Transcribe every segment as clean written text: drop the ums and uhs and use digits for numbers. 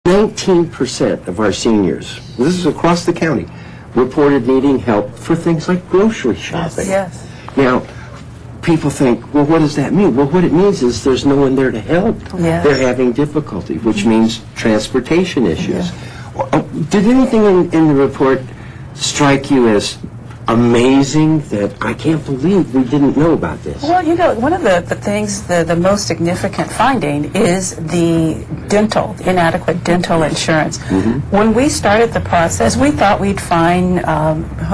19% of our seniors, this is across the county, reported needing help for things like grocery shopping. Yes. Now, people think, well, what does that mean? Well, what it means is there's no one there to help. Yes. They're having difficulty, which means transportation issues. Did anything in the report strike you as amazing that I can't believe we didn't know about this? Well, you know, one of the things, the most significant finding is the inadequate dental insurance. When we started the process, we thought we'd find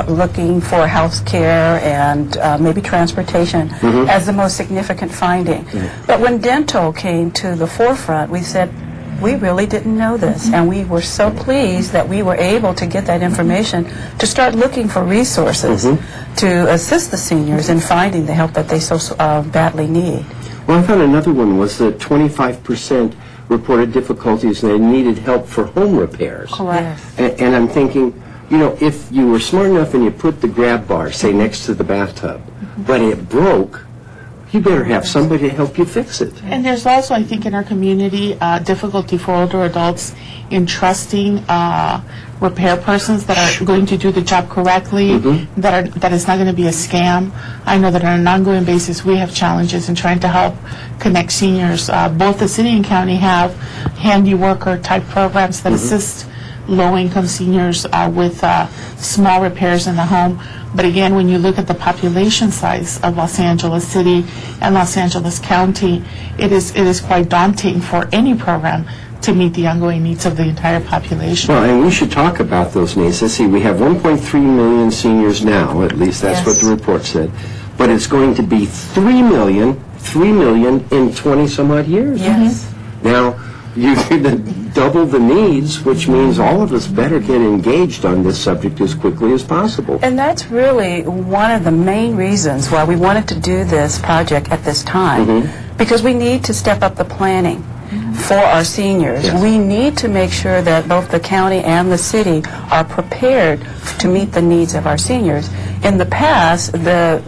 looking for health care and maybe transportation as the most significant finding. But when dental came to the forefront, we said, we really didn't know this, and we were so pleased that we were able to get that information to start looking for resources to assist the seniors in finding the help that they so badly need. Well, I thought another one was that 25% reported difficulties and they needed help for home repairs. Correct. And I'm thinking, you know, if you were smart enough and you put the grab bar, say, next to the bathtub, but it broke, you better have somebody to help you fix it. And there's also, I think, in our community, difficulty for older adults in trusting repair persons that are going to do the job correctly, that it's not going to be a scam. I know that on an ongoing basis we have challenges in trying to help connect seniors. Both the city and county have handy worker type programs that assist low-income seniors with small repairs in the home. But again, when you look at the population size of Los Angeles City and Los Angeles County, it is quite daunting for any program to meet the ongoing needs of the entire population. Well, and we should talk about those needs. Let's see, we have 1.3 million seniors now, at least that's what the report said. But it's going to be 3 million in 20 some odd years. Yes. Now, you're going to double the needs, which means all of us better get engaged on this subject as quickly as possible. And that's really one of the main reasons why we wanted to do this project at this time, because we need to step up the planning for our seniors. Yes. We need to make sure that both the county and the city are prepared to meet the needs of our seniors. In the past, the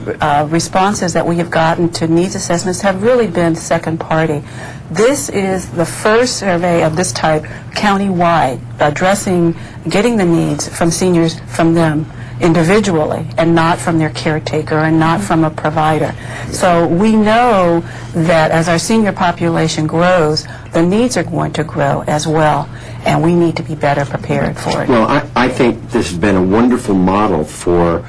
responses that we have gotten to needs assessments have really been second party. This is the first survey of this type county-wide, addressing, getting the needs from seniors from them individually and not from their caretaker and not from a provider. So we know that as our senior population grows, the needs are going to grow as well, and we need to be better prepared for it. Well, I think this has been a wonderful model for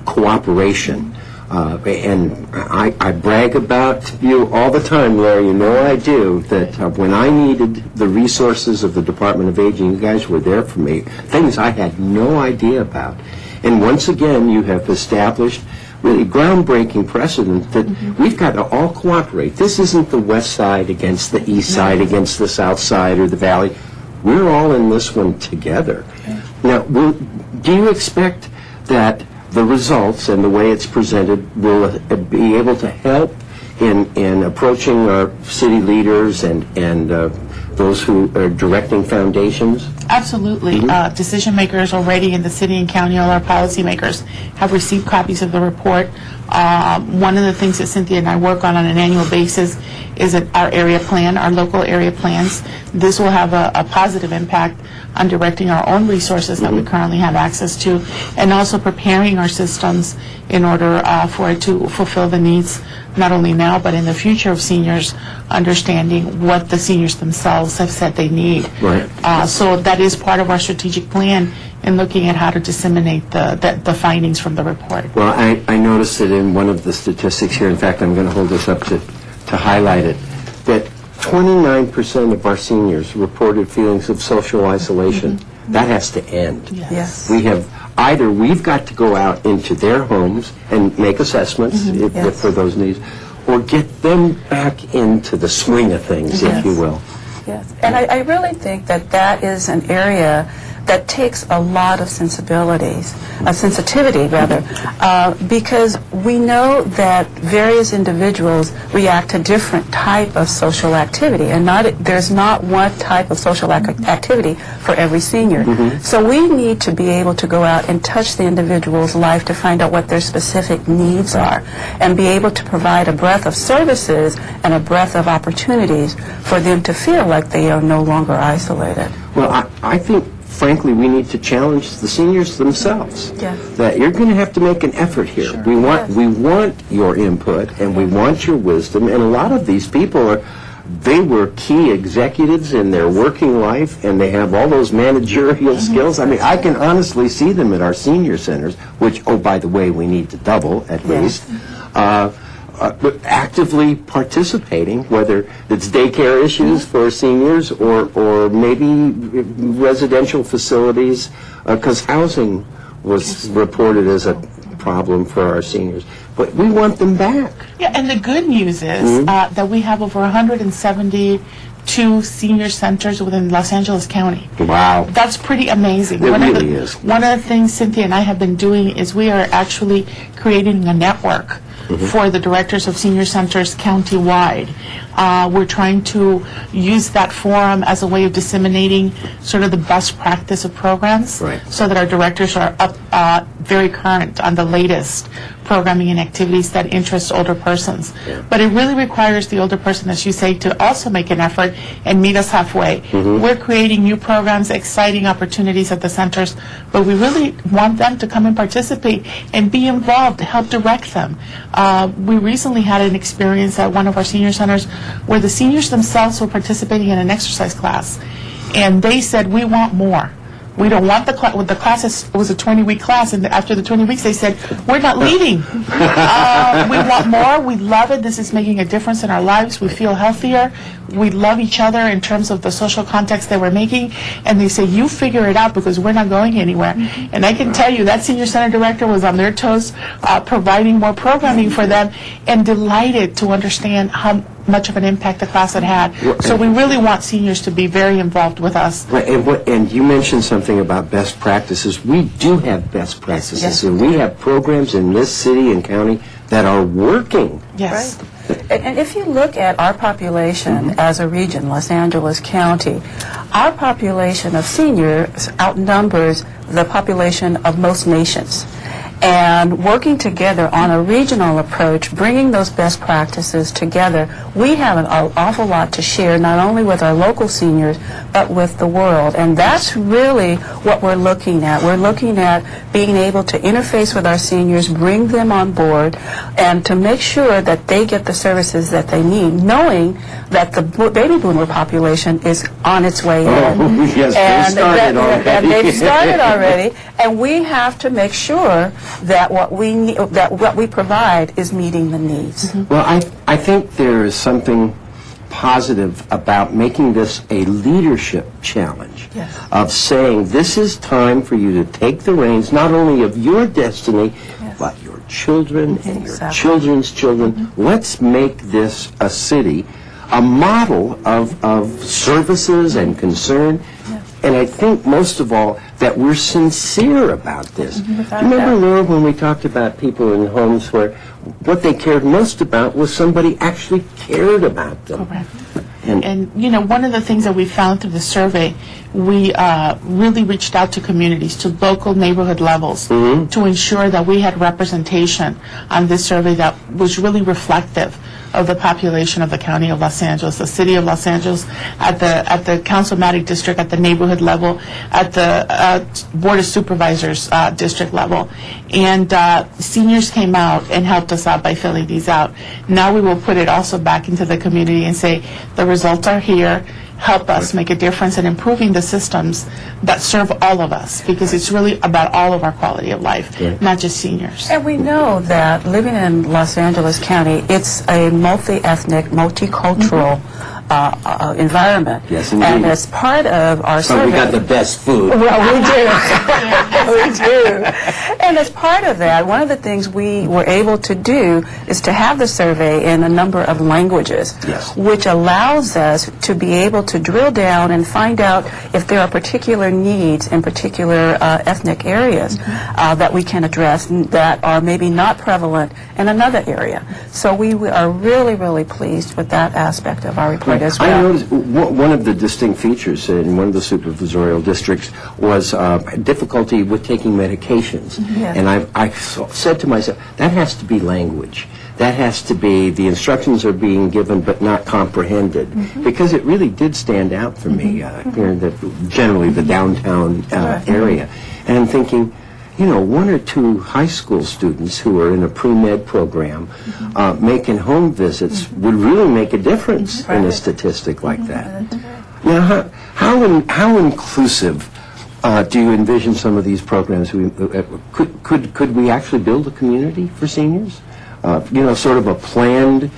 cooperation. And I brag about you all the time, Larry. You know I do, that when I needed the resources of the Department of Aging, you guys were there for me, things I had no idea about. And once again, you have established really groundbreaking precedent that we've got to all cooperate. This isn't the west side against the east side, against the south side or the valley. We're all in this one together. Now, do you expect that the results and the way it's presented will be able to help in approaching our city leaders and those who are directing foundations? Absolutely. Decision makers already in the city and county, all our policy makers, have received copies of the report. One of the things that Cynthia and I work on an annual basis is our area plan, our local area plans. This will have a positive impact on directing our own resources that we currently have access to, and also preparing our systems in order for it to fulfill the needs not only now but in the future of seniors, understanding what the seniors themselves have said they need. Right. So that is part of our strategic plan in looking at how to disseminate the findings from the report. Well, I noticed it in one of the statistics here. In fact, I'm going to hold this up to highlight it, that 29% of our seniors reported feelings of social isolation. That has to end. Yes. We've got to go out into their homes and make assessments if for those needs, or get them back into the swing of things, if you will. Yes. And I really think that is an area that takes a lot of sensitivity rather, because we know that various individuals react to different type of social activity, and there's not one type of social activity for every senior. So we need to be able to go out and touch the individual's life to find out what their specific needs are, and be able to provide a breadth of services and a breadth of opportunities for them to feel like they are no longer isolated. Well, I think, frankly, we need to challenge the seniors themselves. Yes. That you're going to have to make an effort here. Sure. We want your input, and we want your wisdom. And a lot of these people they were key executives in their working life, and they have all those managerial skills. I mean, I can honestly see them at our senior centers, which, oh, by the way, we need to double at least. Actively participating, whether it's daycare issues for seniors or maybe residential facilities, because housing was reported as a problem for our seniors. But we want them back. Yeah, and the good news is that we have over 172 senior centers within Los Angeles County. Wow. That's pretty amazing. It really is. One of the things Cynthia and I have been doing is we are actually creating a network for the directors of senior centers countywide. We're trying to use that forum as a way of disseminating sort of the best practice of programs, so that our directors are up very current on the latest programming and activities that interest older persons. But it really requires the older person, as you say, to also make an effort and meet us halfway. We're creating new programs, exciting opportunities at the centers, but we really want them to come and participate and be involved, help direct them. We recently had an experience at one of our senior centers where the seniors themselves were participating in an exercise class, and they said, we want more. We don't want the class. The class was a 20-week class, and after the 20 weeks, they said, we're not leaving. We want more. We love it. This is making a difference in our lives. We feel healthier. We love each other in terms of the social context that we're making. And they say, you figure it out, because we're not going anywhere. And I can tell you that senior center director was on their toes, providing more programming for them, and delighted to understand how much of an impact the class had had. So we really want seniors to be very involved with us. And you mentioned something about best practices. We do have best practices, and we have programs in this city and county that are working. Yes. And if you look at our population as a region, Los Angeles County, our population of seniors outnumbers the population of most nations. And working together on a regional approach, bringing those best practices together, we have an awful lot to share, not only with our local seniors, but with the world. And that's really what we're looking at. We're looking at being able to interface with our seniors, bring them on board, and to make sure that they get the services that they need, knowing that the baby boomer population is on its way in. Yes, And they've started already. And we have to make sure that what we provide is meeting the needs. Well, I think there is something positive about making this a leadership challenge, of saying this is time for you to take the reins, not only of your destiny, but your children and your children's children. Let's make this a city, a model of services and concern. And I think most of all that we're sincere about this. Remember, Laura, when we talked about people in homes where what they cared most about was somebody actually cared about them. Correct. And you know, one of the things that we found through the survey, we really reached out to communities, to local neighborhood levels, to ensure that we had representation on this survey that was really reflective of the population of the County of Los Angeles, the City of Los Angeles, at the Councilmatic District, at the neighborhood level, at the Board of Supervisors district level. And seniors came out and helped us out by filling these out. Now we will put it also back into the community and say, the results are here. Help us make a difference in improving the systems that serve all of us, because it's really about all of our quality of life, not just seniors. And we know that living in Los Angeles County, it's a multi-ethnic, multicultural environment. Yes, indeed. And as part of our So survey, we got the best food. well, we do. We do. And as part of that, one of the things we were able to do is to have the survey in a number of languages, Yes. which allows us to be able to drill down and find out if there are particular needs in particular ethnic areas that we can address that are maybe not prevalent in another area. So we are really, really pleased with that aspect of our report as well. I noticed one of the distinct features in one of the supervisorial districts was difficulty with taking medications. Yes. And I said to myself, that has to be language. That has to be the instructions are being given but not comprehended. Because it really did stand out for me here in generally the downtown area. And I'm thinking, you know, one or two high school students who are in a pre-med program making home visits would really make a difference in a statistic like that. Now, how inclusive do you envision some of these programs? Could we actually build a community for seniors? You know, sort of a planned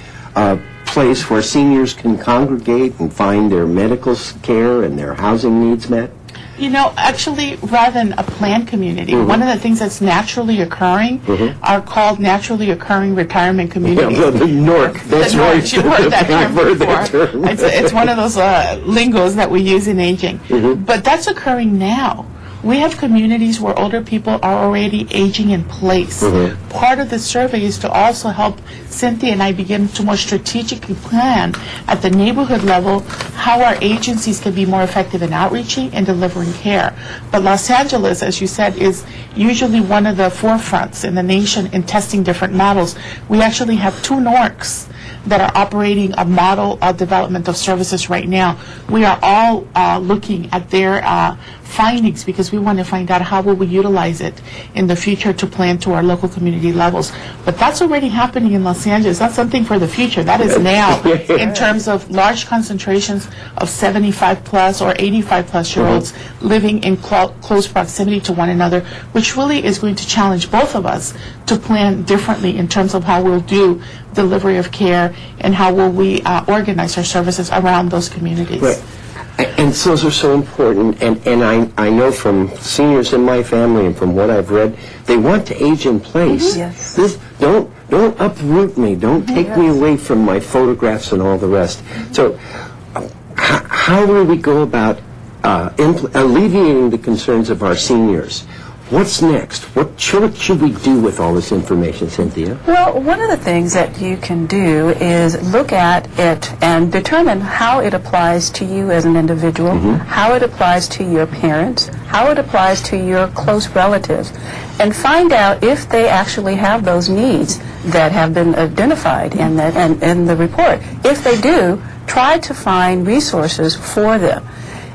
place where seniors can congregate and find their medical care and their housing needs met? You know, actually, rather than a planned community, one of the things that's naturally occurring are called naturally occurring retirement communities. Yeah, the NORC. That's The right. NORC, you've heard that term I've heard that before. term. It's one of those lingos that we use in aging. But that's occurring now. We have communities where older people are already aging in place. Part of the survey is to also help Cynthia and I begin to more strategically plan at the neighborhood level how our agencies can be more effective in outreaching and delivering care. But Los Angeles, as you said, is usually one of the forefronts in the nation in testing different models. We actually have 2 NORCs that are operating a model of development of services right now. We are all looking at their findings because we want to find out how will we utilize it in the future to plan to our local community levels. But that's already happening in Los Angeles. That's something for the future. That is now in terms of large concentrations of 75 plus or 85 plus year olds living in close proximity to one another, which really is going to challenge both of us to plan differently in terms of how we'll do delivery of care and how will we organize our services around those communities. Right. And those are so important, and I know from seniors in my family and from what I've read, they want to age in place. Yes. Don't uproot me. Don't take me away from my photographs and all the rest. So how will we go about alleviating the concerns of our seniors? What's next? What should we do with all this information, Cynthia? Well, one of the things that you can do is look at it and determine how it applies to you as an individual, how it applies to your parents, how it applies to your close relatives, and find out if they actually have those needs that have been identified in the report. If they do, try to find resources for them.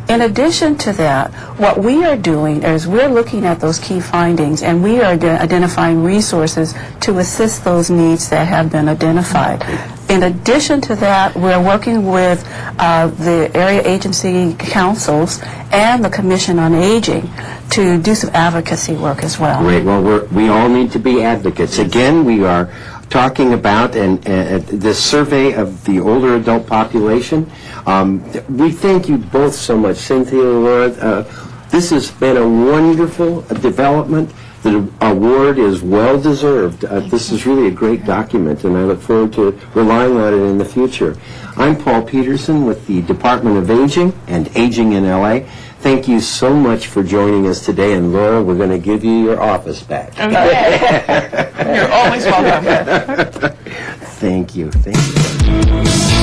In addition to that, what we are doing is we're looking at those key findings and we are identifying resources to assist those needs that have been identified. In addition to that, we're working with the area agency councils and the Commission on Aging to do some advocacy work as well. Great. Well, we all need to be advocates. Again, we are talking about this survey of the older adult population. We thank you both so much, Cynthia and Laura. This has been a wonderful development. The award is well deserved. This is really a great document, and I look forward to relying on it in the future. I'm Paul Peterson with the Department of Aging and Aging in LA. Thank you so much for joining us today, and Laura, we're going to give you your office back. Okay. You're always welcome. Thank you. Thank you.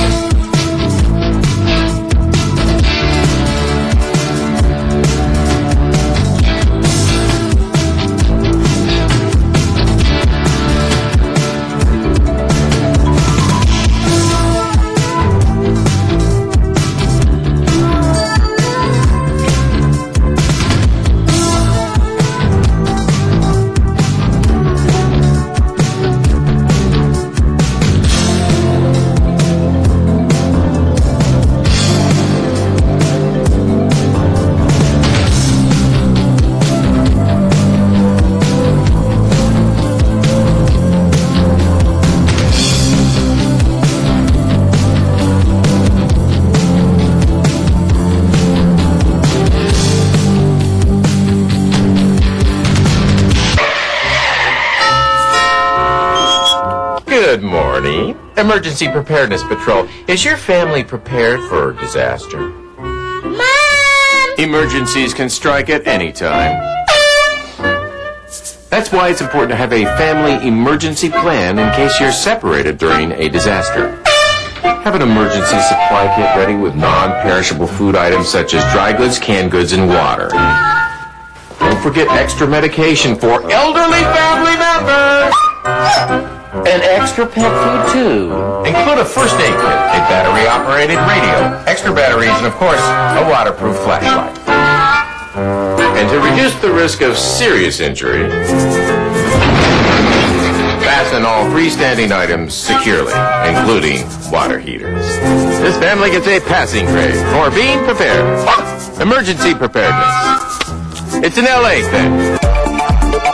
morning. Emergency Preparedness Patrol. Is your family prepared for disaster? Mom! Emergencies can strike at any time. That's why it's important to have a family emergency plan in case you're separated during a disaster. Have an emergency supply kit ready with non-perishable food items such as dry goods, canned goods, and water. Don't forget extra medication for elderly family members. And extra pet food, too. Include a first aid kit, a battery-operated radio, extra batteries, and, of course, a waterproof flashlight. And to reduce the risk of serious injury, fasten all freestanding items securely, including water heaters. This family gets a passing grade for being prepared. Emergency preparedness. It's an LA thing.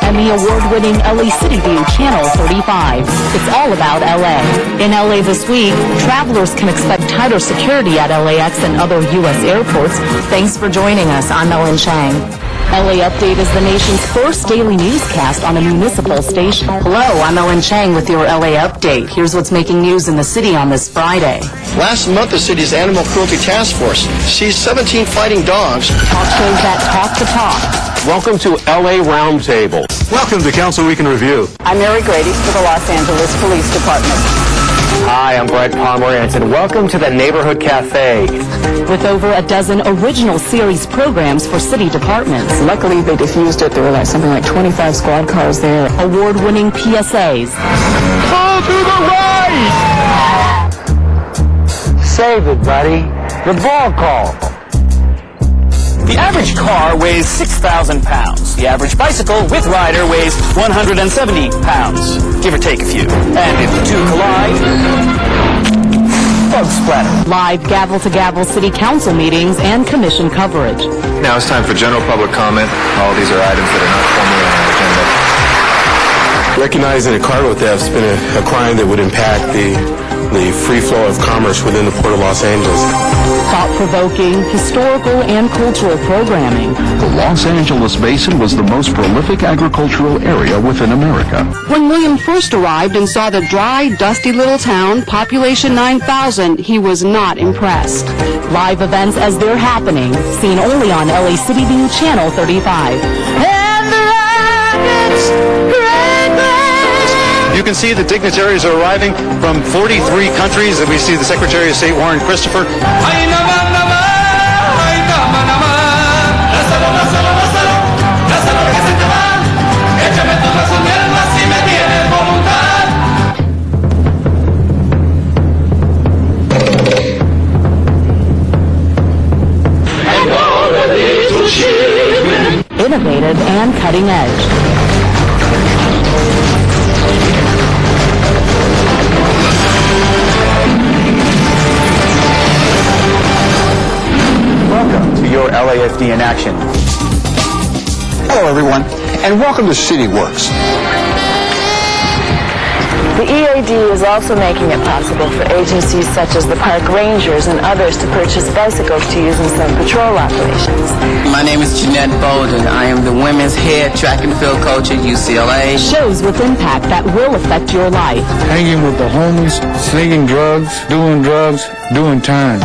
Emmy award-winning LA City View Channel 35. It's all about LA. In LA this week, travelers can expect tighter security at LAX and other U.S. airports. Thanks for joining us. I'm Ellen Chang. LA Update is the nation's first daily newscast on a municipal station. Hello, I'm Ellen Chang with your LA Update. Here's what's making news in the city on this Friday. Last month, the city's Animal Cruelty Task Force seized 17 fighting dogs. Talk shows that talk the talk. Welcome to LA Roundtable. Welcome to Council Week in Review. I'm Mary Grady for the Los Angeles Police Department. Hi, I'm Brett Pomerantz, and welcome to the Neighborhood Cafe. With over a dozen original series programs for city departments. Luckily, they diffused it. There were something like 25 squad cars there. Award-winning PSAs. Pull to the right! Save it, buddy. The ball call. The average car weighs 6,000 pounds. The average bicycle with rider weighs 170 pounds, give or take a few. And if the two collide, bug splatter. Live gavel-to-gavel city council meetings and commission coverage. Now it's time for general public comment. All these are items that are not formally on our agenda. Recognizing that cargo theft has been a crime that would impact the free flow of commerce within the Port of Los Angeles. Thought-provoking, historical, and cultural programming. The Los Angeles Basin was the most prolific agricultural area within America. When William first arrived and saw the dry, dusty little town, population 9,000, he was not impressed. Live events as they're happening, seen only on LA City View Channel 35. And the rockets You can see the dignitaries are arriving from 43 countries, and we see the Secretary of State, Warren Christopher. Innovative and cutting edge. Welcome to your LAFD in action. Hello, everyone, and welcome to CityWorks. The EAD is also making it possible for agencies such as the park rangers and others to purchase bicycles to use in some patrol operations. My name is Jeanette Bolden. I am the women's head track and field coach at UCLA. Shows with impact that will affect your life. Hanging with the homies, slinging drugs, doing time.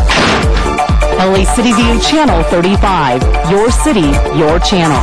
LA City View Channel 35. Your city, your channel.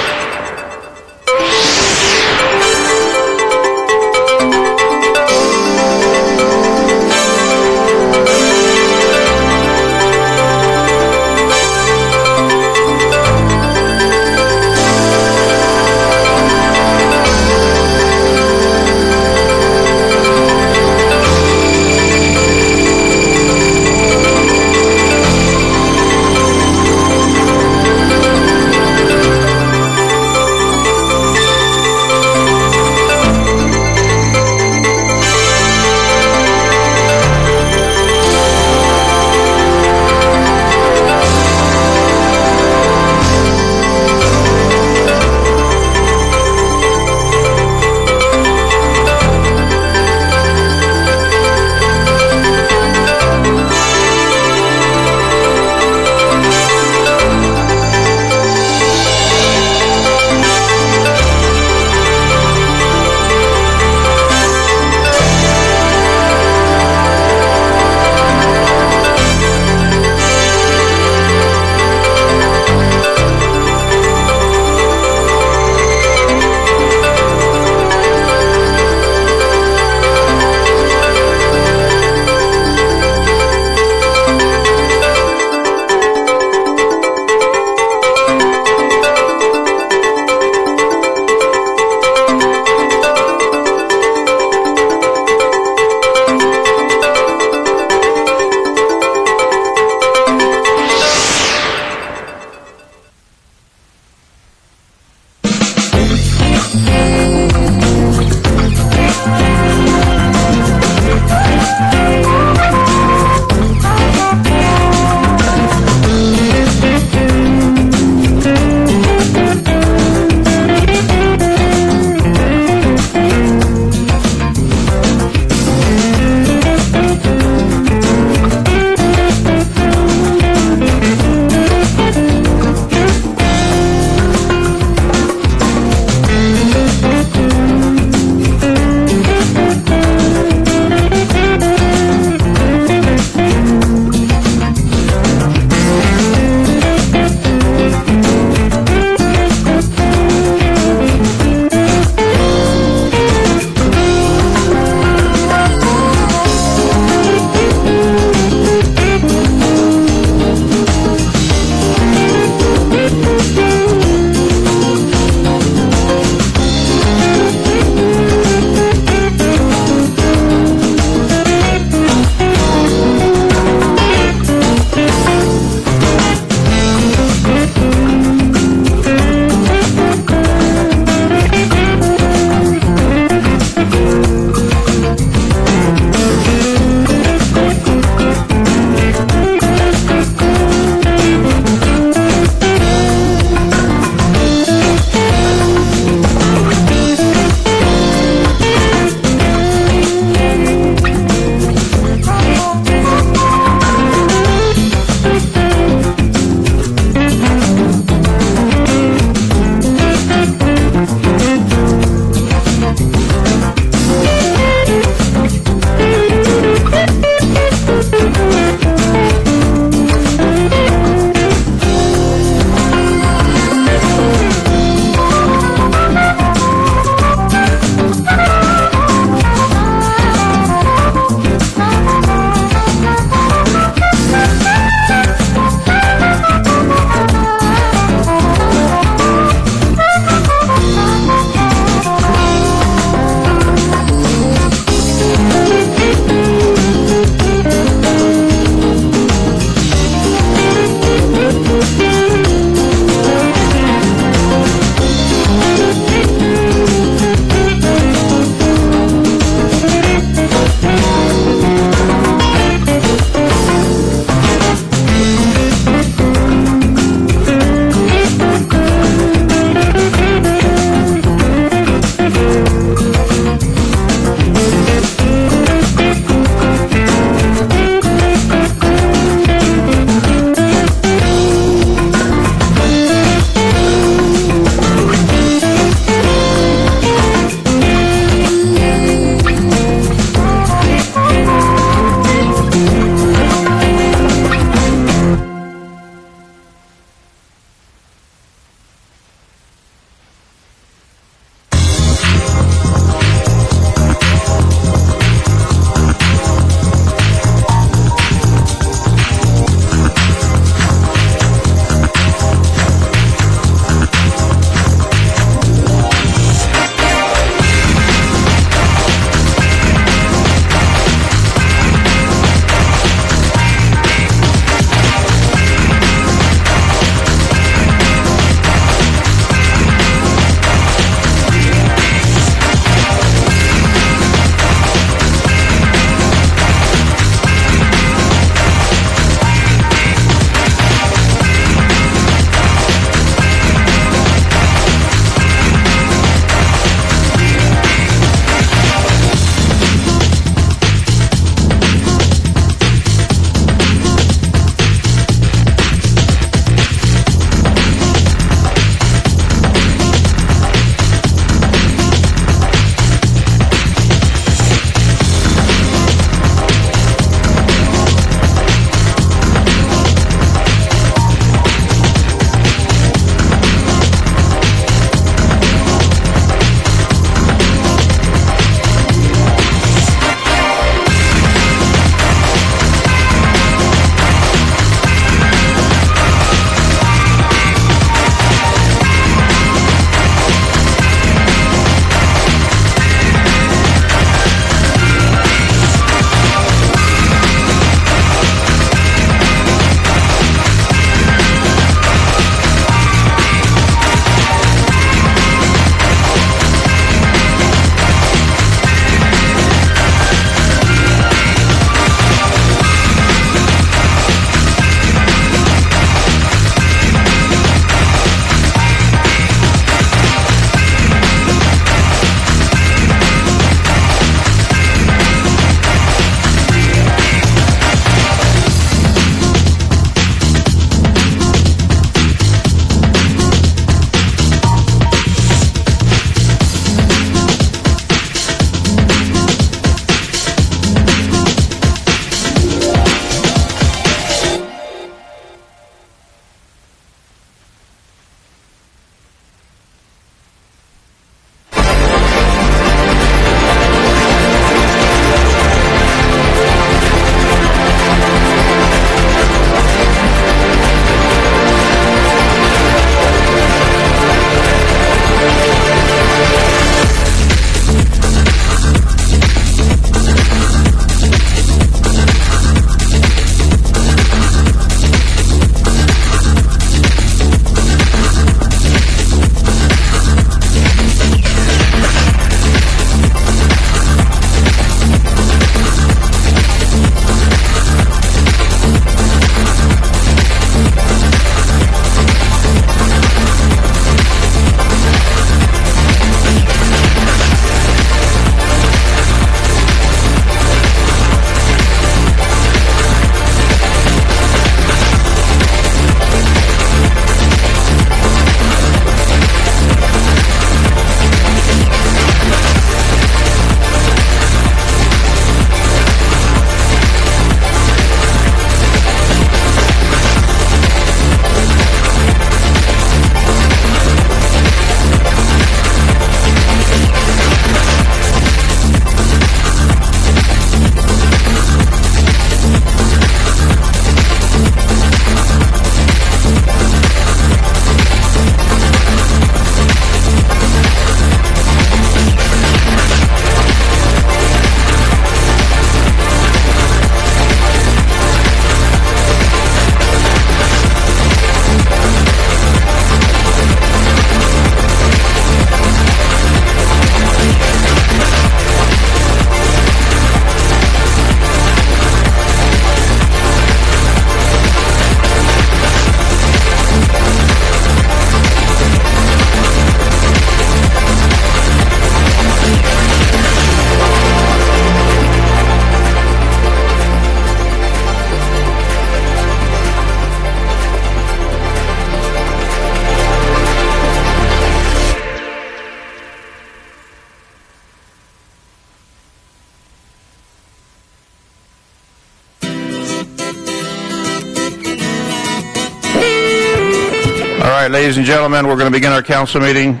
right, ladies and gentlemen, we're going to begin our council meeting.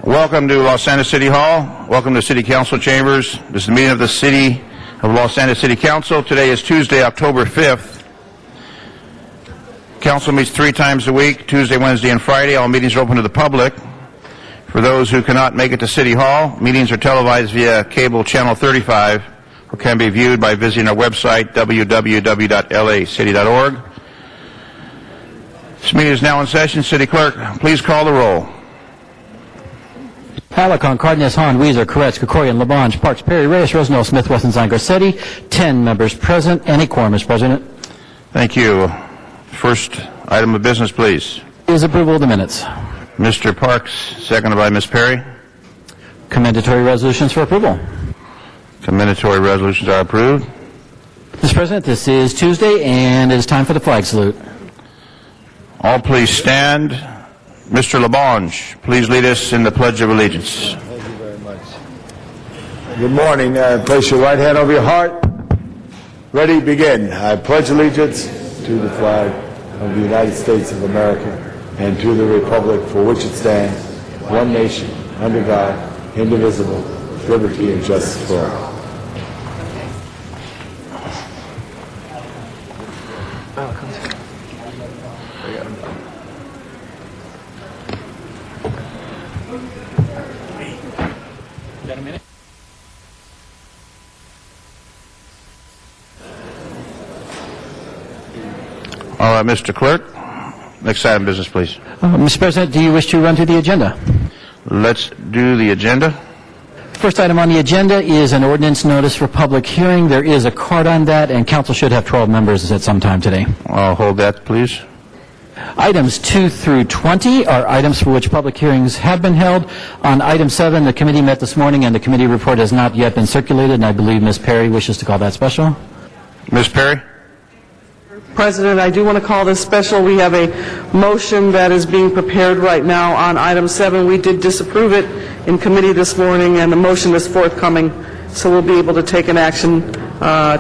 Welcome to Los Angeles City Hall. Welcome to City Council Chambers. This is the meeting of the City of Los Angeles City Council. Today is Tuesday, October 5th. Council meets 3 times a week, Tuesday, Wednesday, and Friday. All meetings are open to the public. For those who cannot make it to City Hall, meetings are televised via cable channel 35 or can be viewed by visiting our website, www.lacity.org. This meeting is now in session. City Clerk, please call the roll. Alarcon, Cardenas, Hahn, Weezer, Koretz, Krikorian, Labange, Parks, Perry, Reyes, Rosendahl, Smith, Wesson, Garcetti. 10 members present. Any quorum, Mr. President. Thank you. First item of business, please. Is approval of the minutes. Mr. Parks, seconded by Ms. Perry. Commendatory resolutions for approval. Commendatory resolutions are approved. Mr. President, this is Tuesday, and it is time for the flag salute. All please stand. Mr. Labange, please lead us in the Pledge of Allegiance. Thank you very much. Good morning. Place your right hand over your heart. Ready, begin. I pledge allegiance to the flag of the United States of America and to the republic for which it stands, one nation, under God, indivisible, with liberty and justice for all. All right, Mr. Clerk, next item of business, please. Mr. President, do you wish to run through the agenda? Let's do the agenda. First item on the agenda is an ordinance notice for public hearing. There is a card on that, and council should have 12 members at some time today. I'll hold that, please. Items 2 through 20 are items for which public hearings have been held. On item 7, the committee met this morning, and the committee report has not yet been circulated, and I believe Ms. Perry wishes to call that special. Ms. Perry? President, I do want to call this special. We have a motion that is being prepared right now on item 7. We did disapprove it in committee this morning, and the motion is forthcoming, so we'll be able to take an action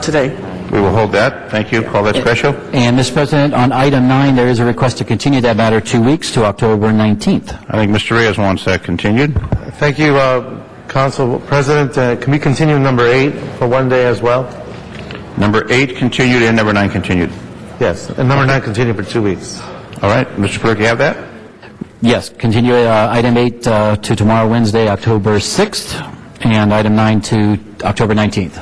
today. We will hold that. Thank you. Call that special. And, Mr. President, on item 9, there is a request to continue that matter 2 weeks to October 19th. I think Mr. Reyes wants that continued. Thank you, Council President. Can we continue number 8 for one day as well? Number 8 continued and number 9 continued. Yes, and number 9 continued for 2 weeks. All right. Mr. Clerk, you have that? Yes. Continue item 8 to tomorrow, Wednesday, October 6th, and item 9 to October 19th.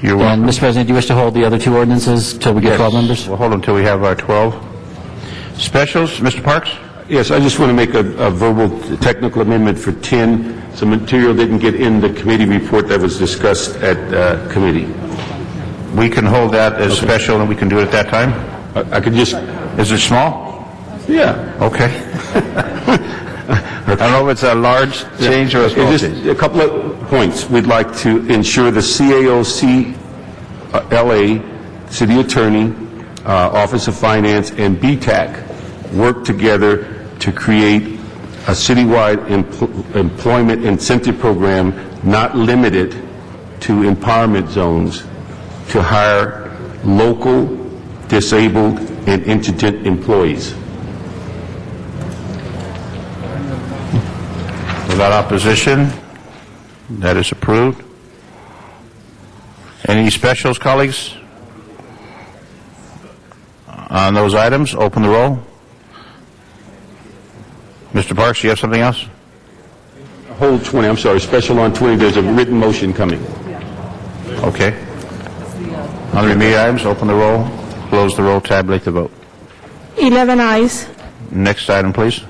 You're welcome. And, Mr. President, do you wish to hold the other 2 ordinances until we get 12 members? We'll hold them until we have our 12. Specials, Mr. Parks? Yes, I just want to make a verbal technical amendment for 10. Some material didn't get in the committee report that was discussed at committee. We can hold that as special, and we can do it at that time? I could just... Is it small? Yeah. Okay. I don't know if it's a large change or a small change. Just a couple of points. We'd like to ensure the CAOC, LA, City Attorney, Office of Finance, and BTAC work together to create a citywide employment incentive program not limited to empowerment zones to hire local, disabled, and indigent employees. Without opposition, that is approved. Any specials, colleagues? On those items, open the roll. Mr. Parks, you have something else? Hold 20, I'm sorry, special on 20, there's a written motion coming. Okay. On the remaining items, open the roll, close the roll, tabulate the vote. 11 ayes. Next item, please.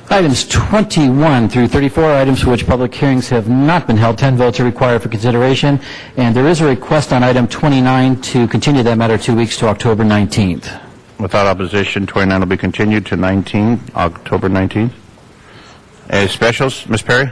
Items 21 through 34 are items for which public hearings have not been held. 10 votes are required for consideration, and there is a request on item 29 to continue that matter 2 weeks to October 19th. Without opposition, 29 will be continued to October 19th. Any specials, Ms. Perry?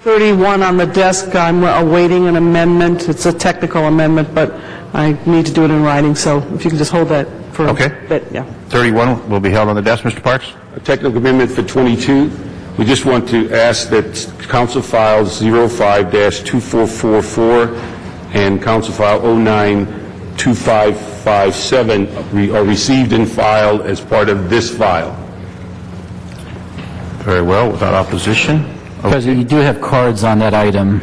31 on the desk. I'm awaiting an amendment. It's a technical amendment, but I need to do it in writing, so if you can just hold that for a bit. Yeah. 31 will be held on the desk, Mr. Parks. A technical amendment for 22. We just want to ask that Council File 05-2444 and Council File 09-2555 57 are received and filed as part of this file. Very well, without opposition. President, you do have cards on that item.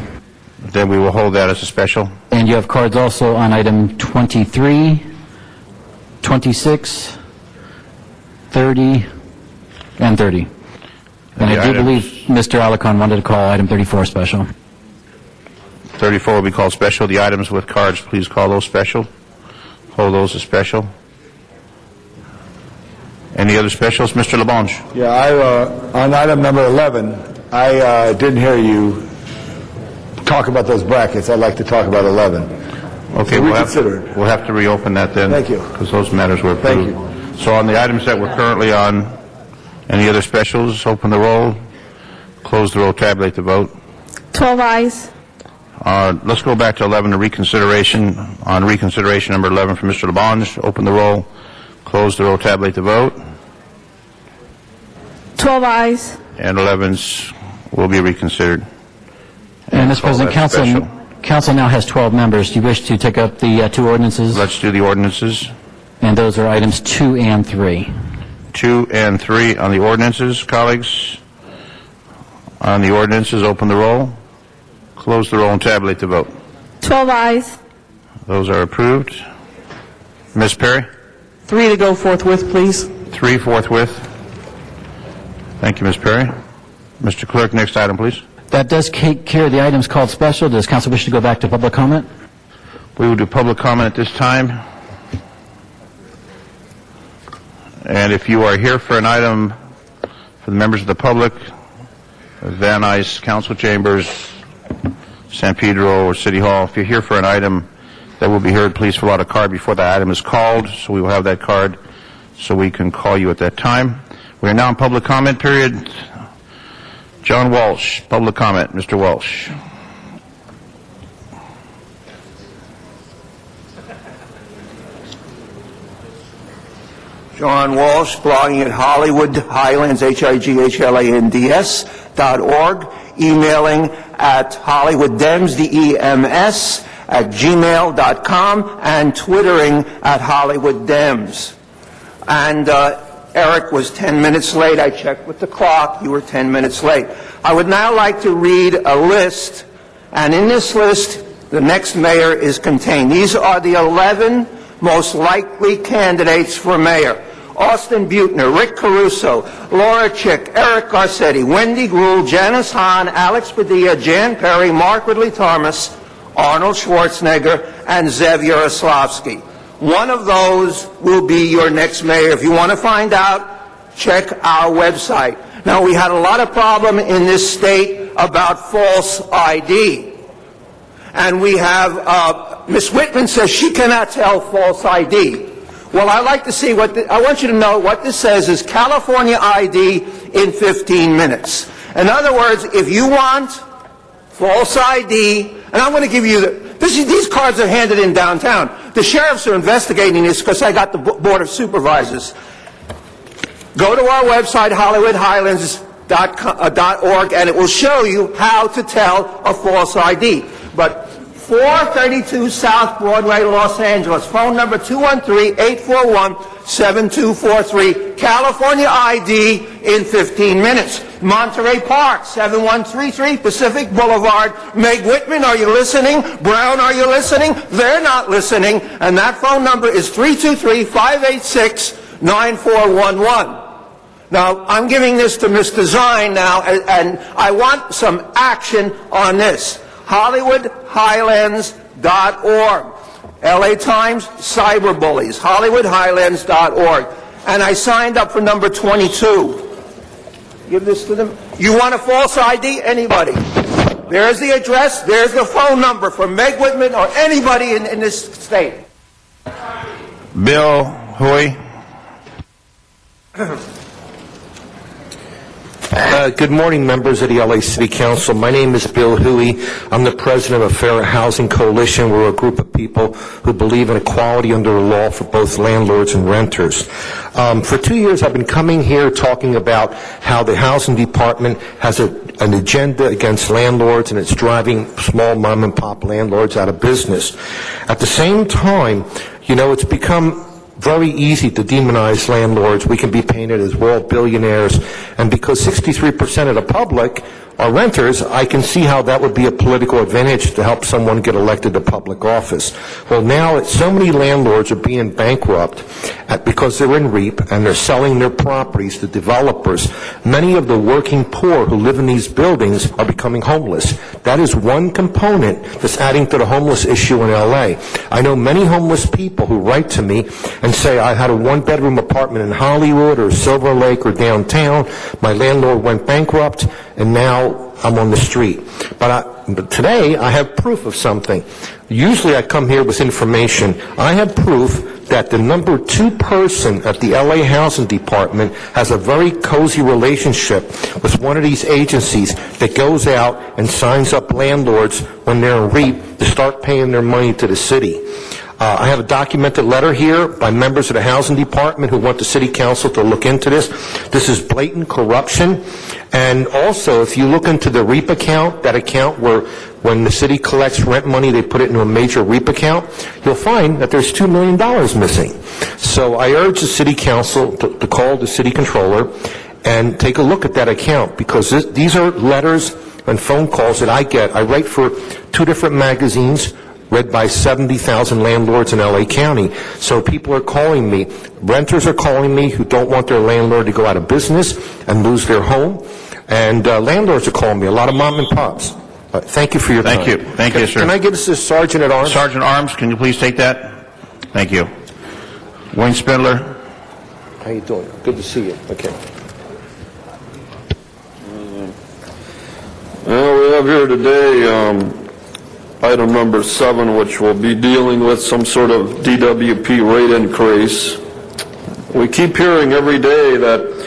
Then we will hold that as a special. And you have cards also on item 23, 26, 30, and 30. And I do believe Mr. Alarcon wanted to call item 34 special. 34 will be called special. The items with cards, please call those special. Hold those as special. Any other specials? Mr. Labange? Yeah, on item number 11, I didn't hear you talk about those brackets. I'd like to talk about 11. Okay, we'll have to reopen that then. Thank you. Because those matters were approved. Thank you. So on the items that we're currently on, any other specials? Open the roll, close the roll, tabulate the vote. 12 ayes. Let's go back to 11 to reconsideration. On reconsideration number 11 from Mr. Labange, open the roll, close the roll, tabulate the vote. 12 ayes. And 11's will be reconsidered. And Mr. President, Council now has 12 members. Do you wish to take up the two ordinances? Let's do the ordinances. And those are items 2 and 3. 2 and 3 on the ordinances, colleagues. On the ordinances, open the roll, close the roll, and tabulate the vote. 12 ayes. Those are approved. Ms. Perry? 3 to go forthwith, please. 3 forthwith. Thank you, Ms. Perry. Mr. Clerk, next item, please. That does take care of the items called special. Does Council wish to go back to public comment? We will do public comment at this time. And if you are here for an item for the members of the public, Van Nuys, council chambers, San Pedro, or City Hall, if you're here for an item that will be heard, please fill out a card before that item is called, so we will have that card so we can call you at that time. We are now in public comment period. John Walsh, public comment. Mr. Walsh. John Walsh, blogging at Hollywood Highlands, HIGHLANDS.org, emailing at HollywoodDems, DEMS, at gmail.com, and twittering at HollywoodDems. And Eric was 10 minutes late. I checked with the clock. You were 10 minutes late. I would now like to read a list, and in this list, the next mayor is contained. These are the 11 most likely candidates for mayor. Austin Butner, Rick Caruso, Laura Chick, Eric Garcetti, Wendy Gruhl, Janice Hahn, Alex Padilla, Jan Perry, Mark Ridley Thomas, Arnold Schwarzenegger, and Zev Yaroslavsky. One of those will be your next mayor. If you want to find out, check our website. Now, we had a lot of problem in this state about false ID. And we have, Ms. Whitman says she cannot tell false ID. Well, I'd like to see I want you to know what this says is California ID in 15 minutes. In other words, if you want false ID, and I'm going to give you these cards are handed in downtown. The sheriffs are investigating this because I got the Board of Supervisors. Go to our website, HollywoodHighlands.org, and it will show you how to tell a false ID. But 432 South Broadway, Los Angeles. Phone number 213-841-7243. California ID in 15 minutes. Monterey Park, 7133 Pacific Boulevard. Meg Whitman, are you listening? Brown, are you listening? They're not listening. And that phone number is 323-586-9411. Now, I'm giving this to Mr. Zine now, and I want some action on this. HollywoodHighlands.org. LA Times, cyberbullies. HollywoodHighlands.org. And I signed up for number 22. Give this to them. You want a false ID? Anybody. There's the address. There's the phone number for Meg Whitman or anybody in this state. Bill Hoy. Good morning, members of the LA City Council. My name is Bill Huey. I'm the president of Fair Housing Coalition. We're a group of people who believe in equality under the law for both landlords and renters. For 2 years, I've been coming here talking about how the housing department has an agenda against landlords, and it's driving small mom-and-pop landlords out of business. At the same time, You know, it's become very easy to demonize landlords. We can be painted as world billionaires, and because 63% of the public are renters, I can see how that would be a political advantage to help someone get elected to public office. Well, now so many landlords are being bankrupt because they're in REAP and they're selling their properties to developers. Many of the working poor who live in these buildings are becoming homeless. That is one component that's adding to the homeless issue in LA. I know many homeless people who write to me and say, I had a one-bedroom apartment in Hollywood or Silver Lake or downtown. My landlord went bankrupt, and now I'm on the street. But today, I have proof of something. Usually, I come here with information. I have proof that the number 2 person at the LA Housing Department has a very cozy relationship with one of these agencies that goes out and signs up landlords when they're in REAP to start paying their money to the city. I have a documented letter here by members of the Housing Department who want the City Council to look into this. This is blatant corruption. And also, if you look into the REAP account, that account where when the city collects rent money, they put it into a major REAP account, you'll find that there's $2 million missing. So I urge the City Council to call the City Controller and take a look at that account, because these are letters and phone calls that I get. I write for 2 different magazines, read by 70,000 landlords in LA County. So people are calling me. Renters are calling me who don't want their landlord to go out of business and lose their home. And landlords are calling me, a lot of mom and pops. Thank you for your time. Thank you. Thank you, sir. Can I give this to Sergeant at Arms? Sergeant Arms, can you please take that? Thank you. Wayne Spindler. How you doing? Good to see you. Okay. Well, we have here today item number 7, which will be dealing with some sort of DWP rate increase. We keep hearing every day that,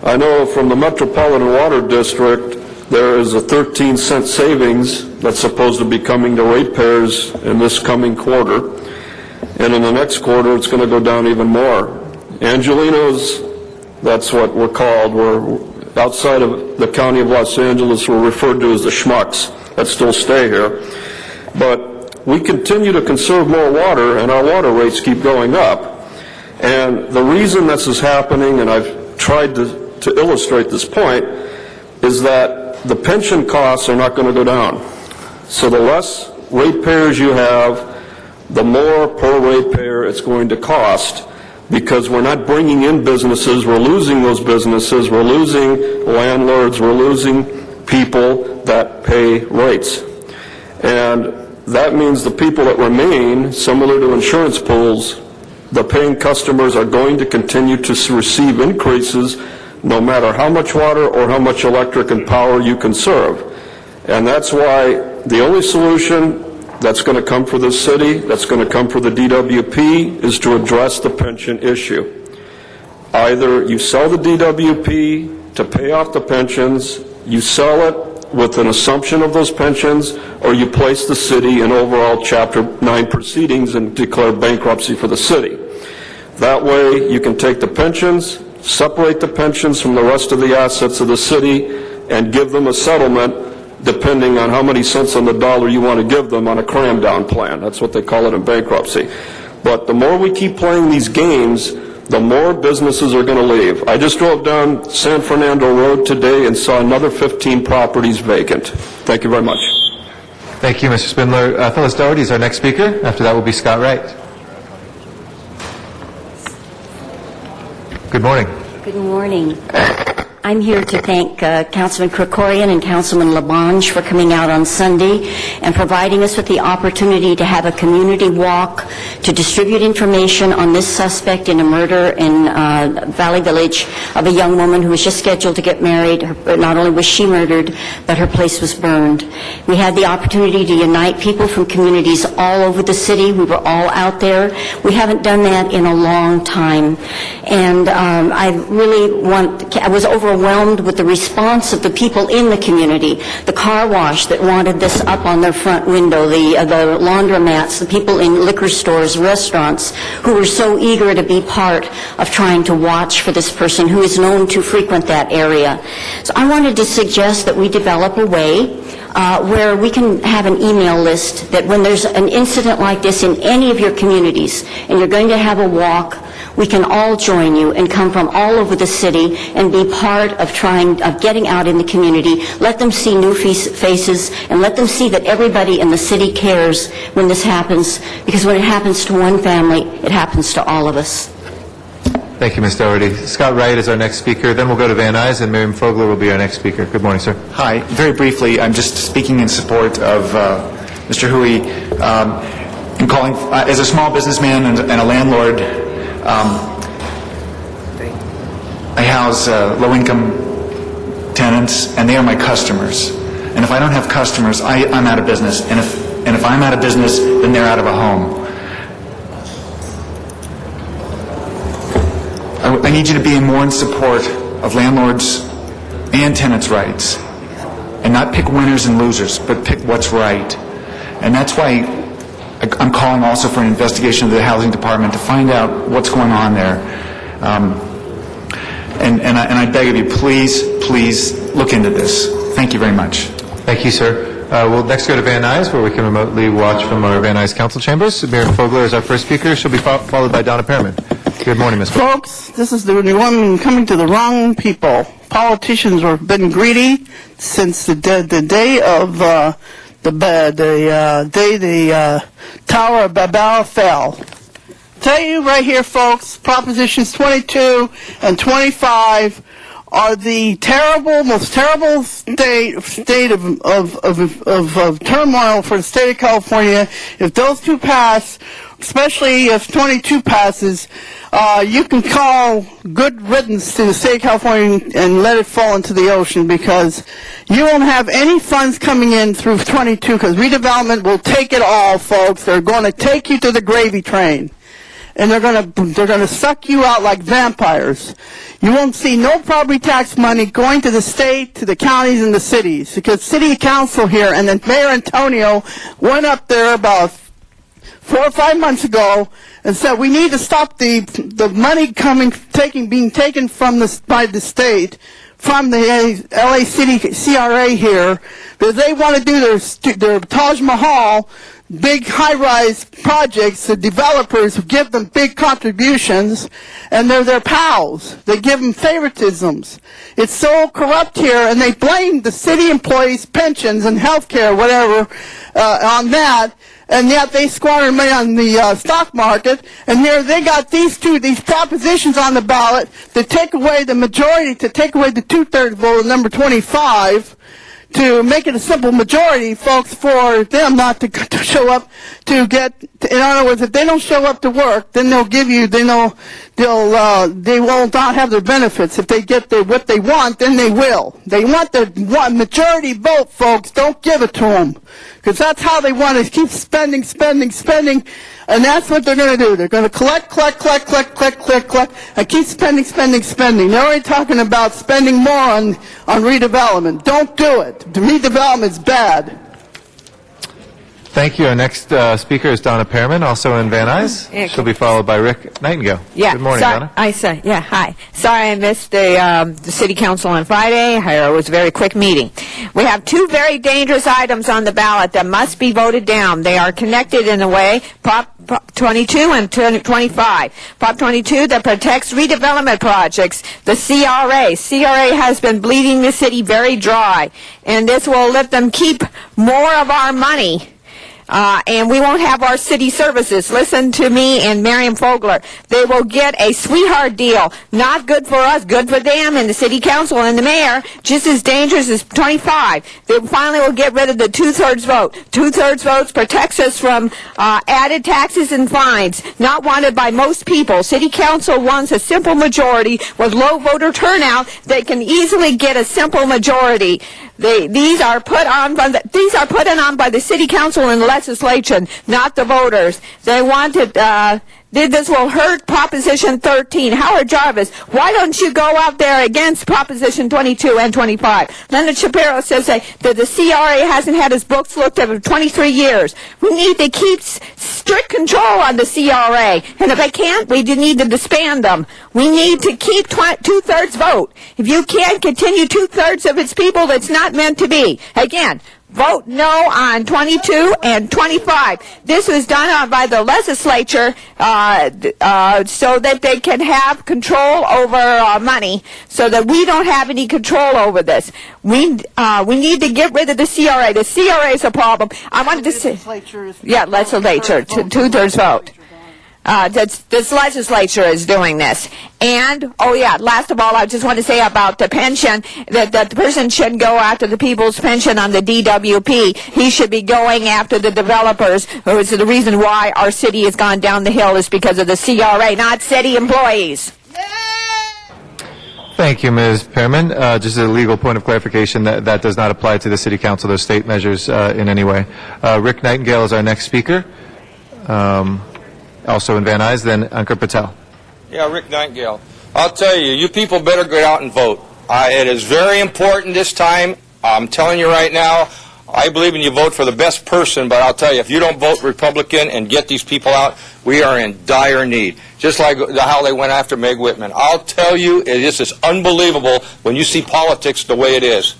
I know from the Metropolitan Water District, there is a 13-cent savings that's supposed to be coming to ratepayers in this coming quarter. And in the next quarter, it's going to go down even more. Angelinos, that's what we're called. We're outside of the county of Los Angeles, we're referred to as the schmucks that still stay here. But we continue to conserve more water, and our water rates keep going up. And the reason this is happening, and I've tried to illustrate this point, is that the pension costs are not going to go down. So the less ratepayers you have, the more per ratepayer it's going to cost, because we're not bringing in businesses, we're losing those businesses, we're losing landlords, we're losing people that pay rates. And that means the people that remain, similar to insurance pools, the paying customers are going to continue to receive increases no matter how much water or how much electric and power you conserve. And that's why the only solution that's going to come for this city, that's going to come for the DWP, is to address the pension issue. Either you sell the DWP to pay off the pensions, you sell it with an assumption of those pensions, or you place the city in overall Chapter 9 proceedings and declare bankruptcy for the city. That way you can take the pensions, separate the pensions from the rest of the assets of the city, and give them a settlement depending on how many cents on the dollar you want to give them on a cram-down plan. That's what they call it in bankruptcy. But the more we keep playing these games, the more businesses are going to leave. I just drove down San Fernando Road today and saw another 15 properties vacant. Thank you very much. Thank you, Mr. Spindler. Phyllis Doherty is our next speaker. After that will be Scott Wright. Good morning. Good morning. I'm here to thank Councilman Krikorian and Councilman Labange for coming out on Sunday and providing us with the opportunity to have a community walk to distribute information on this suspect in a murder in Valley Village of a young woman who was just scheduled to get married. Not only was she murdered, but her place was burned. We had the opportunity to unite people from communities all over the city. We were all out there. We haven't done that in a long time. And I was overwhelmed with the response of the people in the community, the car wash that wanted this up on their front window, the laundromats, the people in liquor stores, restaurants, who were so eager to be part of trying to watch for this person who is known to frequent that area. So I wanted to suggest that we develop a way where we can have an email list that when there's an incident like this in any of your communities and you're going to have a walk, we can all join you and come from all over the city and be part of getting out in the community. Let them see new faces and let them see that everybody in the city cares when this happens, because when it happens to one family, it happens to all of us. Thank you, Ms. Doherty. Scott Wright is our next speaker. Then we'll go to Van Nuys, and Miriam Fogler will be our next speaker. Good morning, sir. Hi. Very briefly, I'm just speaking in support of Mr. Hui in calling, as a small businessman and a landlord, I house low-income tenants, and they are my customers. And if I don't have customers, I'm out of business. And if I'm out of business, then they're out of a home. I need you to be more in support of landlords and tenants' rights, and not pick winners and losers, but pick what's right. And that's why I'm calling also for an investigation of the housing department to find out what's going on there. And I beg of you, please look into this. Thank you very much. Thank you, sir. We'll next go to Van Nuys, where we can remotely watch from our Van Nuys council chambers. Miriam Fogler is our first speaker. She'll be followed by Donna Pearman. Good morning, Ms. Folks, this is the one coming to the wrong people. Politicians have been greedy since the day of the Tower of Babel fell. Tell you right here, folks, Propositions 22 and 25 are the most terrible state of turmoil for the state of California. If those two pass, especially if 22 passes, you can call good riddance to the state of California and let it fall into the ocean, because you won't have any funds coming in through 22, because redevelopment will take it all, folks. They're going to take you to the gravy train, and they're going to suck you out like vampires. You won't see no property tax money going to the state, to the counties, and the cities, because city council here and then Mayor Antonio went up there about 4 or 5 months ago and said we need to stop the money being taken by the state from the LA City CRA here, because they want to do their Taj Mahal big high-rise projects. The developers give them big contributions, and they're their pals. They give them favoritisms. It's so corrupt here, and they blame the city employees' pensions and health care, whatever, on that, and yet they squander money on the stock market, and here they got these propositions on the ballot to take away the majority, to take away the two-thirds vote of number 25, to make it a simple majority, folks, for them not to show up to get, in other words, if they don't show up to work, then they will not have their benefits. If they get what they want, then they will. They want the majority vote, folks. Don't give it to them, because that's how they want to keep spending, and that's what they're going to do. They're going to collect, and keep spending. They're already talking about spending more on redevelopment. Don't do it. The redevelopment is bad. Thank you. Our next speaker is Donna Pearman, also in Van Nuys. She'll be followed by Rick Nightingale. Yeah. Good morning, Donna. Hi. Sorry I missed the city council on Friday. It was a very quick meeting. We have two very dangerous items on the ballot that must be voted down. They are connected in a way. Prop 22 and 25. Prop 22 that protects redevelopment projects. The CRA. CRA has been bleeding the city very dry, and this will let them keep more of our money. And we won't have our city services. Listen to me and Miriam Fogler. They will get a sweetheart deal. Not good for us, good for them and the city council and the mayor. Just as dangerous as 25. They finally will get rid of the two-thirds vote. Two-thirds votes protects us from added taxes and fines. Not wanted by most people. City council wants a simple majority with low voter turnout. They can easily get a simple majority. These are put on by the city council and the legislation, not the voters. They wanted this will hurt Proposition 13. Howard Jarvis, why don't you go out there against Proposition 22 and 25? Leonard Shapiro says that the CRA hasn't had his books looked at for 23 years. We need to keep strict control on the CRA. And if they can't, we need to disband them. We need to keep two-thirds vote. If you can't continue two-thirds of its people, it's not meant to be. Again, vote no on 22 and 25. This was done by the legislature so that they can have control over money, so that we don't have any control over this. We need to get rid of the CRA. The CRA is a problem. I wanted to say, legislature, two-thirds vote. This legislature is doing this. And, last of all, I just want to say about the pension, that the person shouldn't go after the people's pension on the DWP. He should be going after the developers, who is the reason why our city has gone down the hill is because of the CRA, not city employees. Thank you, Ms. Pearman. Just a legal point of clarification, that does not apply to the City Council, those state measures in any way. Rick Nightingale is our next speaker. Also in Van Nuys, then Ankur Patel. Yeah, Rick Nightingale. I'll tell you, you people better get out and vote. It is very important this time. I'm telling you right now, I believe in you vote for the best person, but I'll tell you, if you don't vote Republican and get these people out, we are in dire need. Just like how they went after Meg Whitman. I'll tell you, it is unbelievable when you see politics the way it is.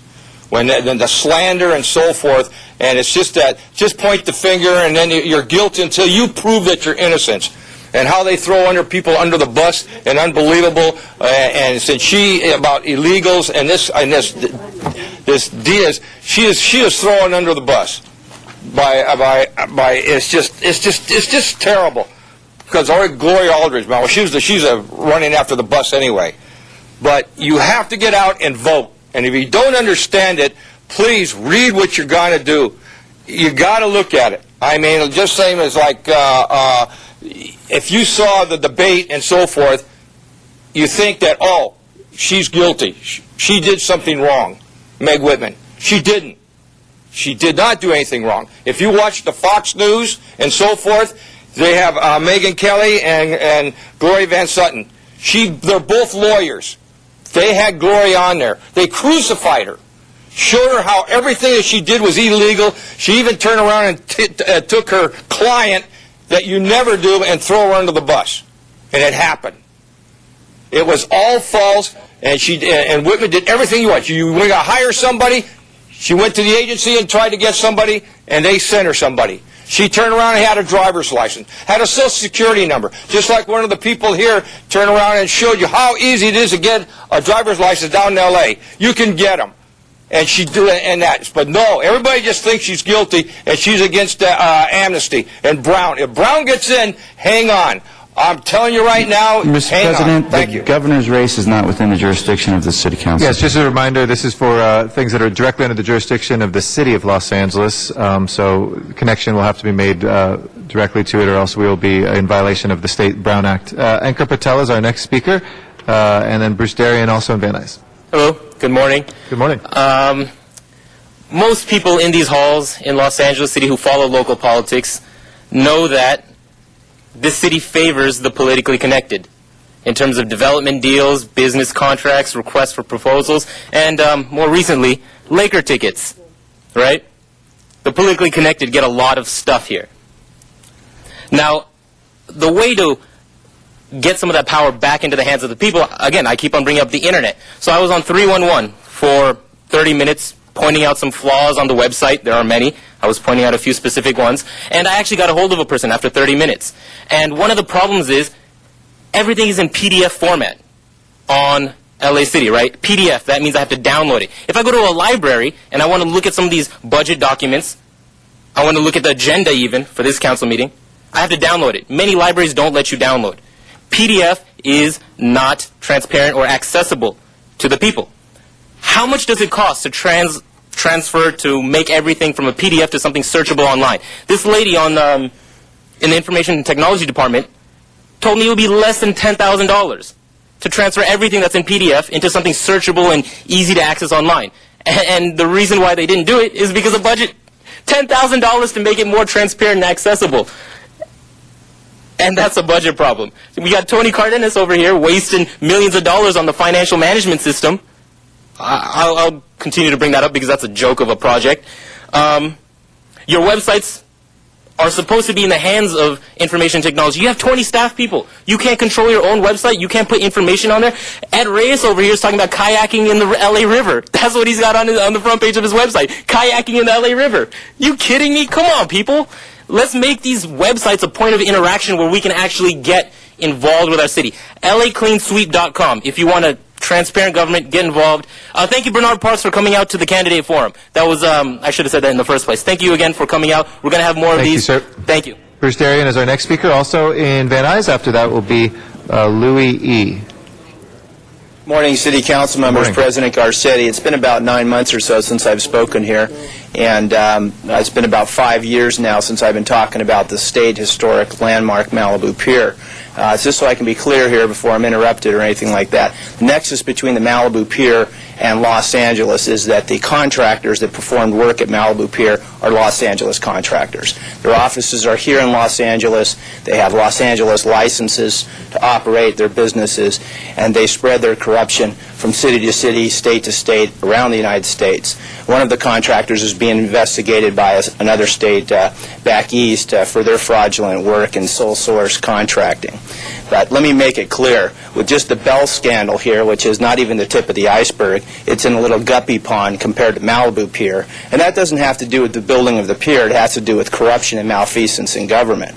When the slander and so forth, and it's just that, just point the finger and then you're guilty until you prove that you're innocent. And how they throw people under the bus, and unbelievable. And since she about illegals and this Diaz, she is thrown under the bus by it's just terrible. Because Gloria Aldridge, well, she's running after the bus anyway. But you have to get out and vote. And if you don't understand it, please read what you're going to do. You got to look at it. I mean, just same as like if you saw the debate and so forth, you think that, oh, she's guilty. She did something wrong, Meg Whitman. She didn't. She did not do anything wrong. If you watch the Fox News and so forth, they have Megyn Kelly and Gloria Van Sutton. They're both lawyers. They had Gloria on there. They crucified her. Showed her how everything that she did was illegal. She even turned around and took her client that you never do and throw her under the bus. And it happened. It was all false, and Whitman did everything you want. You want to hire somebody, she went to the agency and tried to get somebody, and they sent her somebody. She turned around and had a driver's license, had a social security number, just like one of the people here turned around and showed you how easy it is to get a driver's license down in L.A. You can get them. And she do it, and that. But no, everybody just thinks she's guilty, and she's against amnesty. And Brown, if Brown gets in, hang on. I'm telling you right now, Mr. hang President, on. Thank you. The governor's race is not within the jurisdiction of the City Council. Yes, just a reminder, this is for things that are directly under the jurisdiction of the City of Los Angeles, so connection will have to be made directly to it, or else we will be in violation of the State Brown Act. Ankur Patel is our next speaker, and then Bruce Darien, also in Van Nuys. Hello, good morning. Good morning. Most people in these halls in Los Angeles City who follow local politics know that this city favors the politically connected in terms of development deals, business contracts, requests for proposals, and more recently, Laker tickets, right? The politically connected get a lot of stuff here. Now, the way to get some of that power back into the hands of the people, again, I keep on bringing up the internet. So I was on 311 for 30 minutes pointing out some flaws on the website. There are many. I was pointing out a few specific ones. And I actually got a hold of a person after 30 minutes. And one of the problems is everything is in PDF format on LA City, right? PDF, that means I have to download it. If I go to a library and I want to look at some of these budget documents, I want to look at the agenda even for this council meeting, I have to download it. Many libraries don't let you download. PDF is not transparent or accessible to the people. How much does it cost to transfer, to make everything from a PDF to something searchable online? This lady in the Information and Technology Department told me it would be less than $10,000 to transfer everything that's in PDF into something searchable and easy to access online. And the reason why they didn't do it is because of budget. $10,000 to make it more transparent and accessible. And that's a budget problem. We got Tony Cardenas over here wasting millions of dollars on the financial management system. I'll continue to bring that up because that's a joke of a project. Your websites are supposed to be in the hands of information technology. You have 20 staff people. You can't control your own website. You can't put information on there. Ed Reyes over here is talking about kayaking in the LA River. That's what he's got on the front page of his website. Kayaking in the LA River. You kidding me? Come on, people. Let's make these websites a point of interaction where we can actually get involved with our city. LACleanSweep.com. If you want a transparent government, get involved. Thank you, Bernard Parks, for coming out to the candidate forum. That was, I should have said that in the first place. Thank you again for coming out. We're going to have more of these. Thank you, sir. Thank you. Bruce Darien is our next speaker. Also in Van Nuys, after that will be Louis E. Morning, City Council members, President Garcetti. It's been about 9 months or so since I've spoken here, and it's been about 5 years now since I've been talking about the state historic landmark Malibu Pier. Just so I can be clear here before I'm interrupted or anything like that. The nexus between the Malibu Pier and Los Angeles is that the contractors that performed work at Malibu Pier are Los Angeles contractors. Their offices are here in Los Angeles. They have Los Angeles licenses to operate their businesses, and they spread their corruption from city to city, state to state, around the United States. One of the contractors is being investigated by another state back east for their fraudulent work and sole source contracting. But let me make it clear, with just the Bell scandal here, which is not even the tip of the iceberg, it's in a little guppy pond compared to Malibu Pier. And that doesn't have to do with the building of the pier, it has to do with corruption and malfeasance in government.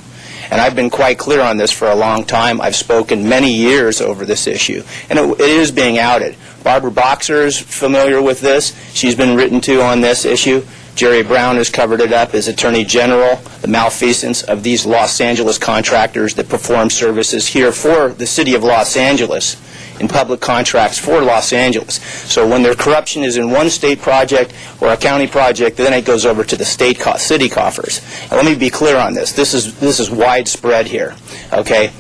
And I've been quite clear on this for a long time. I've spoken many years over this issue, and it is being outed. Barbara Boxer is familiar with this. She's been written to on this issue. Jerry Brown has covered it up as Attorney General, the malfeasance of these Los Angeles contractors that perform services here for the city of Los Angeles in public contracts for Los Angeles. So when their corruption is in one state project or a county project, then it goes over to the city coffers. And let me be clear on this. This is widespread here. Okay?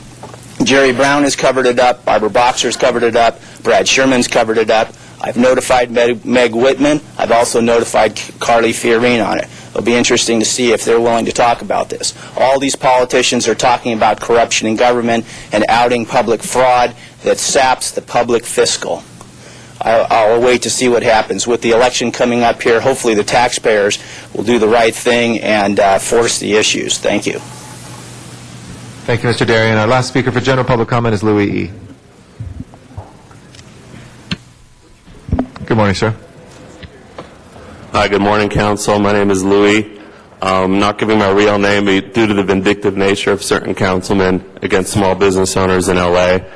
Jerry Brown has covered it up. Barbara Boxer's covered it up. Brad Sherman's covered it up. I've notified Meg Whitman. I've also notified Carly Fiorina on it. It'll be interesting to see if they're willing to talk about this. All these politicians are talking about corruption in government and outing public fraud that saps the public fiscal. I'll wait to see what happens. With the election coming up here, hopefully the taxpayers will do the right thing and force the issues. Thank you. Thank you, Mr. Darien. Our last speaker for general public comment is Louis E. Good morning, sir. Hi, good morning, Council. My name is Louis. I'm not giving my real name due to the vindictive nature of certain councilmen against small business owners in L.A.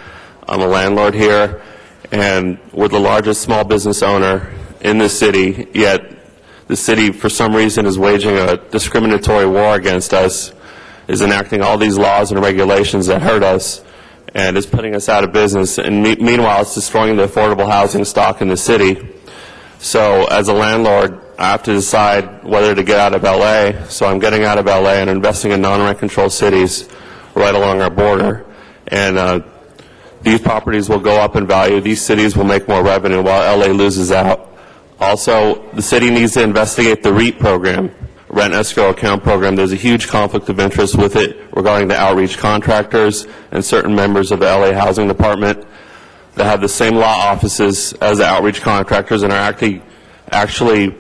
I'm a landlord here, and we're the largest small business owner in the city, yet the city, for some reason, is waging a discriminatory war against us, is enacting all these laws and regulations that hurt us, and is putting us out of business. And meanwhile, it's destroying the affordable housing stock in the city. So as a landlord, I have to decide whether to get out of L.A. So I'm getting out of L.A. and investing in non-rent controlled cities right along our border. And these properties will go up in value. These cities will make more revenue while L.A. loses out. Also, the city needs to investigate the REIT program, rent escrow account program. There's a huge conflict of interest with it regarding the outreach contractors and certain members of the LA Housing Department that have the same law offices as the outreach contractors and are actually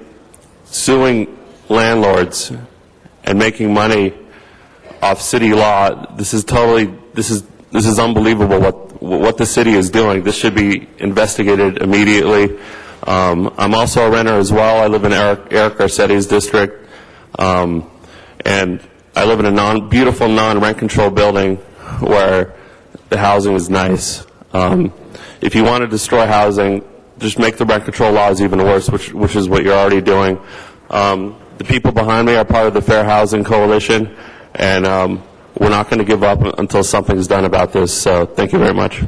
suing landlords and making money off city law. This is unbelievable what the city is doing. This should be investigated immediately. I'm also a renter as well. I live in Eric Garcetti's district. And I live in a beautiful non-rent control building where the housing is nice. If you want to destroy housing, just make the rent control laws even worse, which is what you're already doing. The people behind me are part of the Fair Housing Coalition, and we're not going to give up until something is done about this. So thank you very much.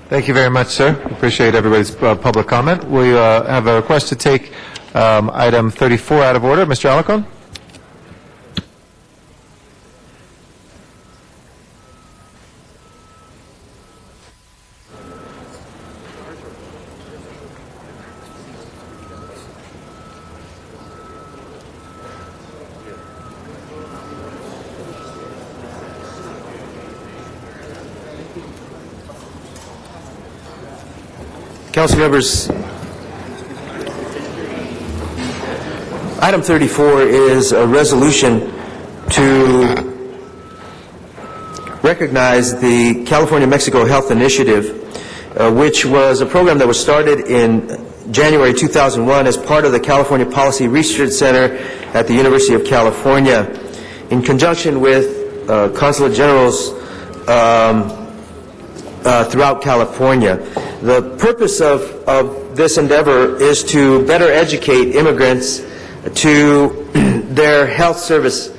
Thank you very much, sir. Appreciate everybody's public comment. We have a request to take item 34 out of order. Mr. Alarcon? Council members, item 34 is a resolution to recognize the California-Mexico Health Initiative, which was a program that was started in January 2001 as part of the California Policy Research Center at the University of California, in conjunction with consulate generals throughout California. The purpose of this endeavor is to better educate immigrants to their health service,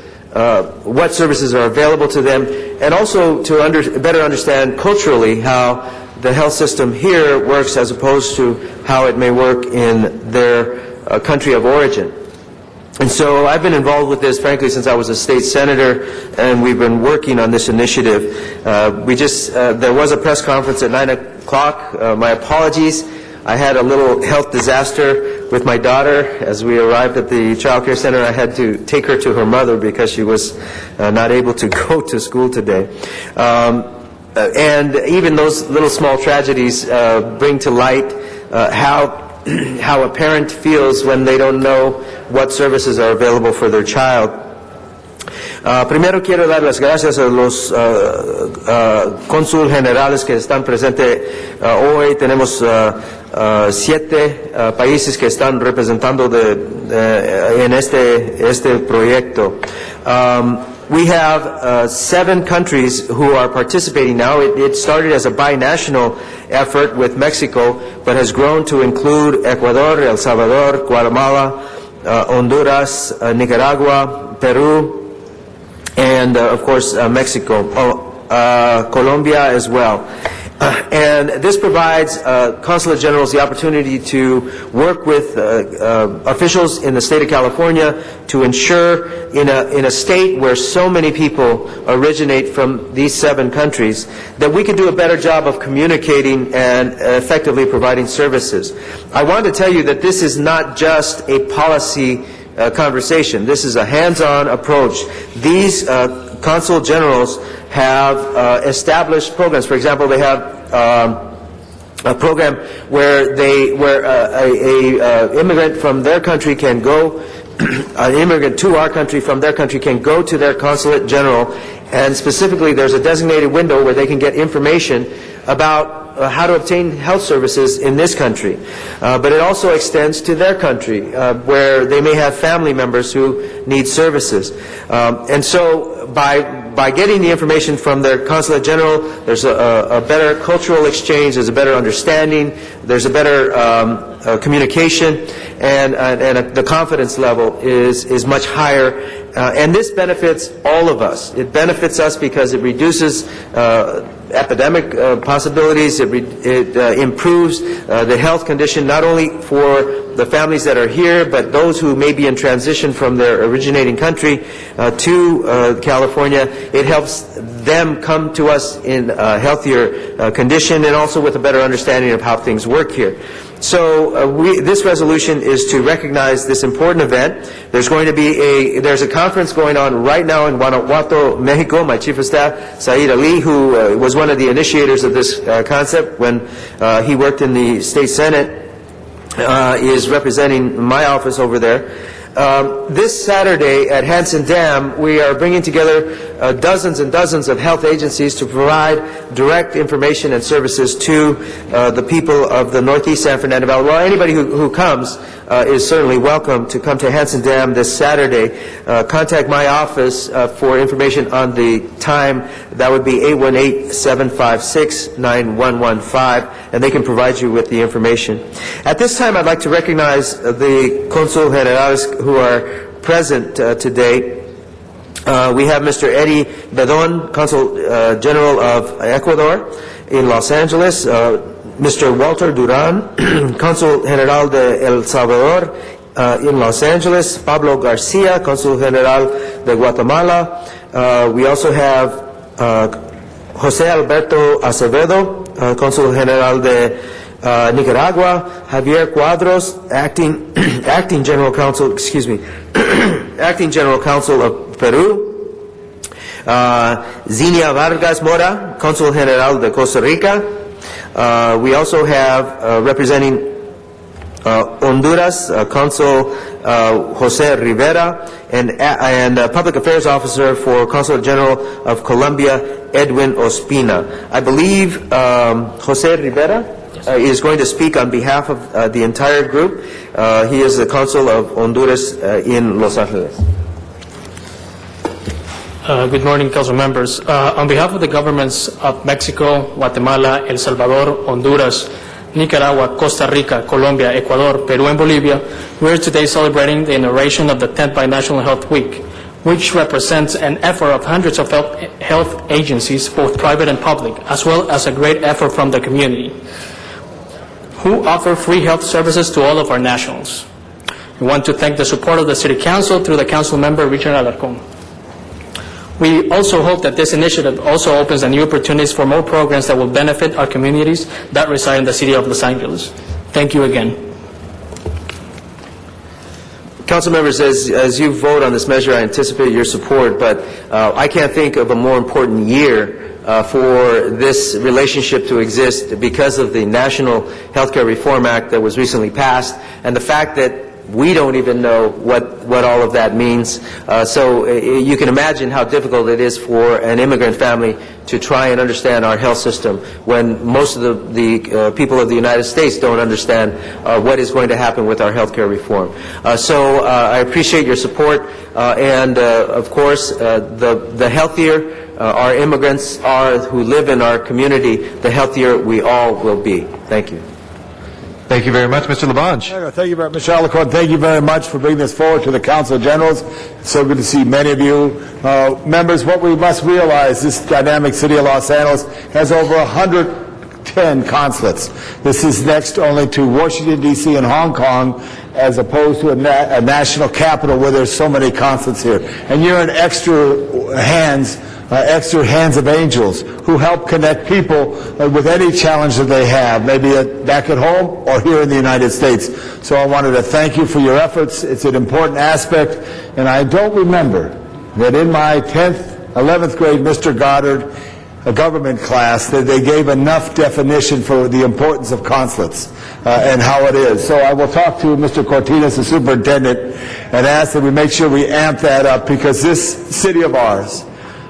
what services are available to them, and also to better understand culturally how the health system here works as opposed to how it may work in their country of origin. And so I've been involved with this, frankly, since I was a state senator, and we've been working on this initiative. There was a press conference at 9 o'clock. My apologies. I had a little health disaster with my daughter. As we arrived at the child care center, I had to take her to her mother because she was not able to go to school today. And even those little small tragedies bring to light how a parent feels when they don't know what services are available for their child. Primero quiero dar las gracias a los cónsul generales que están presentes hoy. Tenemos 7 países que están representando en este proyecto. We have 7 countries who are participating now. It started as a binational effort with Mexico, but has grown to include Ecuador, El Salvador, Guatemala, Honduras, Nicaragua, Peru, and of course Mexico, Colombia as well. And this provides consulate generals the opportunity to work with officials in the state of California to ensure in a state where so many people originate from these 7 countries that we can do a better job of communicating and effectively providing services. I want to tell you that this is not just a policy conversation. This is a hands-on approach. These consul generals have established programs. For example, they have a program where a immigrant from their country can go, an immigrant to our country from their country can go to their consulate general, and specifically there's a designated window where they can get information about how to obtain health services in this country. But it also extends to their country, where they may have family members who need services. And so by getting the information from their consulate general, there's a better cultural exchange, there's a better understanding, there's a better communication, and the confidence level is much higher. And this benefits all of us. It benefits us because it reduces epidemic possibilities. It improves the health condition not only for the families that are here, but those who may be in transition from their originating country to California. It helps them come to us in a healthier condition and also with a better understanding of how things work here. So this resolution is to recognize this important event. There's going to be there's a conference going on right now in Guanajuato, Mexico. My chief of staff, Saeed Ali, who was one of the initiators of this concept when he worked in the state senate, is representing my office over there. This Saturday at Hansen Dam, we are bringing together dozens and dozens of health agencies to provide direct information and services to the people of the Northeast San Fernando Valley. Well, anybody who comes is certainly welcome to come to Hansen Dam this Saturday. Contact my office for information on the time. That would be 818-756-9115, and they can provide you with the information. At this time, I'd like to recognize the Consul Generales who are present today. We have Mr. Eddie Bedon, Consul General of Ecuador in Los Angeles, Mr. Walter Duran, Consul General de El Salvador in Los Angeles, Pablo Garcia, Consul General de Guatemala. We also have Jose Alberto Acevedo, Consul General de Nicaragua, Javier Cuadros, acting General Counsel, acting General Counsel of Peru, Zinia Vargas Mora, Consul General de Costa Rica. We also have representing Honduras, Consul Jose Rivera, and Public Affairs Officer for Consul General of Colombia, Edwin Ospina. I believe Jose Rivera is going to speak on behalf of the entire group. He is the Consul of Honduras in Los Angeles. Good morning, council members. On behalf of the governments of Mexico, Guatemala, El Salvador, Honduras, Nicaragua, Costa Rica, Colombia, Ecuador, Peru, and Bolivia, we are today celebrating the inauguration of the 10th Binational Health Week, which represents an effort of hundreds of health agencies, both private and public, as well as a great effort from the community, who offer free health services to all of our nationals. We want to thank the support of the City Council through the Council Member Richard Alarcón. We also hope that this initiative also opens new opportunities for more programs that will benefit our communities that reside in the city of Los Angeles. Thank you again. Council members, as you vote on this measure, I anticipate your support, but I can't think of a more important year for this relationship to exist because of the National Healthcare Reform Act that was recently passed and the fact that we don't even know what all of that means. So you can imagine how difficult it is for an immigrant family to try and understand our health system when most of the people of the United States don't understand what is going to happen with our health care reform. So I appreciate your support, and of course, the healthier our immigrants are who live in our community, the healthier we all will be. Thank you. Thank you very much, Mr. Labange. Thank you very much, Mr. Alarcón. Thank you very much for bringing this forward to the Council Generals. It's so good to see many of you. Members, what we must realize, this dynamic city of Los Angeles has over 110 consulates. This is next only to Washington, D.C. and Hong Kong, as opposed to a national capital where there's so many consulates here. And you're in extra hands of angels who help connect people with any challenge that they have, maybe back at home or here in the United States. So I wanted to thank you for your efforts. It's an important aspect, and I don't remember that in my 10th, 11th grade Mr. Goddard government class that they gave enough definition for the importance of consulates and how it is. So I will talk to Mr. Cortinas, the superintendent, and ask that we make sure we amp that up, because this city of ours,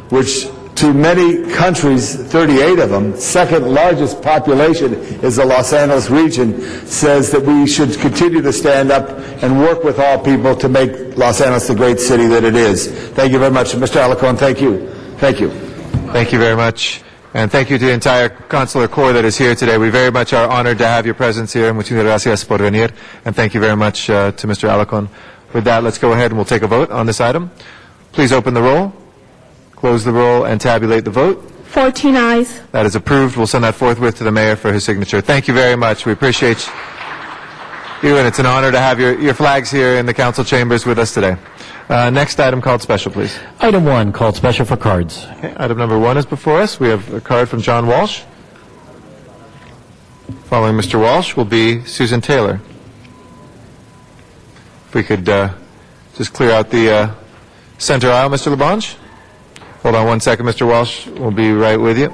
which to many countries, 38 of them, second largest population is the Los Angeles region, says that we should continue to stand up and work with all people to make Los Angeles the great city that it is. Thank you very much. Mr. Alarcón, thank you. Thank you. Thank you very much. And thank you to the entire Consular Corps that is here today. We very much are honored to have your presence here. Muchas gracias por venir. And thank you very much to Mr. Alarcón. With that, let's go ahead and we'll take a vote on this item. Please open the roll, close the roll, and tabulate the vote. 14 ayes. That is approved. We'll send that forthwith to the mayor for his signature. Thank you very much. We appreciate you, and it's an honor to have your flags here in the council chambers with us today. Next item called special, please. Item 1, called special for cards. Okay, item number 1 is before us. We have a card from John Walsh. Following Mr. Walsh will be Susan Taylor. If we could just clear out the center aisle, Mr. Labange. Hold on one second, Mr. Walsh. We'll be right with you.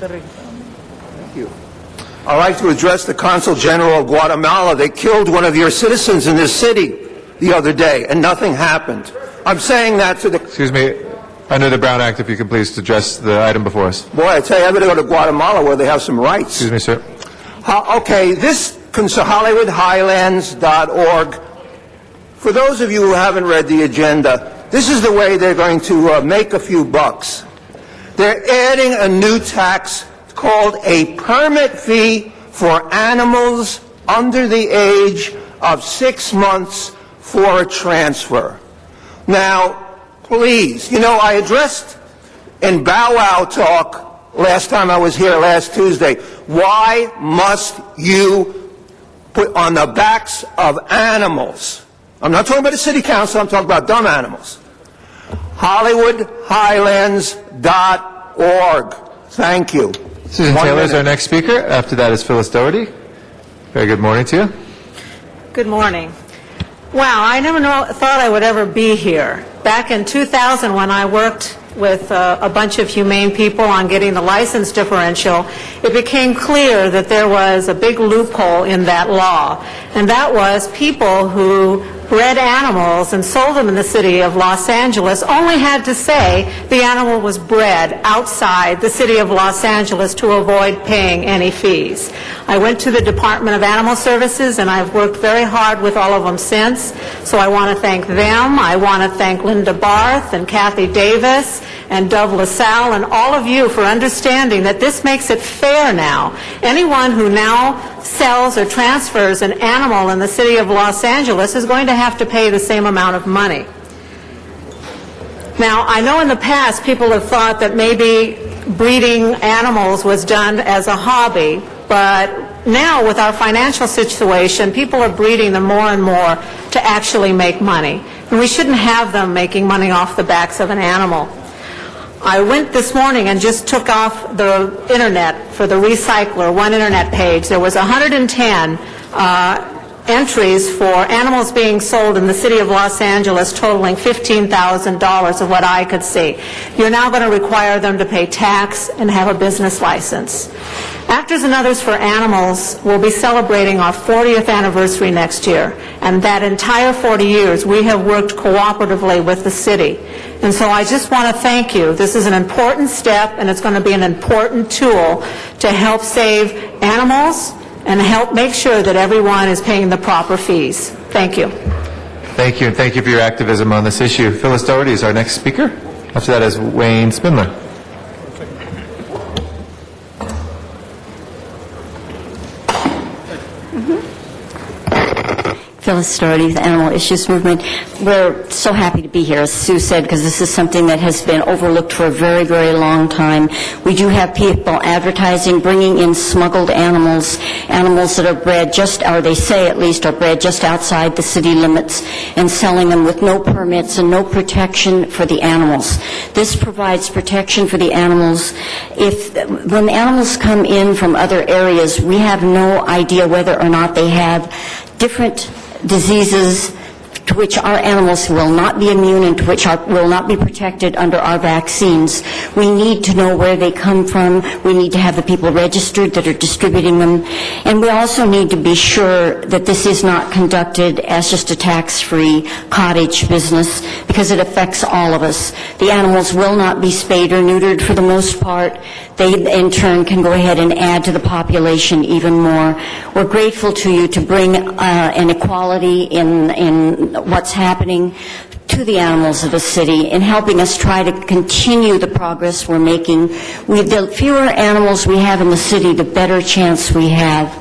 Thank you. I'd like to address the Consul General of Guatemala. They killed one of your citizens in this city the other day, and nothing happened. I'm saying that to the... Excuse me. Under the Brown Act, if you could please address the item before us. Boy, I tell you, I'm going to go to Guatemala where they have some rights. Excuse me, sir. Okay, this HollywoodHighlands.org. For those of you who haven't read the agenda, this is the way they're going to make a few bucks. They're adding a new tax called a permit fee for animals under the age of 6 months for a transfer. Now, please, I addressed in Bow Wow Talk last time I was here last Tuesday, why must you put on the backs of animals? I'm not talking about the city council, I'm talking about dumb animals. HollywoodHighlands.org. Thank you. Susan Taylor is our next speaker. After that is Phyllis Doherty. Very good morning to you. Good morning. Wow, I never thought I would ever be here. Back in 2000, when I worked with a bunch of humane people on getting the license differential, it became clear that there was a big loophole in that law, and that was people who bred animals and sold them in the city of Los Angeles only had to say the animal was bred outside the city of Los Angeles to avoid paying any fees. I went to the Department of Animal Services, and I've worked very hard with all of them since, so I want to thank them. I want to thank Linda Barth and Kathy Davis and Dove LaSalle and all of you for understanding that this makes it fair now. Anyone who now sells or transfers an animal in the city of Los Angeles is going to have to pay the same amount of money. Now, I know in the past people have thought that maybe breeding animals was done as a hobby, but now with our financial situation, people are breeding them more and more to actually make money. And we shouldn't have them making money off the backs of an animal. I went this morning and just took off the internet for the recycler, one internet page. There was 110 entries for animals being sold in the city of Los Angeles totaling $15,000 of what I could see. You're now going to require them to pay tax and have a business license. Actors and Others for Animals will be celebrating our 40th anniversary next year, and that entire 40 years we have worked cooperatively with the city. And so I just want to thank you. This is an important step, and it's going to be an important tool to help save animals and help make sure that everyone is paying the proper fees. Thank you. Thank you, and thank you for your activism on this issue. Phyllis Doherty is our next speaker. After that is Wayne Spindler. Phyllis Doherty, the Animal Issues Movement. We're so happy to be here, as Sue said, because this is something that has been overlooked for a very, very long time. We do have people advertising, bringing in smuggled animals, animals that are bred just, or they say at least, are bred just outside the city limits, and selling them with no permits and no protection for the animals. This provides protection for the animals. When animals come in from other areas, we have no idea whether or not they have different diseases to which our animals will not be immune and to which will not be protected under our vaccines. We need to know where they come from. We need to have the people registered that are distributing them. And we also need to be sure that this is not conducted as just a tax-free cottage business, because it affects all of us. The animals will not be spayed or neutered for the most part. They, in turn, can go ahead and add to the population even more. We're grateful to you to bring an equality in what's happening to the animals of the city and helping us try to continue the progress we're making. The fewer animals we have in the city, the better chance we have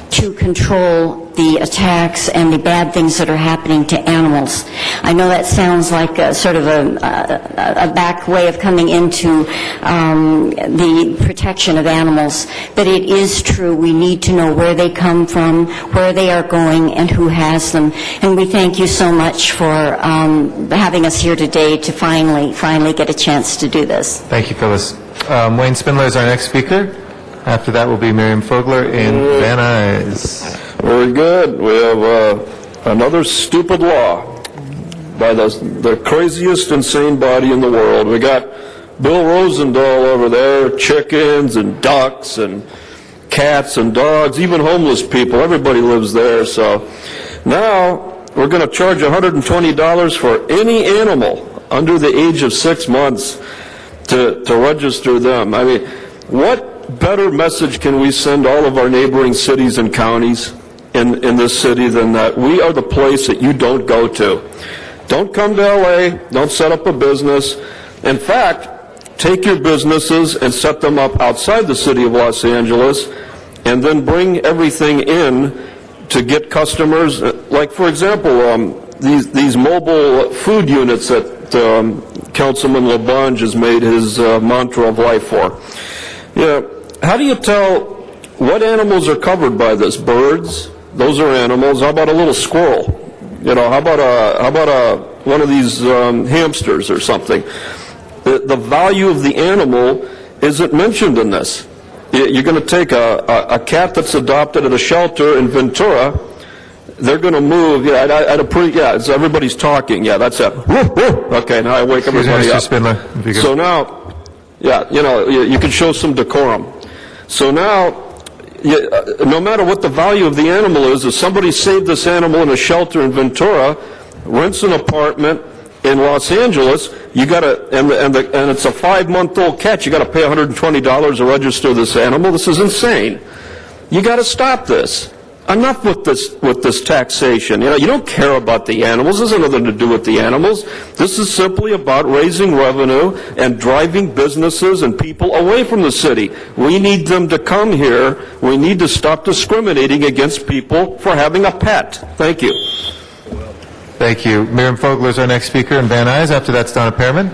to control the attacks and the bad things that are happening to animals. I know that sounds like a sort of a back way of coming into the protection of animals, but it is true. We need to know where they come from, where they are going, and who has them. And we thank you so much for having us here today to finally get a chance to do this. Thank you, Phyllis. Wayne Spindler is our next speaker. After that will be Miriam Fogler in Van Nuys. Very good. We have another stupid law by the craziest, insane body in the world. We got Bill Rosendahl over there, chickens and ducks and cats and dogs, even homeless people. Everybody lives there. So now we're going to charge $120 for any animal under the age of 6 months to register them. I mean, what better message can we send all of our neighboring cities and counties in this city than that we are the place that you don't go to? Don't come to LA, don't set up a business. In fact, take your businesses and set them up outside the city of Los Angeles, and then bring everything in to get customers. Like, for example, these mobile food units that Councilman LaBonge has made his mantra of life for. Yeah, how do you tell what animals are covered by this? Birds, those are animals. How about a little squirrel? You know, how about one of these hamsters or something? The value of the animal isn't mentioned in this. You're going to take a cat that's adopted at a shelter in Ventura, they're going to move, at a pretty, so everybody's talking, that's it. Okay, now I wake everybody up. Spindler, if you could. So now, you can show some decorum. So now, no matter what the value of the animal is, if somebody saved this animal in a shelter in Ventura, rents an apartment in Los Angeles, you got to, and it's a 5-month-old cat, you got to pay $120 to register this animal. This is insane. You got to stop this. Enough with this taxation. You don't care about the animals. This has nothing to do with the animals. This is simply about raising revenue and driving businesses and people away from the city. We need them to come here. We need to stop discriminating against people for having a pet. Thank you. Thank you. Miriam Fogler is our next speaker, and Van Nuys. After that's Donna Pearman.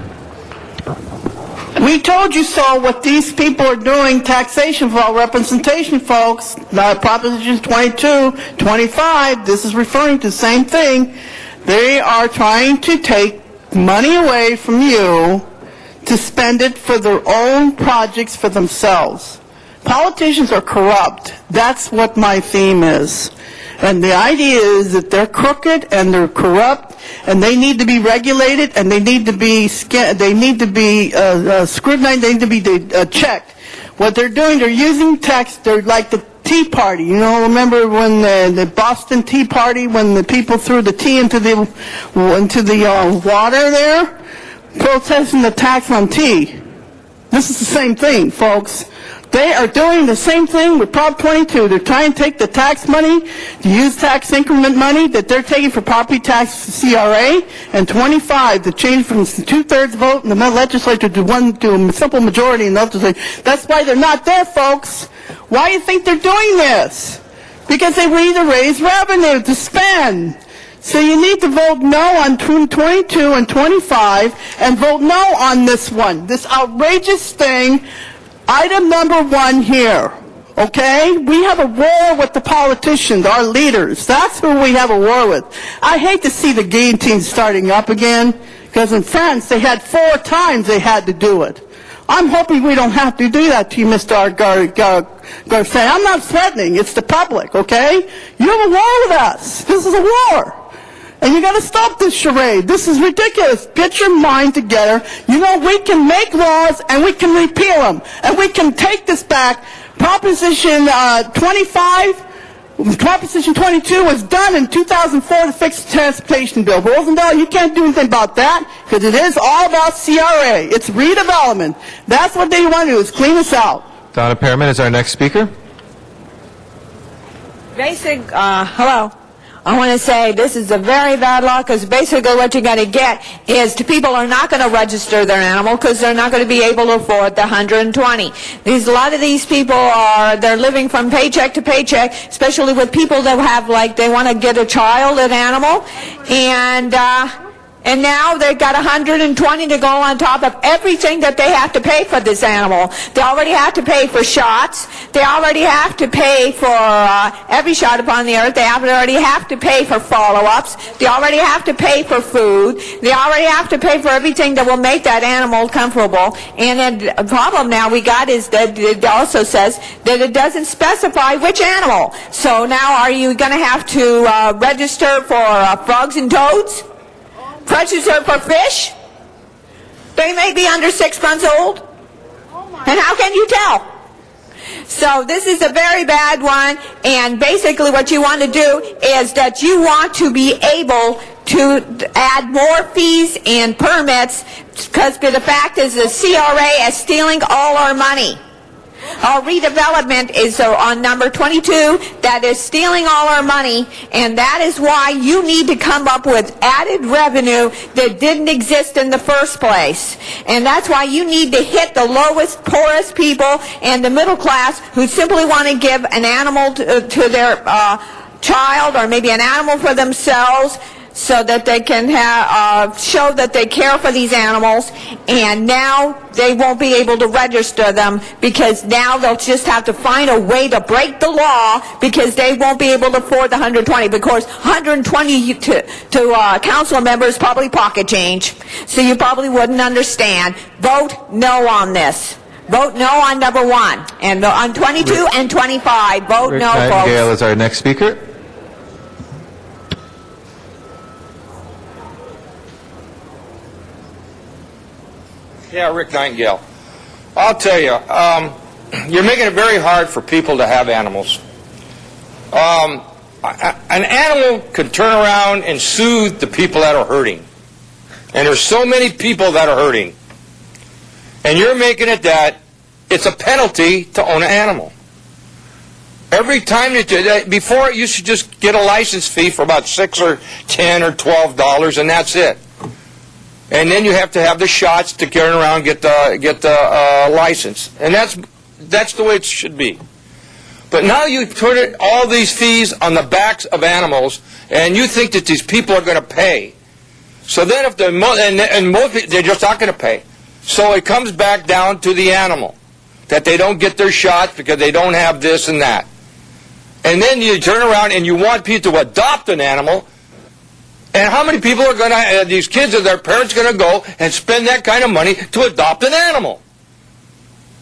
We told you so what these people are doing, taxation for all representation, folks. Propositions 22, 25, this is referring to the same thing. They are trying to take money away from you to spend it for their own projects for themselves. Politicians are corrupt. That's what my theme is. And the idea is that they're crooked and they're corrupt, and they need to be regulated, and they need to be scrutinized, they need to be checked. What they're doing, they're using tax. They're like the Tea Party. Remember when the Boston Tea Party, when the people threw the tea into the water there, protesting the tax on tea. This is the same thing, folks. They are doing the same thing with Prop 22. They're trying to take the tax money, to use tax increment money that they're taking for property tax CRA, and 25 to change from 2/3 vote in the legislature to a simple majority in the legislature. That's why they're not there, folks. Why do you think they're doing this? Because they need to raise revenue to spend. So you need to vote no on 22 and 25 and vote no on this one, this outrageous thing. Item number 1 here, okay? We have a war with the politicians, our leaders. That's who we have a war with. I hate to see the guillotine starting up again, because in France they had 4 times they had to do it. I'm hoping we don't have to do that to you, Mr. Garcia. I'm not threatening. It's the public, okay? You have a war with us. This is a war. And you got to stop this charade. This is ridiculous. Get your mind together. We can make laws and we can repeal them. And we can take this back. Proposition 25, Proposition 22 was done in 2004 to fix the transportation bill. Rosendahl, you can't do anything about that because it is all about CRA. It's redevelopment. That's what they want to do, is clean us out. Donna Pearman is our next speaker. Hello. I want to say this is a very bad law, because basically what you're going to get is people are not going to register their animal because they're not going to be able to afford the 120. A lot of these people they're living from paycheck to paycheck, especially with people that have, they want to get a child, an animal, and now they've got 120 to go on top of everything that they have to pay for this animal. They already have to pay for shots. They already have to pay for every shot upon the earth. They already have to pay for follow-ups. They already have to pay for food. They already have to pay for everything that will make that animal comfortable. And then the problem now we got is that it also says that it doesn't specify which animal. So now are you going to have to register for frogs and toads? Register for fish? They may be under 6 months old. And how can you tell? So this is a very bad one, and basically what you want to do is that you want to be able to add more fees and permits, because the fact is the CRA is stealing all our money. Our redevelopment is on number 22, that is stealing all our money, and that is why you need to come up with added revenue that didn't exist in the first place. And that's why you need to hit the lowest, poorest people and the middle class who simply want to give an animal to their child, or maybe an animal for themselves, so that they can show that they care for these animals. And now they won't be able to register them, because now they'll just have to find a way to break the law, because they won't be able to afford the 120, because 120 to council members probably pocket change, so you probably wouldn't understand. Vote no on this. Vote no on number 1, and on 22 and 25, vote Rick no, Nightingale folks. is our next speaker. Yeah, Rick Nightingale. I'll tell you, you're making it very hard for people to have animals. An animal can turn around and soothe the people that are hurting. And there's so many people that are hurting. And you're making it that it's a penalty to own an animal. Every time before you should just get a license fee for about $6 or $10 or $12, and that's it. And then you have to have the shots to turn around and get the license, and that's the way it should be. But now you put all these fees on the backs of animals, and you think that these people are going to pay. So then, if and most people, they're just not going to pay. So it comes back down to the animal, that they don't get their shots because they don't have this and that. And then you turn around and you want people to adopt an animal. And how many people are going to, these kids or their parents going to go and spend that kind of money to adopt an animal?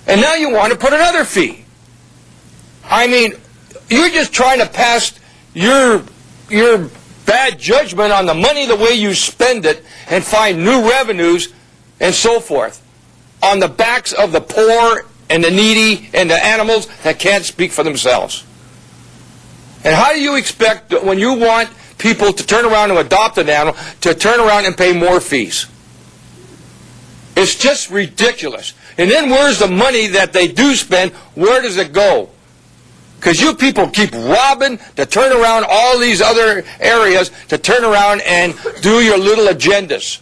And now you want to put another fee. I mean, you're just trying to pass your bad judgment on the money, the way you spend it, and find new revenues and so forth on the backs of the poor and the needy and the animals that can't speak for themselves. And how do you expect that when you want people to turn around and adopt an animal to turn around and pay more fees? It's just ridiculous. And then where's the money that they do spend? Where does it go? Because you people keep robbing to turn around all these other areas to turn around and do your little agendas.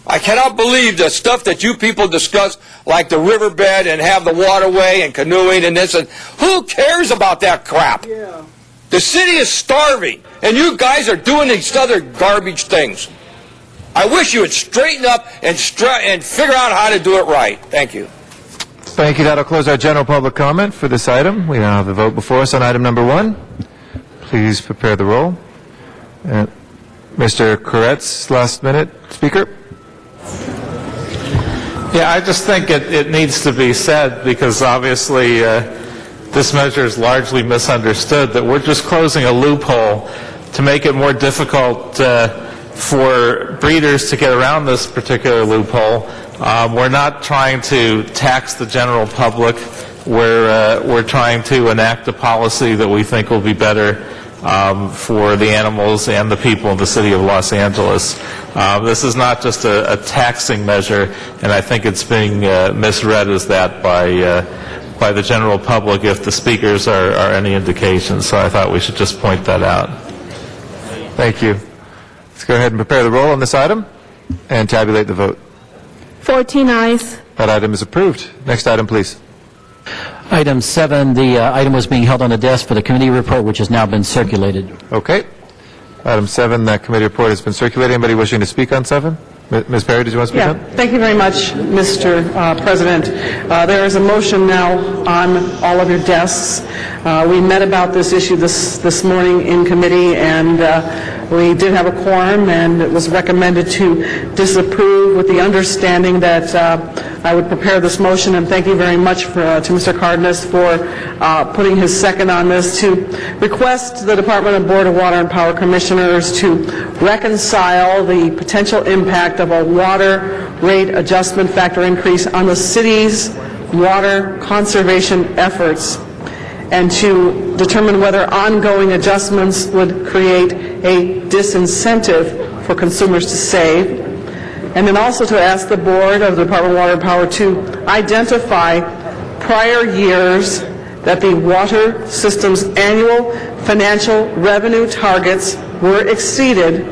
I cannot believe the stuff that you people discuss, like the riverbed and have the waterway and canoeing and this. And who cares about that crap? Yeah. The city is starving, and you guys are doing these other garbage things. I wish you would straighten up and figure out how to do it right. Thank you. Thank you. That'll close our general public comment for this item. We now have the vote before us on item number 1. Please prepare the roll. Mr. Koretz, last minute speaker. Yeah, I just think it needs to be said, because obviously this measure is largely misunderstood, that we're just closing a loophole to make it more difficult for breeders to get around this particular loophole. We're not trying to tax the general public. We're trying to enact a policy that we think will be better for the animals and the people in the city of Los Angeles. This is not just a taxing measure, and I think it's being misread as that by the general public, if the speakers are any indication. So I thought we should just point that out. Thank you. Let's go ahead and prepare the roll on this item and tabulate the vote. 14 ayes. That item is approved. Next item, please. Item 7, the item was being held on the desk for the committee report, which has now been circulated. Okay. Item 7, that committee report has been circulated. Anybody wishing to speak on 7? Ms. Perry, did you want to speak on? Thank you very much, Mr. President. There is a motion now on all of your desks. We met about this issue this morning in committee, and we did have a quorum, and it was recommended to disapprove with the understanding that I would prepare this motion, and thank you very much to Mr. Cardenas for putting his second on this, to request the Department of Board of Water and Power Commissioners to reconcile the potential impact of a water rate adjustment factor increase on the city's water conservation efforts, and to determine whether ongoing adjustments would create a disincentive for consumers to save, and then also to ask the Board of the Department of Water and Power to identify prior years that the water system's annual financial revenue targets were exceeded,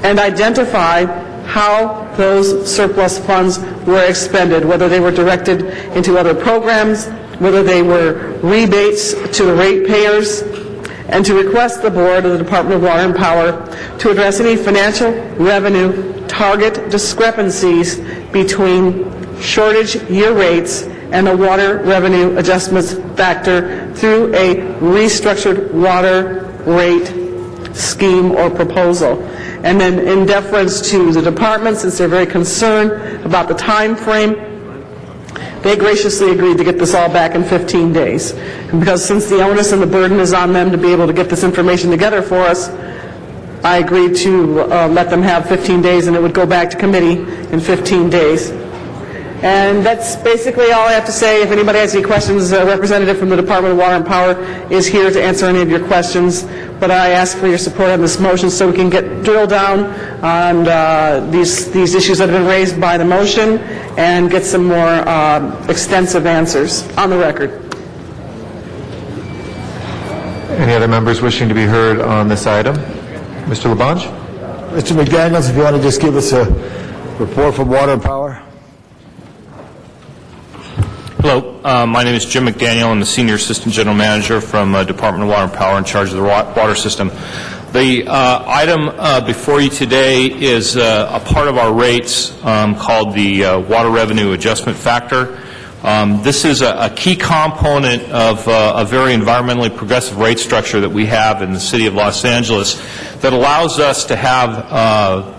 and identify how those surplus funds were expended, whether they were directed into other programs, whether they were rebates to the ratepayers, and to request the Board of the Department of Water and Power to address any financial revenue target discrepancies between shortage year rates and the water revenue adjustments factor through a restructured water rate scheme or proposal. And then, in deference to the department, since they're very concerned about the time frame, they graciously agreed to get this all back in 15 days. And because since the onus and the burden is on them to be able to get this information together for us, I agreed to let them have 15 days, and it would go back to committee in 15 days. And that's basically all I have to say. If anybody has any questions, a representative from the Department of Water and Power is here to answer any of your questions. But I ask for your support on this motion so we can drill down on these issues that have been raised by the motion and get some more extensive answers on the record. Any other members wishing to be heard on this item? Mr. Labange? Mr. McDaniels, if you want to just give us a report from Water and Power. Hello, my name is Jim McDaniel. I'm the Senior Assistant General Manager from Department of Water and Power in charge of the water system. The item before you today is a part of our rates called the Water Revenue Adjustment Factor. This is a key component of a very environmentally progressive rate structure that we have in the City of Los Angeles that allows us to have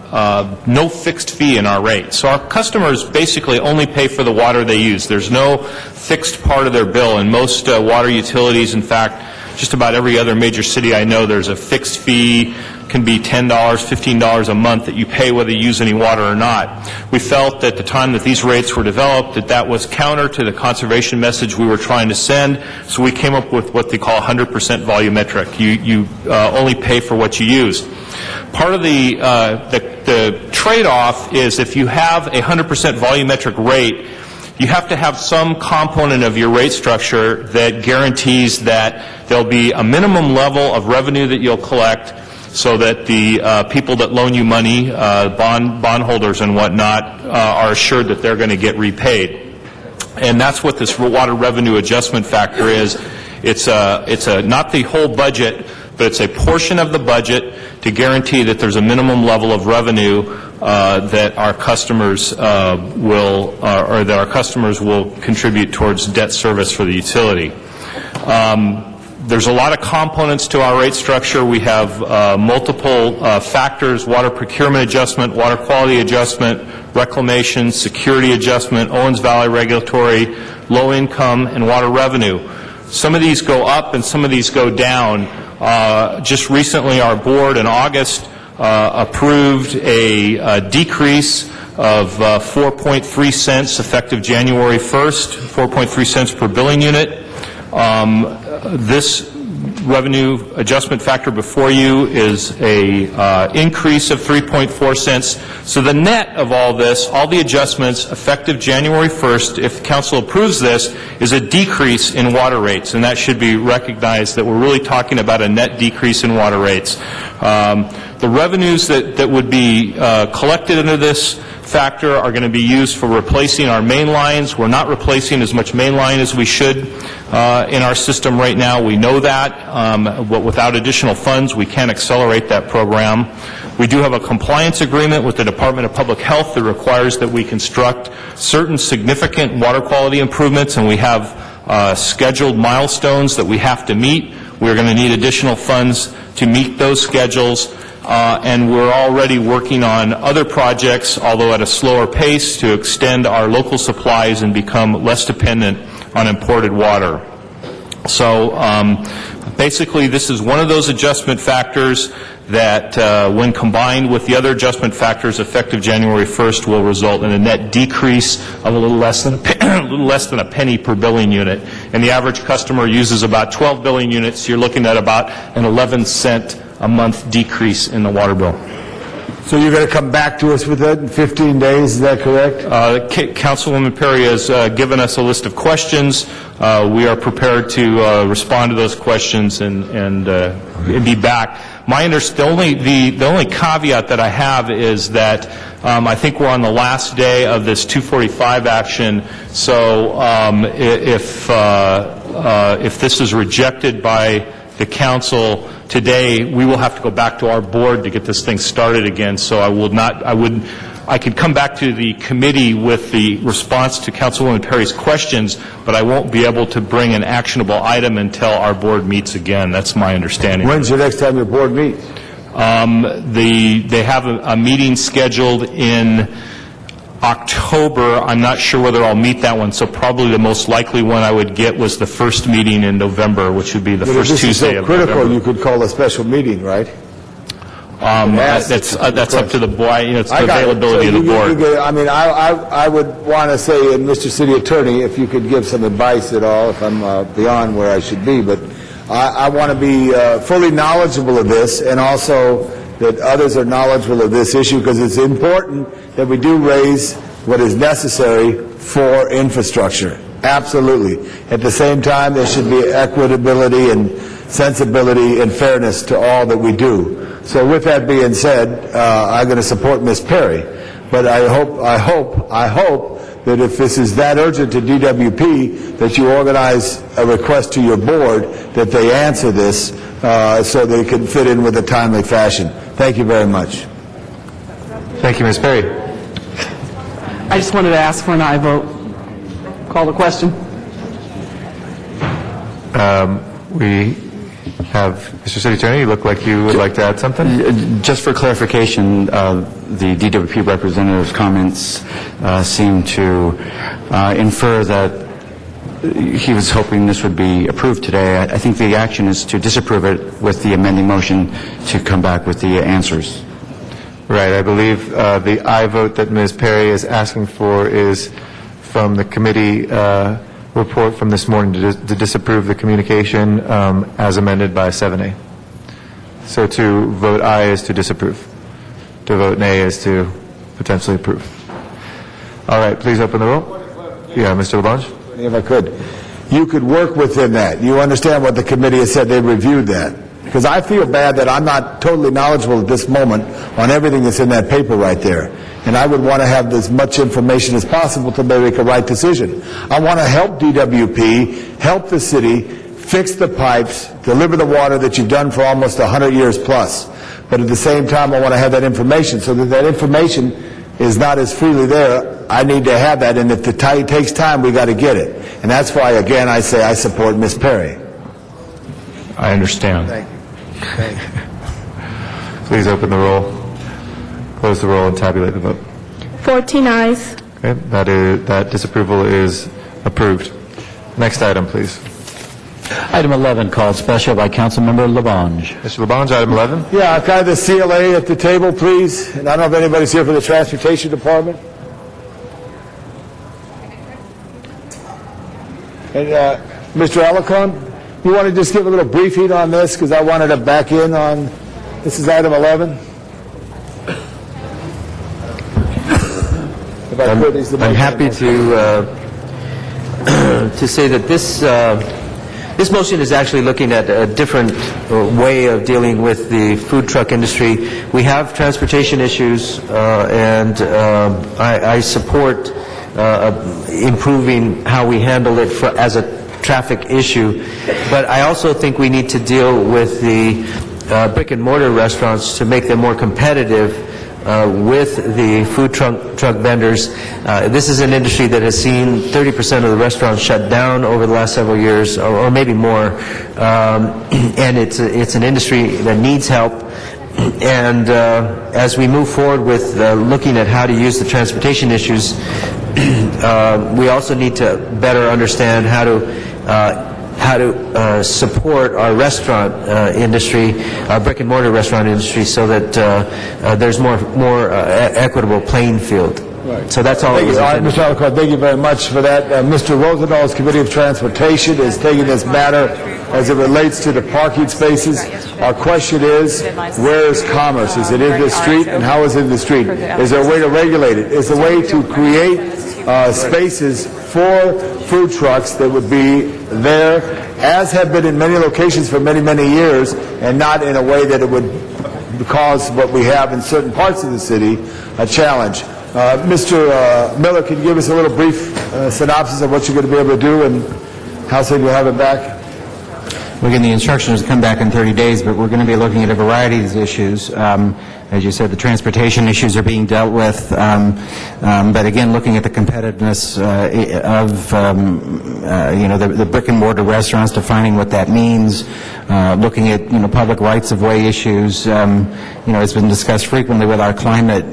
no fixed fee in our rate. So our customers basically only pay for the water they use. There's no fixed part of their bill. In most water utilities, in fact, just about every other major city I know, there's a fixed fee, can be $10, $15 a month that you pay whether you use any water or not. We felt at the time that these rates were developed that that was counter to the conservation message we were trying to send, so we came up with what they call 100% volumetric. You only pay for what you use. Part of the trade-off is if you have a 100% volumetric rate, you have to have some component of your rate structure that guarantees that there'll be a minimum level of revenue that you'll collect so that the people that loan you money, bondholders and whatnot, are assured that they're going to get repaid. And that's what this water revenue adjustment factor is. It's not the whole budget, but it's a portion of the budget to guarantee that there's a minimum level of revenue that our customers will contribute towards debt service for the utility. There's a lot of components to our rate structure. We have multiple factors: water procurement adjustment, water quality adjustment, reclamation, security adjustment, Owens Valley regulatory, low income, and water revenue. Some of these go up and some of these go down. Just recently, our board in August approved a decrease of 4.3 cents effective January 1st, 4.3 cents per billing unit. This revenue adjustment factor before you is a increase of 3.4 cents. So the net of all this, all the adjustments effective January 1st, if council approves this, is a decrease in water rates, and that should be recognized that we're really talking about a net decrease in water rates. The revenues that would be collected under this factor are going to be used for replacing our main lines. We're not replacing as much main line as we should in our system right now. We know that, but without additional funds, we can't accelerate that program. We do have a compliance agreement with the Department of Public Health that requires that we construct certain significant water quality improvements, and we have scheduled milestones that we have to meet. We're going to need additional funds to meet those schedules. And we're already working on other projects, although at a slower pace, to extend our local supplies and become less dependent on imported water. So basically, this is one of those adjustment factors that, when combined with the other adjustment factors effective January 1st, will result in a net decrease of a little less than a penny per billing unit. And the average customer uses about 12 billing units. You're looking at about an 11-cent a month decrease in the water bill. So you're going to come back to us with that in 15 days, is that correct? Councilwoman Perry has given us a list of questions. We are prepared to respond to those questions and be back. The only caveat that I have is that I think we're on the last day of this 245 action, so if this is rejected by the council today, we will have to go back to our board to get this thing started again. So I could come back to the committee with the response to Councilwoman Perry's questions, but I won't be able to bring an actionable item until our board meets again. That's my understanding. When's the next time your board meets? They have a meeting scheduled in October. I'm not sure whether I'll meet that one, so probably the most likely one I would get was the first meeting in November, which would be the first Tuesday of November. If this is so critical, you could call a special meeting, right? That's up to the board, it's the I got it. availability So of the board. I mean, I would want to say, and Mr. City Attorney, if you could give some advice at all, if I'm beyond where I should be, but I want to be fully knowledgeable of this, and also that others are knowledgeable of this issue, because it's important that we do raise what is necessary for infrastructure. Absolutely. At the same time, there should be equitability and sensibility and fairness to all that we do. So with that being said, I'm going to support Ms. Perry. But I hope that if this is that urgent to DWP, that you organize a request to your board that they answer this so they can fit in with a timely fashion. Thank you very much. Thank you, Ms. Perry. I just wanted to ask for an aye vote. Call the question. We have, Mr. City Attorney, you look like you would like to add something? Just for clarification, the DWP representative's comments seem to infer that he was hoping this would be approved today. I think the action is to disapprove it with the amending motion to come back with the answers. Right. I believe the aye vote that Ms. Perry is asking for is from the committee report from this morning to disapprove the communication as amended by 7A. So to vote aye is to disapprove. To vote nay is to potentially approve. All right. Please open the roll. Yeah, Mr. LaBonge. If I could. You could work within that. You understand what the committee has said. They reviewed that. Because I feel bad that I'm not totally knowledgeable at this moment on everything that's in that paper right there. And I would want to have as much information as possible to make a right decision. I want to help DWP, help the city, fix the pipes, deliver the water that you've done for almost 100 years plus. But at the same time, I want to have that information so that that information is not as freely there. I need to have that, and if it takes time, we got to get it. And that's why, again, I say I support Ms. Perry. I understand. Thank you. Thank you. Please open the roll, close the roll, and tabulate the vote. 14 ayes. Okay, that disapproval is approved. Next item, please. Item 11, called special by Councilmember LaBonge. Mr. LaBonge, item 11. Yeah, I've got the CLA at the table, please. And I don't know if anybody's here for the Transportation Department. And Mr. Alarcon, you want to just give a little briefing on this, because I wanted to back in on, this is item 11. If I could, he's the I'm happy to say that this motion is actually looking at a different way of dealing with the food truck industry. We have transportation issues, and I support improving how we handle it as a traffic issue. But I also think we need to deal with the brick and mortar restaurants to make them more competitive with the food truck vendors. This is an industry that has seen 30% of the restaurants shut down over the last several years, or maybe more, and it's an industry that needs help. And as we move forward with looking at how to use the transportation issues, we also need to better understand how to support our restaurant industry, our brick and mortar restaurant industry, so that there's more equitable playing field. Right. So that's all. Thank you. All right, Mr. Alarcon, thank you very much for that. Mr. Rosenthal's Committee of Transportation is taking this matter as it relates to the parking spaces. Our question is, where is commerce? Is it in the street, and how is it in the street? Is there a way to regulate it? Is there a way to create spaces for food trucks that would be there, as have been in many locations for many, many years, and not in a way that it would cause what we have in certain parts of the city a challenge. Mr. Miller, can you give us a little brief synopsis of what you're going to be able to do, and how soon you'll have it back? We're getting the instructions to come back in 30 days, but we're going to be looking at a variety of these issues. As you said, the transportation issues are being dealt with, but again, looking at the competitiveness of the brick and mortar restaurants, defining what that means, looking at public rights of way issues. It's been discussed frequently with our climate.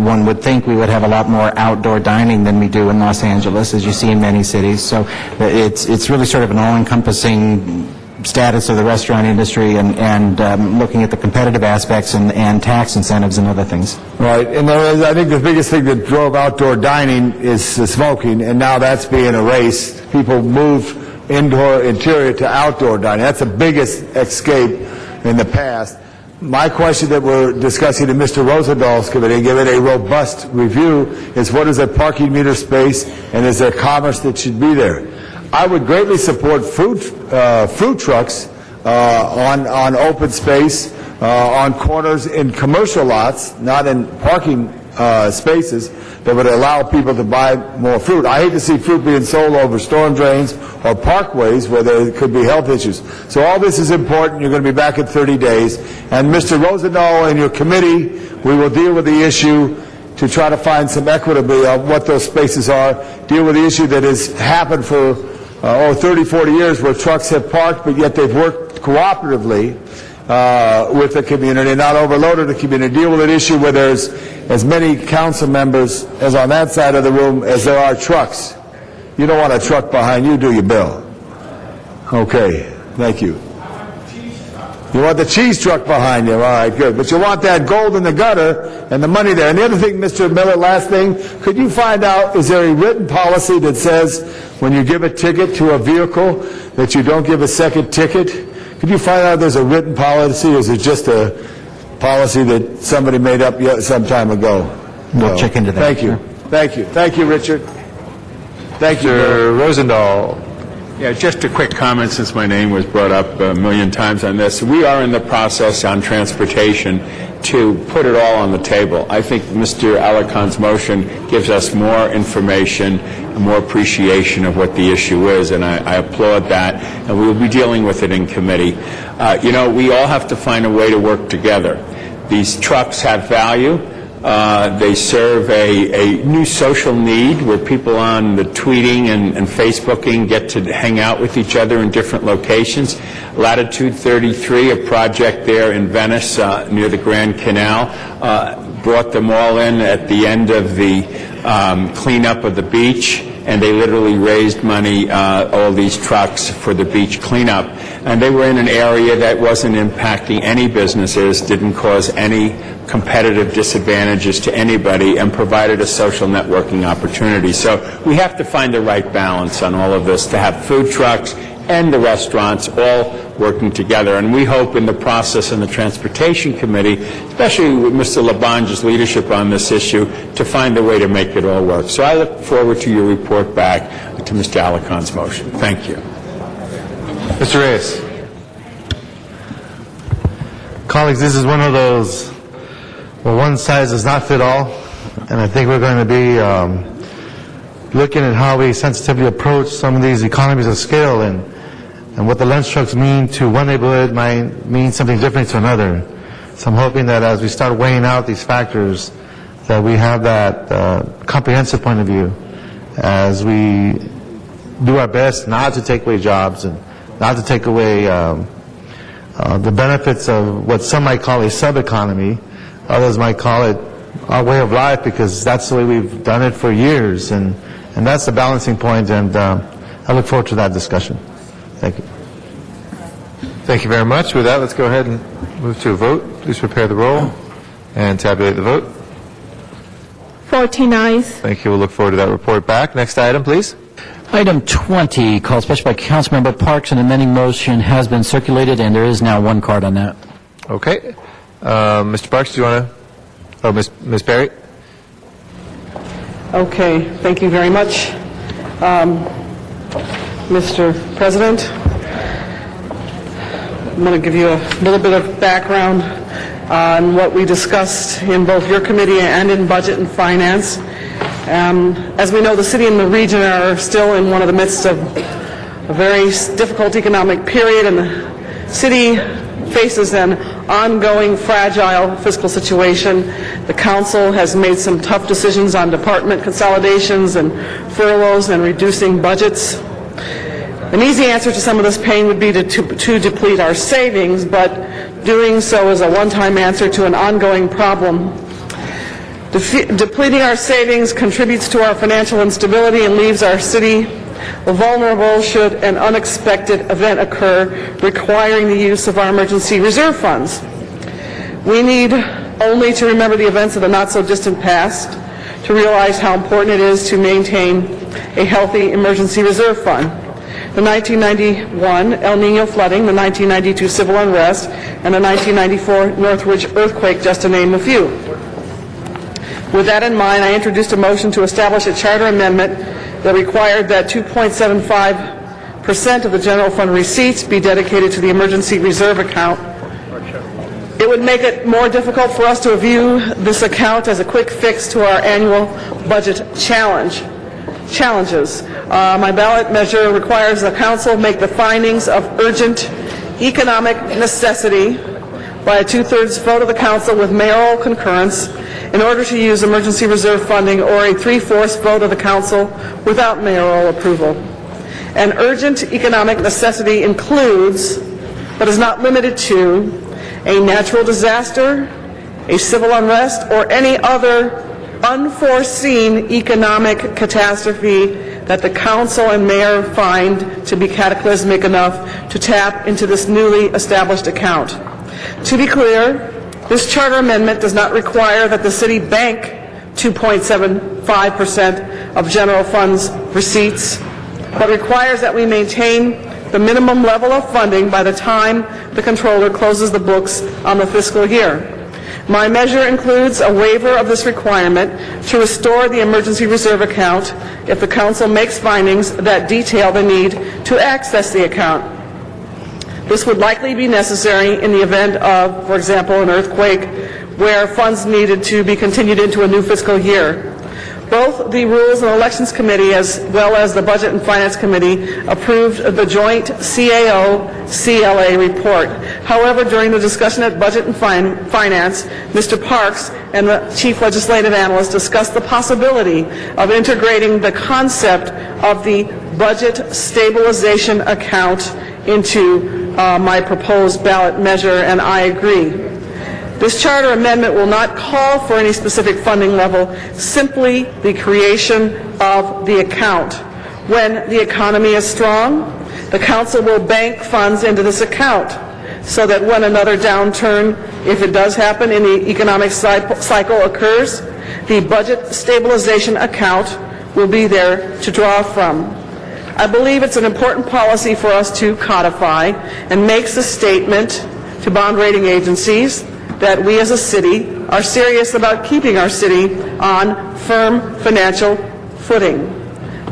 One would think we would have a lot more outdoor dining than we do in Los Angeles, as you see in many cities. So it's really sort of an all-encompassing status of the restaurant industry and looking at the competitive aspects and tax incentives and other things. Right, and I think the biggest thing that drove outdoor dining is smoking, and now that's being erased. People move interior to outdoor dining. That's the biggest escape in the past. My question that we're discussing in Mr. Rosendal's committee, give it a robust review, is what is a parking meter space, and is there commerce that should be there? I would greatly support food trucks on open space, on corners in commercial lots, not in parking spaces, that would allow people to buy more fruit. I hate to see fruit being sold over storm drains or parkways where there could be health issues. So all this is important. You're going to be back in 30 days. And Mr. Rosendahl and your committee, we will deal with the issue to try to find some equity of what those spaces are, deal with the issue that has happened for 30, 40 years where trucks have parked, but yet they've worked cooperatively with the community, not overloaded the community. Deal with an issue where there's as many council members as on that side of the room as there are trucks. You don't want a truck behind you, do you, Bill? Okay, thank you. You want the cheese truck behind you, all right, good. But you want that gold in the gutter and the money there. And the other thing, Mr. Miller, last thing, could you find out, is there a written policy that says when you give a ticket to a vehicle that you don't give a second ticket? Could you find out if there's a written policy, or is it just a policy that somebody made up some time ago? We'll check into that. Thank you. Thank you. Thank you, Richard. Thank you, Mr. Rosendahl. Yeah, just a quick comment since my name was brought up a million times on this. We are in the process on transportation to put it all on the table. I think Mr. Alicon's motion gives us more information and more appreciation of what the issue is, and I applaud that, and we will be dealing with it in committee. We all have to find a way to work together. These trucks have value. They serve a new social need where people on the tweeting and Facebooking get to hang out with each other in different locations. Latitude 33, a project there in Venice near the Grand Canal, brought them all in at the end of the cleanup of the beach, and they literally raised money, all these trucks, for the beach cleanup. And they were in an area that wasn't impacting any businesses, didn't cause any competitive disadvantages to anybody, and provided a social networking opportunity. So we have to find the right balance on all of this, to have food trucks and the restaurants all working together. And we hope in the process in the Transportation Committee, especially with Mr. Labange's leadership on this issue, to find a way to make it all work. So I look forward to your report back to Mr. Alicon's motion. Thank you. Mr. Reyes. Colleagues, this is one of those, well, one size does not fit all, and I think we're going to be looking at how we sensitively approach some of these economies of scale, and what the lunch trucks mean to one neighborhood might mean something different to another. So I'm hoping that as we start weighing out these factors, that we have that comprehensive point of view as we do our best not to take away jobs and not to take away the benefits of what some might call a sub-economy. Others might call it our way of life, because that's the way we've done it for years, and that's the balancing point, and I look forward to that discussion. Thank you. Thank you very much. With that, let's go ahead and move to a vote. Please prepare the roll and tabulate the vote. 14 ayes. Thank you. We'll look forward to that report back. Next item, please. Item 20, called special by Councilmember Parks. An amending motion has been circulated, and there is now one card on that. Okay. Mr. Parks, do you want to? Oh, Ms. Perry? Okay, thank you very much. Mr. President, I'm going to give you a little bit of background on what we discussed in both your committee and in Budget and Finance. As we know, the city and the region are still in one of the midst of a very difficult economic period, and the city faces an ongoing fragile fiscal situation. The council has made some tough decisions on department consolidations and furloughs and reducing budgets. An easy answer to some of this pain would be to deplete our savings, but doing so is a one-time answer to an ongoing problem. Depleting our savings contributes to our financial instability and leaves our city vulnerable should an unexpected event occur requiring the use of our emergency reserve funds. We need only to remember the events of the not-so-distant past to realize how important it is to maintain a healthy emergency reserve fund. The 1991 El Nino flooding, the 1992 civil unrest, and the 1994 Northridge earthquake, just to name a few. With that in mind, I introduced a motion to establish a charter amendment that required that 2.75% of the general fund receipts be dedicated to the emergency reserve account. It would make it more difficult for us to view this account as a quick fix to our annual budget challenges. My ballot measure requires the council make the findings of urgent economic necessity by a 2/3 vote of the council with mayoral concurrence in order to use emergency reserve funding, or a 3/4 vote of the council without mayoral approval. An urgent economic necessity includes, but is not limited to, a natural disaster, a civil unrest, or any other unforeseen economic catastrophe that the council and mayor find to be cataclysmic enough to tap into this newly established account. To be clear, this charter amendment does not require that the city bank 2.75% of general funds receipts, but requires that we maintain the minimum level of funding by the time the controller closes the books on the fiscal year. My measure includes a waiver of this requirement to restore the emergency reserve account if the council makes findings that detail the need to access the account. This would likely be necessary in the event of, for example, an earthquake where funds needed to be continued into a new fiscal year. Both the Rules and Elections Committee as well as the Budget and Finance Committee approved the joint CAO-CLA report. However, during the discussion at Budget and Finance, Mr. Parks and the Chief Legislative Analyst discussed the possibility of integrating the concept of the budget stabilization account into my proposed ballot measure, and I agree. This charter amendment will not call for any specific funding level, simply the creation of the account. When the economy is strong, the council will bank funds into this account so that when another downturn, if it does happen in the economic cycle occurs, the budget stabilization account will be there to draw from. I believe it's an important policy for us to codify and makes a statement to bond rating agencies that we as a city are serious about keeping our city on firm financial footing.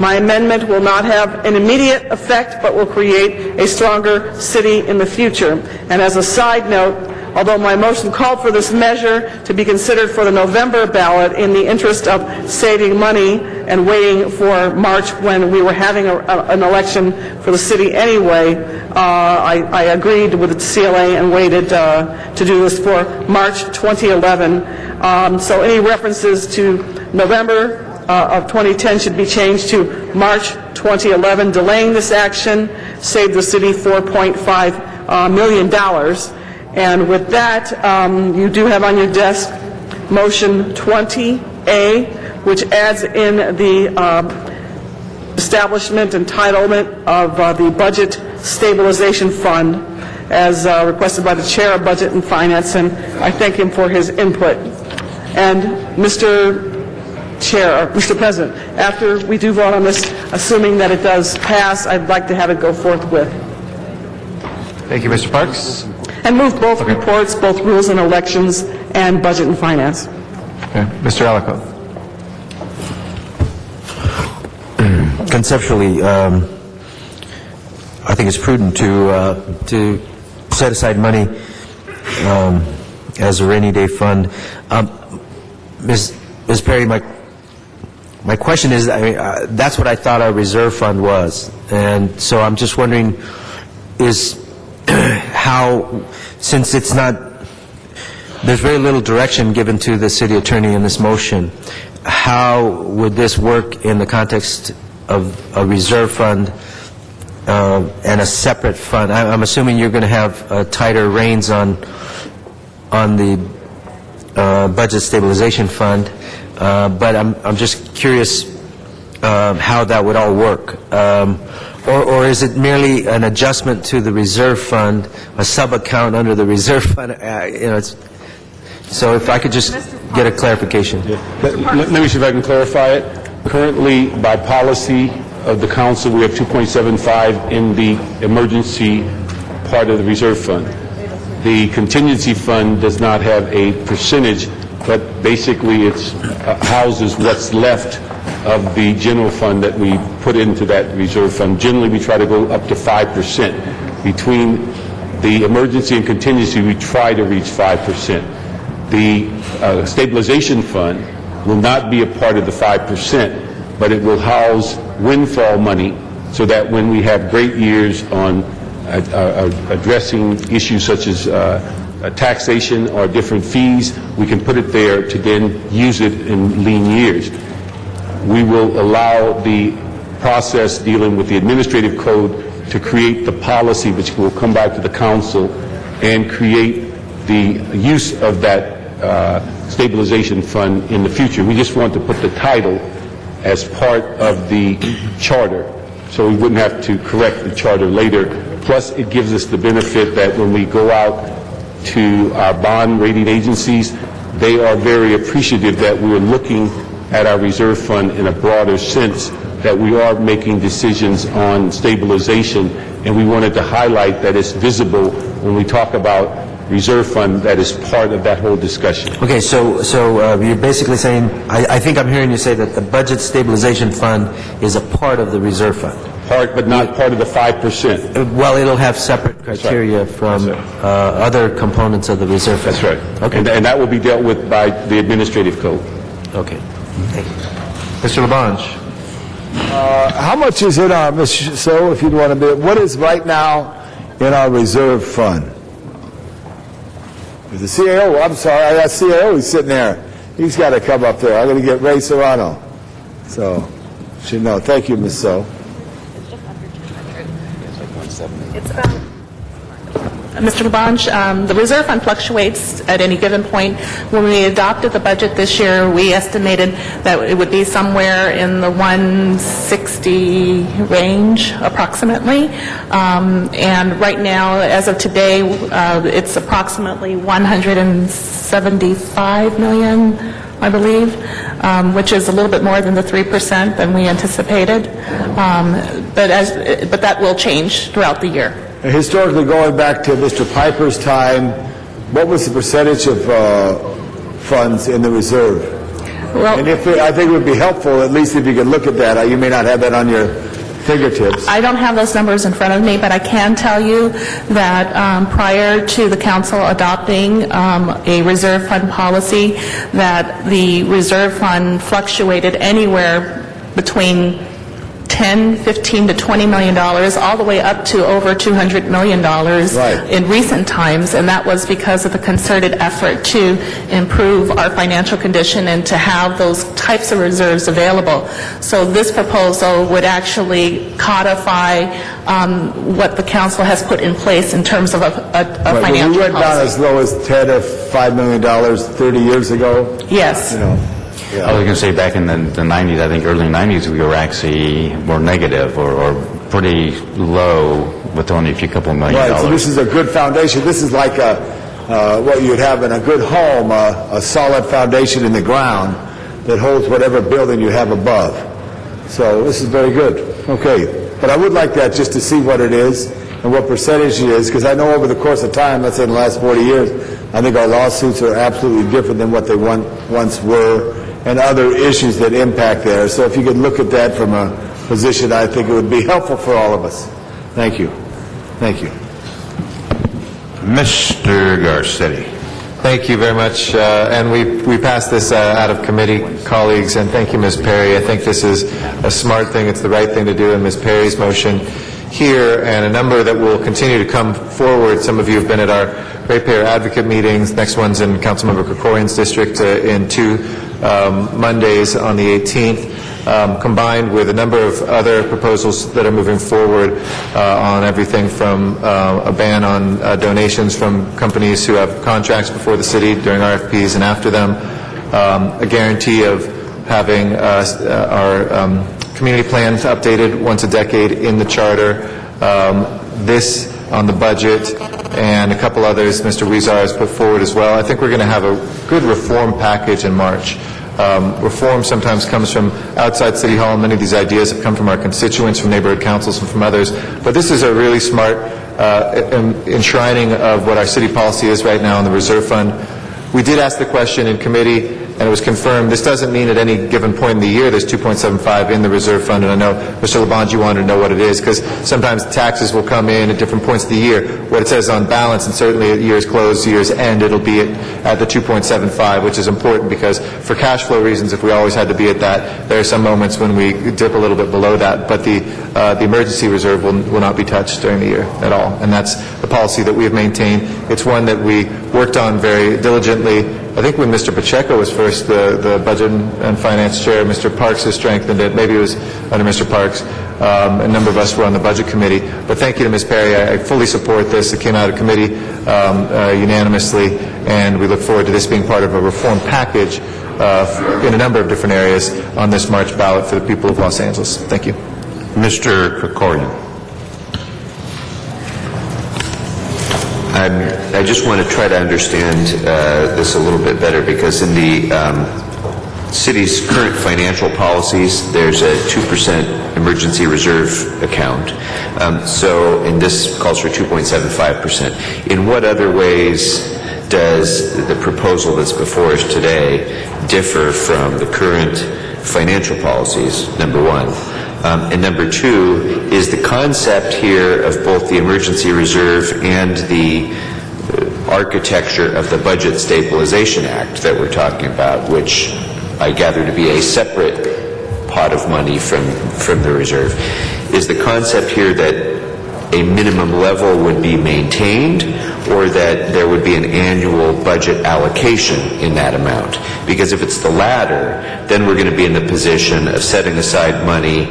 My amendment will not have an immediate effect, but will create a stronger city in the future. And as a side note, although my motion called for this measure to be considered for the November ballot in the interest of saving money and waiting for March when we were having an election for the city anyway, I agreed with the CLA and waited to do this for March 2011. So any references to November of 2010 should be changed to March 2011. Delaying this action saved the city $4.5 million. And with that, you do have on your desk motion 20A, which adds in the establishment entitlement of the Budget Stabilization Fund as requested by the Chair of Budget and Finance, and I thank him for his input. And Mr. President, after we do vote on this, assuming that it does pass, I'd like to have it go forthwith. Thank you, Mr. Parks. And move both reports, both Rules and Elections and Budget and Finance. Okay. Mr. Alico. Conceptually, I think it's prudent to set aside money as a rainy day fund. Ms. Perry, my question is, that's what I thought our reserve fund was, and so I'm just wondering, how, since it's not, there's very little direction given to the city attorney in this motion, how would this work in the context of a reserve fund and a separate fund? I'm assuming you're going to have tighter reins on the budget stabilization fund, but I'm just curious how that would all work. Or is it merely an adjustment to the reserve fund, a sub-account under the reserve fund? So if I could just get a clarification. Let me see if I can clarify it. Currently, by policy of the council, we have 2.75 in the emergency part of the reserve fund. The contingency fund does not have a percentage, but basically it houses what's left of the general fund that we put into that reserve fund. Generally, we try to go up to 5%. Between the emergency and contingency, we try to reach 5%. The stabilization fund will not be a part of the 5%, but it will house windfall money so that when we have great years on addressing issues such as taxation or different fees, we can put it there to then use it in lean years. We will allow the process dealing with the administrative code to create the policy, which will come back to the council and create the use of that stabilization fund in the future. We just want to put the title as part of the charter, so we wouldn't have to correct the charter later. Plus, it gives us the benefit that when we go out to our bond rating agencies, they are very appreciative that we're looking at our reserve fund in a broader sense, that we are making decisions on stabilization, and we wanted to highlight that it's visible when we talk about reserve fund, that is part of that whole discussion. Okay, so you're basically saying, I think I'm hearing you say that the budget stabilization fund is a part of the reserve fund. Part, but not part of the 5%. Well, it'll have separate criteria from other components of the reserve fund. That's right. Okay. And that will be dealt with by the administrative code. Okay. Thank you. Mr. Labange. How much is in our, Mr. So, if you'd want to be, what is right now in our reserve fund? The CAO, I'm sorry, I got CAO, he's sitting there. He's got to come up there. I'm going to get Ray Serrano. So, should know. Thank you, Ms. So. It's about, Mr. Labange, the reserve fund fluctuates at any given point. When we adopted the budget this year, we estimated that it would be somewhere in the 160 range, approximately. And right now, as of today, it's approximately 175 million, I believe, which is a little bit more than the 3% than we anticipated. But that will change throughout the year. Historically, going back to Mr. Piper's time, what was the percentage of funds in the reserve? Well, and I think it would be helpful, at least if you could look at that. You may not have that on your fingertips. I don't have those numbers in front of me, but I can tell you that prior to the council adopting a reserve fund policy, that the reserve fund fluctuated anywhere between $10, $15 to $20 million, all the way up to over $200 million in recent times, and that was because of the concerted effort to improve our financial condition and to have those types of reserves available. So this proposal would actually codify what the council has put in place in terms of a financial We went down as low as $10 to $5 million 30 years ago. Yes. You know. Yeah. I was going to say back in the 90s, I think early 90s, we were actually more negative or pretty low with only a few couple $1 million. Right, so this is a good foundation. This is like what you'd have in a good home, a solid foundation in the ground that holds whatever building you have above. So this is very good. Okay, but I would like that just to see what it is and what percentage it is, because I know over the course of time, let's say in the last 40 years, I think our lawsuits are absolutely different than what they once were, and other issues that impact there. So if you could look at that from a position, I think it would be helpful for all of us. Thank you. Thank you. Mr. Garcetti. Thank you very much. And we passed this out of committee, colleagues, and thank you, Ms. Perry. I think this is a smart thing. It's the right thing to do in Ms. Perry's motion here, and a number that will continue to come forward. Some of you have been at our ratepayer advocate meetings. Next one's in Councilmember Krikorian's district in 2 Mondays on the 18th, combined with a number of other proposals that are moving forward on everything from a ban on donations from companies who have contracts before the city during RFPs and after them, a guarantee of having our community plans updated once a decade in the charter. This on the budget, and a couple others Mr. Huizar has put forward as well. I think we're going to have a good reform package in March. Reform sometimes comes from outside City Hall, and many of these ideas have come from our constituents, from neighborhood councils, and from others. But this is a really smart enshrining of what our city policy is right now in the reserve fund. We did ask the question in committee, and it was confirmed. This doesn't mean at any given point in the year there's 2.75 in the reserve fund, and I know, Mr. Labange, you wanted to know what it is, because sometimes taxes will come in at different points of the year. What it says on balance, and certainly at year's close, year's end, it'll be at the 2.75, which is important because for cash flow reasons, if we always had to be at that, there are some moments when we dip a little bit below that, but the emergency reserve will not be touched during the year at all, and that's the policy that we have maintained. It's one that we worked on very diligently. I think when Mr. Pacheco was first the Budget and Finance Chair, Mr. Parks has strengthened it. Maybe it was under Mr. Parks. A number of us were on the Budget Committee. But thank you to Ms. Perry. I fully support this. It came out of committee unanimously, and we look forward to this being part of a reform package in a number of different areas on this March ballot for the people of Los Angeles. Thank you. Mr. Krikorian. I just want to try to understand this a little bit better, because in the city's current financial policies, there's a 2% emergency reserve account. And this calls for 2.75%. In what other ways does the proposal that's before us today differ from the current financial policies, number one? And number two, is the concept here of both the emergency reserve and the architecture of the Budget Stabilization Act that we're talking about, which I gather to be a separate pot of money from the reserve, is the concept here that a minimum level would be maintained, or that there would be an annual budget allocation in that amount? Because if it's the latter, then we're going to be in the position of setting aside money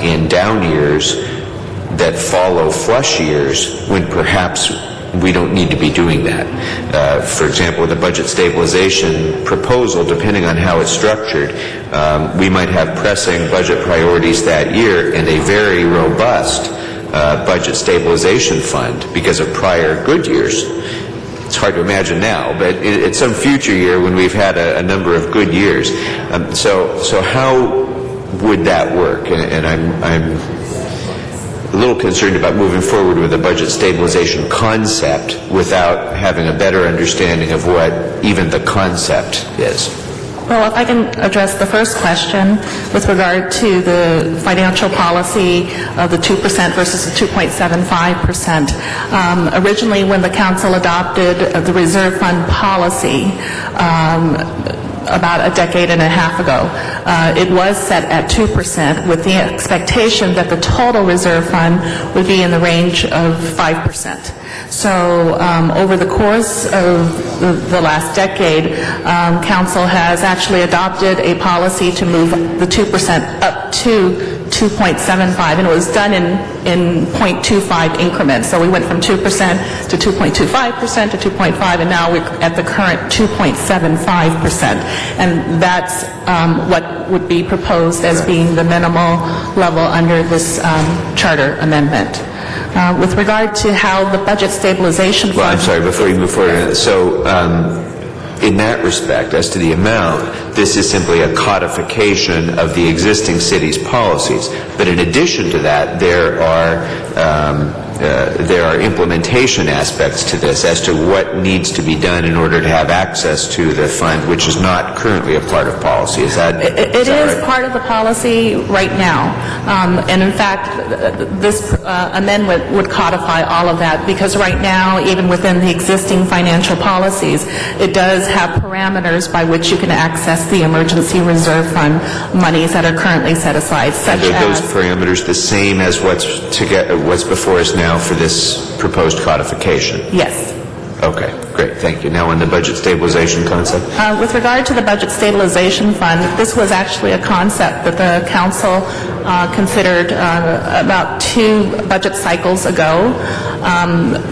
in down years that follow flush years, when perhaps we don't need to be doing that. For example, with the budget stabilization proposal, depending on how it's structured, we might have pressing budget priorities that year and a very robust budget stabilization fund because of prior good years. It's hard to imagine now, but at some future year when we've had a number of good years. So how would that work? And I'm a little concerned about moving forward with a budget stabilization concept without having a better understanding of what even the concept is. Well, if I can address the first question with regard to the financial policy of the 2% versus the 2.75%. Originally, when the council adopted the reserve fund policy about a decade and a half ago, it was set at 2% with the expectation that the total reserve fund would be in the range of 5%. So over the course of the last decade, Council has actually adopted a policy to move the 2% up to 2.75, and it was done in 0.25 increments. So we went from 2% to 2.25% to 2.5, and now we're at the current 2.75%. And that's what would be proposed as being the minimal level under this charter amendment. With regard to how the budget stabilization fund... Well, I'm sorry, before you move forward. So in that respect, as to the amount, this is simply a codification of the existing city's policies. But in addition to that, there are implementation aspects to this as to what needs to be done in order to have access to the fund, which is not currently a part of policy. Is that It is part of the policy right now. And in fact, this amendment would codify all of that, because right now, even within the existing financial policies, it does have parameters by which you can access the emergency reserve fund monies that are currently set aside, such are those as... parameters the same as what's before us now for this proposed codification? Yes. Okay, great, thank you. Now on the budget stabilization concept? With regard to the budget stabilization fund, this was actually a concept that the council considered about 2 budget cycles ago.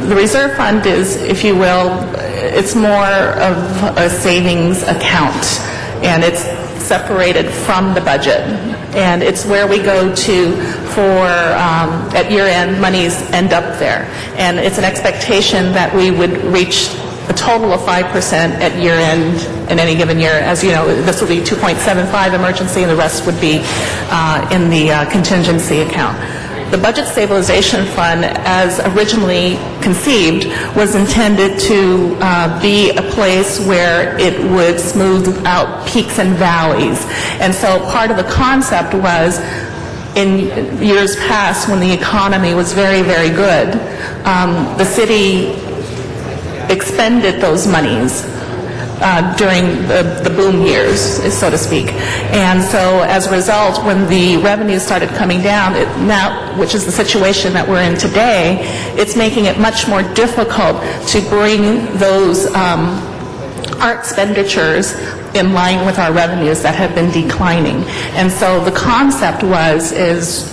The reserve fund is, if you will, it's more of a savings account, and it's separated from the budget. And it's where we go to for, at year-end, monies end up there. And it's an expectation that we would reach a total of 5% at year-end in any given year. As you know, this will be 2.75 emergency, and the rest would be in the contingency account. The Budget Stabilization Fund, as originally conceived, was intended to be a place where it would smooth out peaks and valleys. And so part of the concept was, in years past, when the economy was very, very good, the city expended those monies during the boom years, so to speak. And so as a result, when the revenues started coming down, now, which is the situation that we're in today, it's making it much more difficult to bring those our expenditures in line with our revenues that have been declining. And so the concept is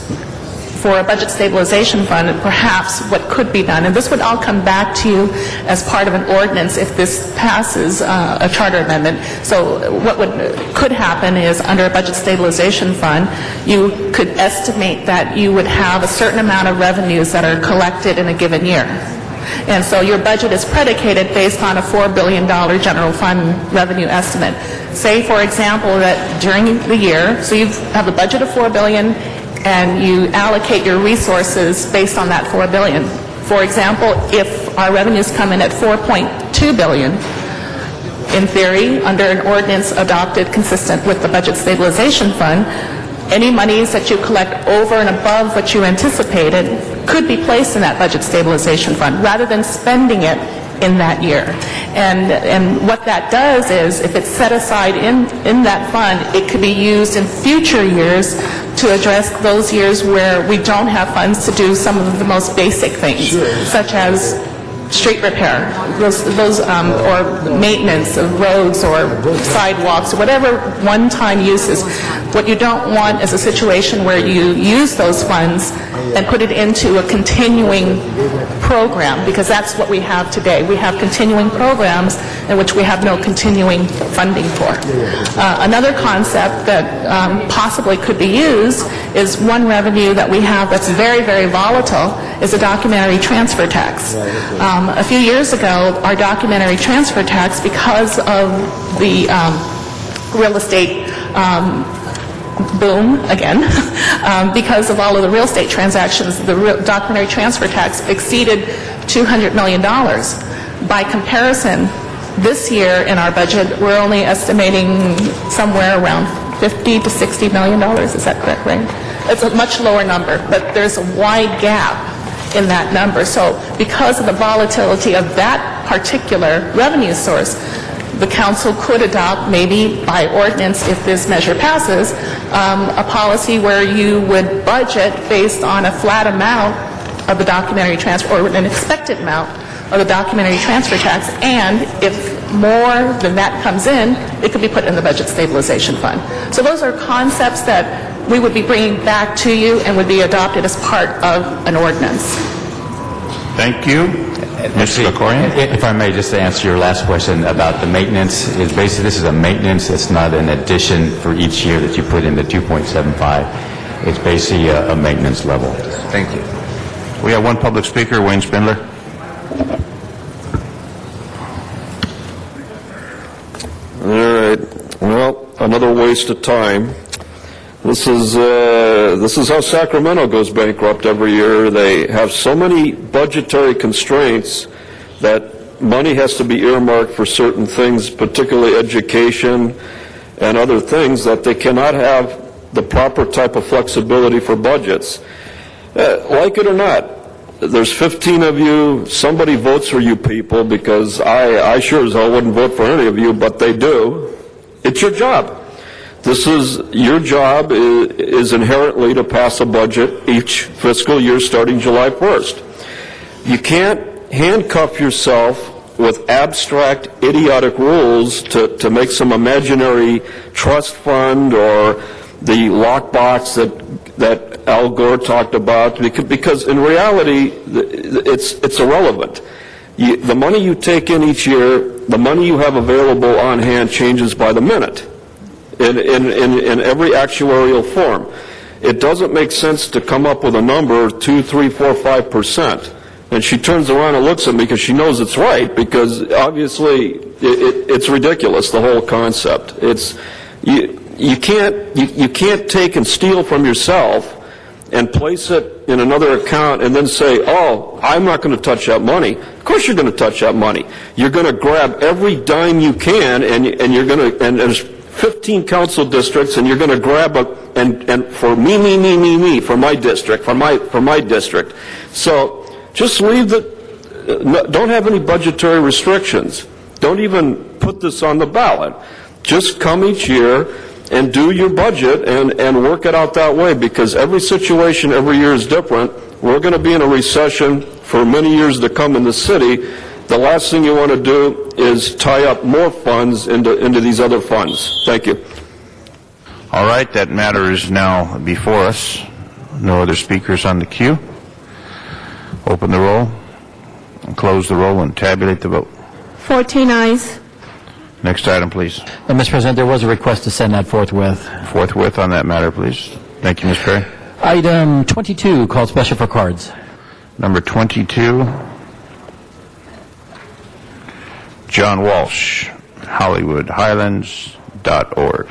for a budget stabilization fund, perhaps what could be done, and this would all come back to you as part of an ordinance if this passes a charter amendment. So what could happen is, under a budget stabilization fund, you could estimate that you would have a certain amount of revenues that are collected in a given year. And so your budget is predicated based on a $4 billion general fund revenue estimate. Say, for example, that during the year, so you have a budget of $4 billion, and you allocate your resources based on that $4 billion. For example, if our revenues come in at $4.2 billion, in theory, under an ordinance adopted consistent with the Budget Stabilization Fund, any monies that you collect over and above what you anticipated could be placed in that Budget Stabilization Fund rather than spending it in that year. And what that does is, if it's set aside in that fund, it could be used in future years to address those years where we don't have funds to do some of the most basic things, such as street repair, or maintenance of roads or sidewalks, or whatever one-time uses. What you don't want is a situation where you use those funds and put it into a continuing program, because that's what we have today. We have continuing programs in which we have no continuing funding for. Another concept that possibly could be used is one revenue that we have that's very, very volatile is a documentary transfer tax. A few years ago, our documentary transfer tax, because of the real estate boom again, because of all of the real estate transactions, the documentary transfer tax exceeded $200 million. By comparison, this year in our budget, we're only estimating somewhere around $50 to $60 million. Is that correct, right? It's a much lower number, but there's a wide gap in that number. So because of the volatility of that particular revenue source, the council could adopt, maybe by ordinance if this measure passes, a policy where you would budget based on a flat amount of the documentary transfer, or an expected amount of the documentary transfer tax, and if more than that comes in, it could be put in the Budget Stabilization Fund. So those are concepts that we would be bringing back to you and would be adopted as part of an ordinance. Thank you. Mr. Kokorian? If I may, just to answer your last question about the maintenance, is basically this is a maintenance. It's not an addition for each year that you put in the 2.75. It's basically a maintenance level. Thank you. We have one public speaker, Wayne Spindler. All right. Well, another waste of time. This is how Sacramento goes bankrupt every year. They have so many budgetary constraints that money has to be earmarked for certain things, particularly education and other things, that they cannot have the proper type of flexibility for budgets. Like it or not, there's 15 of you. Somebody votes for you people, because I sure as hell wouldn't vote for any of you, but they do. It's your job. This is your job is inherently to pass a budget each fiscal year starting July 1st. You can't handcuff yourself with abstract, idiotic rules to make some imaginary trust fund or the lockbox that Al Gore talked about, because in reality, it's irrelevant. The money you take in each year, the money you have available on hand changes by the minute. in every actuarial form. It doesn't make sense to come up with a number 2, 3, 4, 5%. And she turns around and looks at me because she knows it's right, because obviously it's ridiculous, the whole concept. You can't take and steal from yourself and place it in another account and then say, oh, I'm not going to touch that money. Of course you're going to touch that money. You're going to grab every dime you can, and you're going to, and there's 15 council districts, and you're going to grab and for me, for my district, for my district. So just leave don't have any budgetary restrictions. Don't even put this on the ballot. Just come each year and do your budget and work it out that way, because every situation every year is different. We're going to be in a recession for many years to come in the city. The last thing you want to do is tie up more funds into these other funds. Thank you. All right, that matter is now before us. No other speakers on the queue. Open the roll, and close the roll, and tabulate the vote. 14 ayes. Next item, please. Mr. President, there was a request to send that forthwith. Forthwith on that matter, please. Thank you, Ms. Perry. Item 22, called special for cards. Number 22, John Walsh, HollywoodHighlands.org.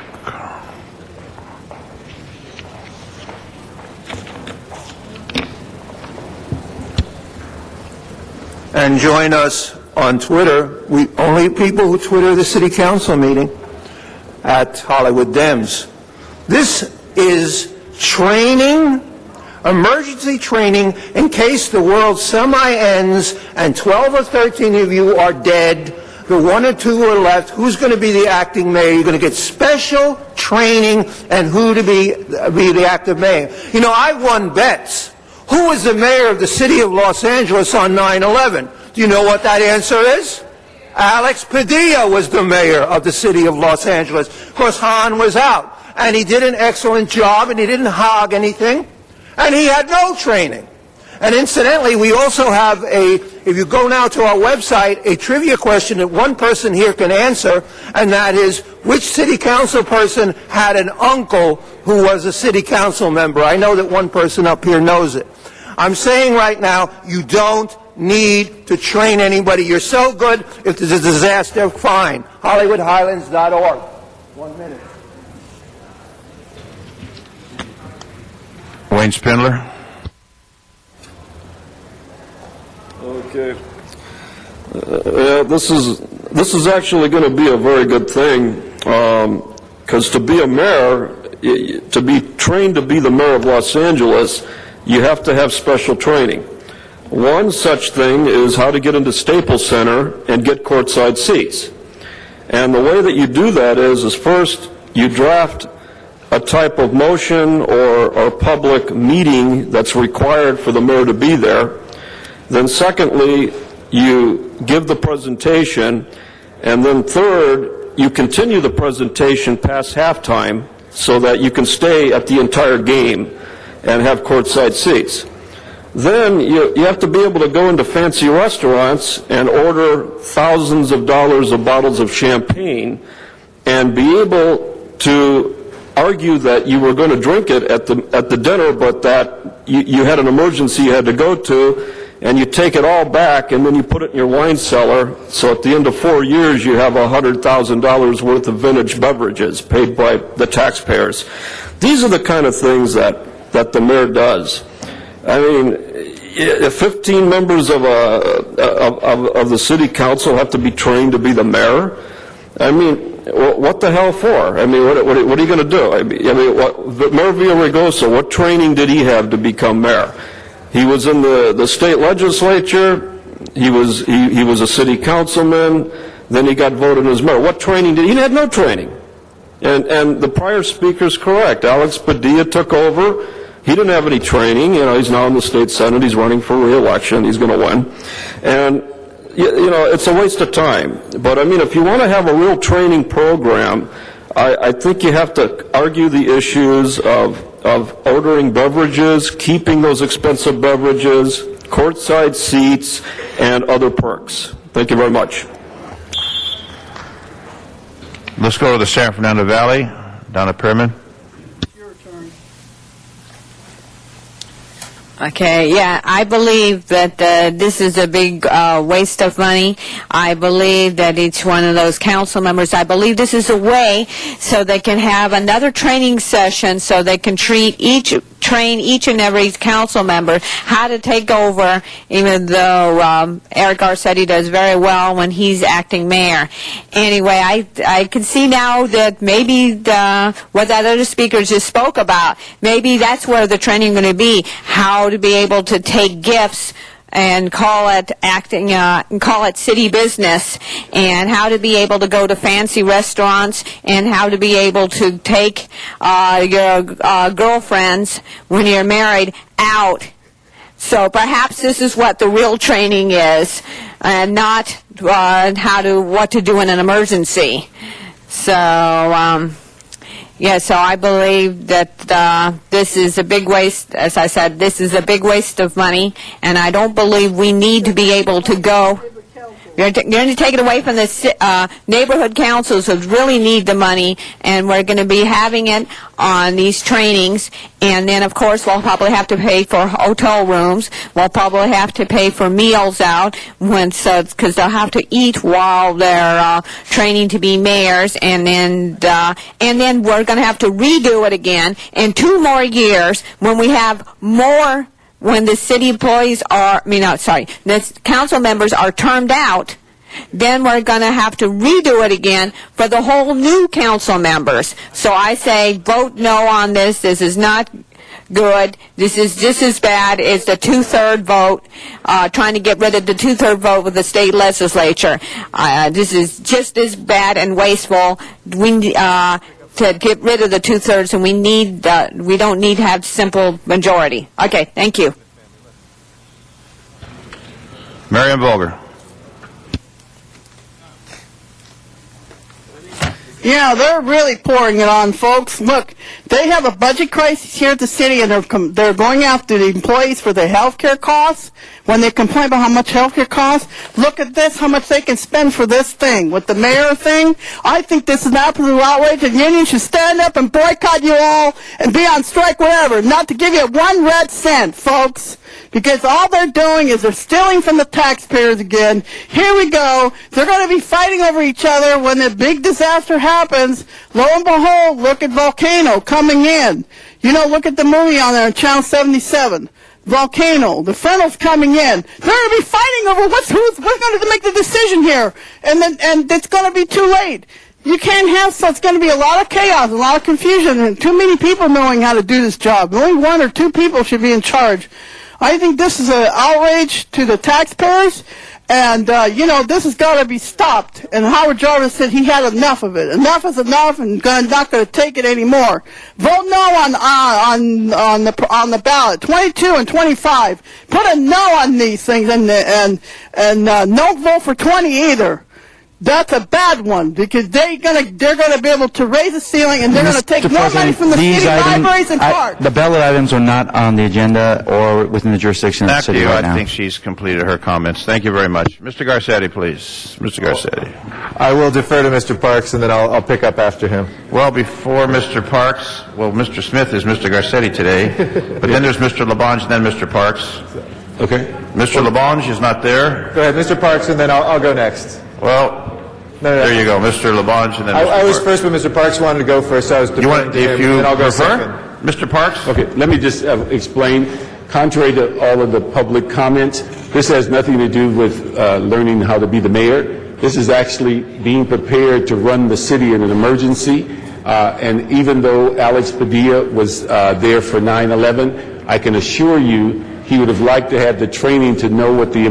And join us on Twitter. Only people who Twitter the City Council meeting at Hollywood Dems. This is training, emergency training, in case the world semi-ends and 12 or 13 of you are dead, the 1 or 2 are left. Who's going to be the acting mayor? You're going to get special training and who to be the acting mayor. You know, I won bets. Who was the mayor of the city of Los Angeles on 9/11? Do you know what that answer is? Alex Padilla was the mayor of the city of Los Angeles. Of course, Hahn was out, and he did an excellent job, and he didn't hog anything, and he had no training. And incidentally, we also have if you go now to our website, a trivia question that one person here can answer, and that is, which city council person had an uncle who was a city council member? I know that one person up here knows it. I'm saying right now, you don't need to train anybody. You're so good. If there's a disaster, fine. HollywoodHighlands.org. 1 minute. Wayne Spindler. Okay. This is actually going to be a very good thing, because to be a mayor, to be trained to be the mayor of Los Angeles, you have to have special training. One such thing is how to get into Staples Center and get courtside seats. And the way that you do that is first you draft a type of motion or public meeting that's required for the mayor to be there. Then secondly, you give the presentation, and then third, you continue the presentation past halftime so that you can stay at the entire game and have courtside seats. Then you have to be able to go into fancy restaurants and order thousands of dollars of bottles of champagne and be able to argue that you were going to drink it at the dinner, but that you had an emergency you had to go to, and you take it all back and then you put it in your wine cellar, so at the end of 4 years you have $100,000 worth of vintage beverages paid by the taxpayers. These are the kind of things that the mayor does. I mean, if 15 members of the city council have to be trained to be the mayor, I mean, what the hell for? I mean, what are you going to do? I mean, Mayor Villaraigosa, what training did he have to become mayor? He was in the state legislature. He was a city councilman. Then he got voted as mayor. What training did he? He had no training. And the prior speaker's correct. Alex Padilla took over. He didn't have any training. You know, he's now in the state senate. He's running for re-election. He's going to win. And, you know, it's a waste of time. But, I mean, if you want to have a real training program, I think you have to argue the issues of ordering beverages, keeping those expensive beverages, courtside seats, and other perks. Thank you very much. Let's go to the San Fernando Valley. Donna Perman? Okay, yeah, I believe that this is a big waste of money. I believe that each one of those council members, I believe this is a way so they can have another training session so they can train each and every council member how to take over, even though Eric Garcetti does very well when he's acting mayor. Anyway, I can see now that maybe what that other speaker just spoke about, maybe that's where the training is going to be, how to be able to take gifts and call it city business, and how to be able to go to fancy restaurants, and how to be able to take your girlfriends when you're married out. So perhaps this is what the real training is, and not what to do in an emergency. So yeah, so I believe that this is a big waste. As I said, this is a big waste of money, and I don't believe we need to be able to go. You're going to take it away from the neighborhood councils who really need the money, and we're going to be having it on these trainings. And then, of course, we'll probably have to pay for hotel rooms. We'll probably have to pay for meals out because they'll have to eat while they're training to be mayors. And then we're going to have to redo it again in 2 more years when we have more. When the city employees the council members are termed out, then we're going to have to redo it again for the whole new council members. So I say vote no on this. This is not good. This is bad. It's a 2/3 vote, trying to get rid of the 2/3 vote with the state legislature. This is just as bad and wasteful. To get rid of the 2/3, and we don't need to have simple majority. Okay, thank you. Marion Volger. Yeah, they're really pouring it on, folks. Look, they have a budget crisis here at the city, and they're going after the employees for their health care costs. When they complain about how much health care costs, look at this, how much they can spend for this thing. With the mayor thing, I think this is an absolute outrage, and the union should stand up and boycott you all and be on strike, whatever, not to give you 1 red cent, folks. Because all they're doing is they're stealing from the taxpayers again. Here we go. They're going to be fighting over each other when the big disaster happens. Lo and behold, look at Volcano coming in. You know, look at the movie on there on Channel 77. Volcano. The Frenel's coming in. They're going to be fighting over who's going to make the decision here. And it's going to be too late. You can't have so it's going to be a lot of chaos, a lot of confusion, and too many people knowing how to do this job. Only 1 or 2 people should be in charge. I think this is an outrage to the taxpayers, and, this has got to be stopped. And Howard Jarvis said he had enough of it. Enough is enough, and not going to take it anymore. Vote no on the ballot, 22 and 25. Put a no on these things, and no vote for 20 either. That's a bad one, because they're gonna be able to raise the ceiling, and they're going to take more money from the city libraries and parks. The ballot items are not on the agenda or within the jurisdiction of the city right now. I think she's completed her comments. Thank you very much. Mr. Garcetti, please. Mr. Garcetti. I will defer to Mr. Parks, and then I'll pick up after him. Well, before Mr. Parks, Mr. Smith is Mr. Garcetti today, but then there's Mr. Labange, then Mr. Parks. Okay. Mr. Labange is not there. Go ahead, Mr. Parks, and then I'll go next. Well, there you go, Mr. Labange, and then Mr. I was Parks. first, but Mr. Parks wanted to go first, so I was deferring to him, and then I'll go second. Mr. Parks? Okay, let me just explain. Contrary to all of the public comments, this has nothing to do with learning how to be the mayor. This is actually being prepared to run the city in an emergency. And even though Alex Padilla was there for 9/11, I can assure you he would have liked to have the training to know what the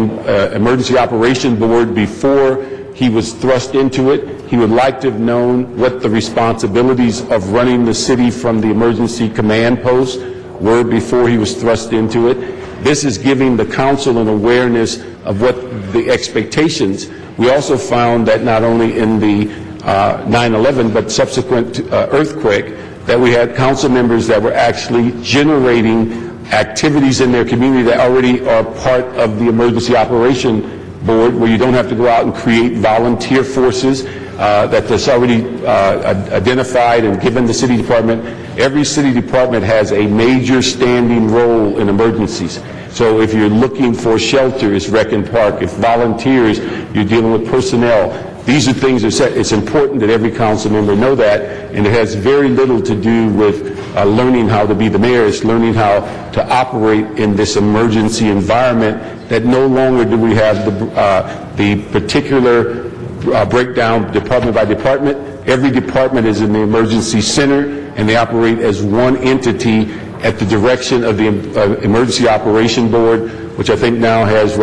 Emergency Operation Board before he was thrust into it. He would like to have known what the responsibilities of running the city from the emergency command post were before he was thrust into it. This is giving the council an awareness of what the expectations. We also found that not only in the 9/11 but subsequent earthquake, that we had council members that were actually generating activities in their community that already are part of the Emergency Operation Board, where you don't have to go out and create volunteer forces. that's already identified and given the city department. Every city department has a major standing role in emergencies. So if you're looking for shelter, it's rec and park. If volunteers, you're dealing with personnel. These are things that it's important that every council member know that, and it has very little to do with learning how to be the mayor. It's learning how to operate in this emergency environment that no longer do we have the particular breakdown department by department. Every department is in the emergency center, and they operate as one entity at the direction of the Emergency Operation Board, which I think now has,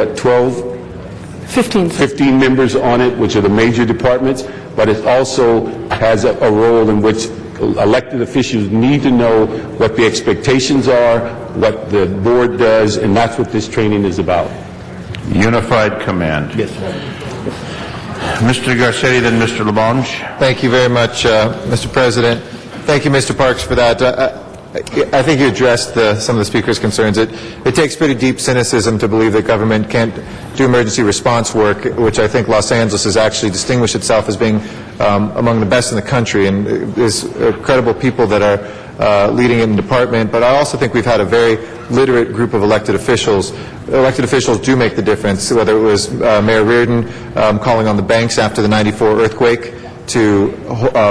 15 members on it, which are the major departments, but it also has a role in which elected officials need to know what the expectations are, what the board does, and that's what this training is about. Unified command. Yes. Mr. Garcetti, then Mr. Labange. Thank you very much, Mr. President. Thank you, Mr. Parks, for that. I think you addressed some of the speaker's concerns. It takes pretty deep cynicism to believe that government can't do emergency response work, which I think Los Angeles has actually distinguished itself as being among the best in the country, and there's credible people that are leading in the department. But I also think we've had a very literate group of elected officials. Elected officials do make the difference, whether it was Mayor Reardon calling on the banks after the '94 earthquake to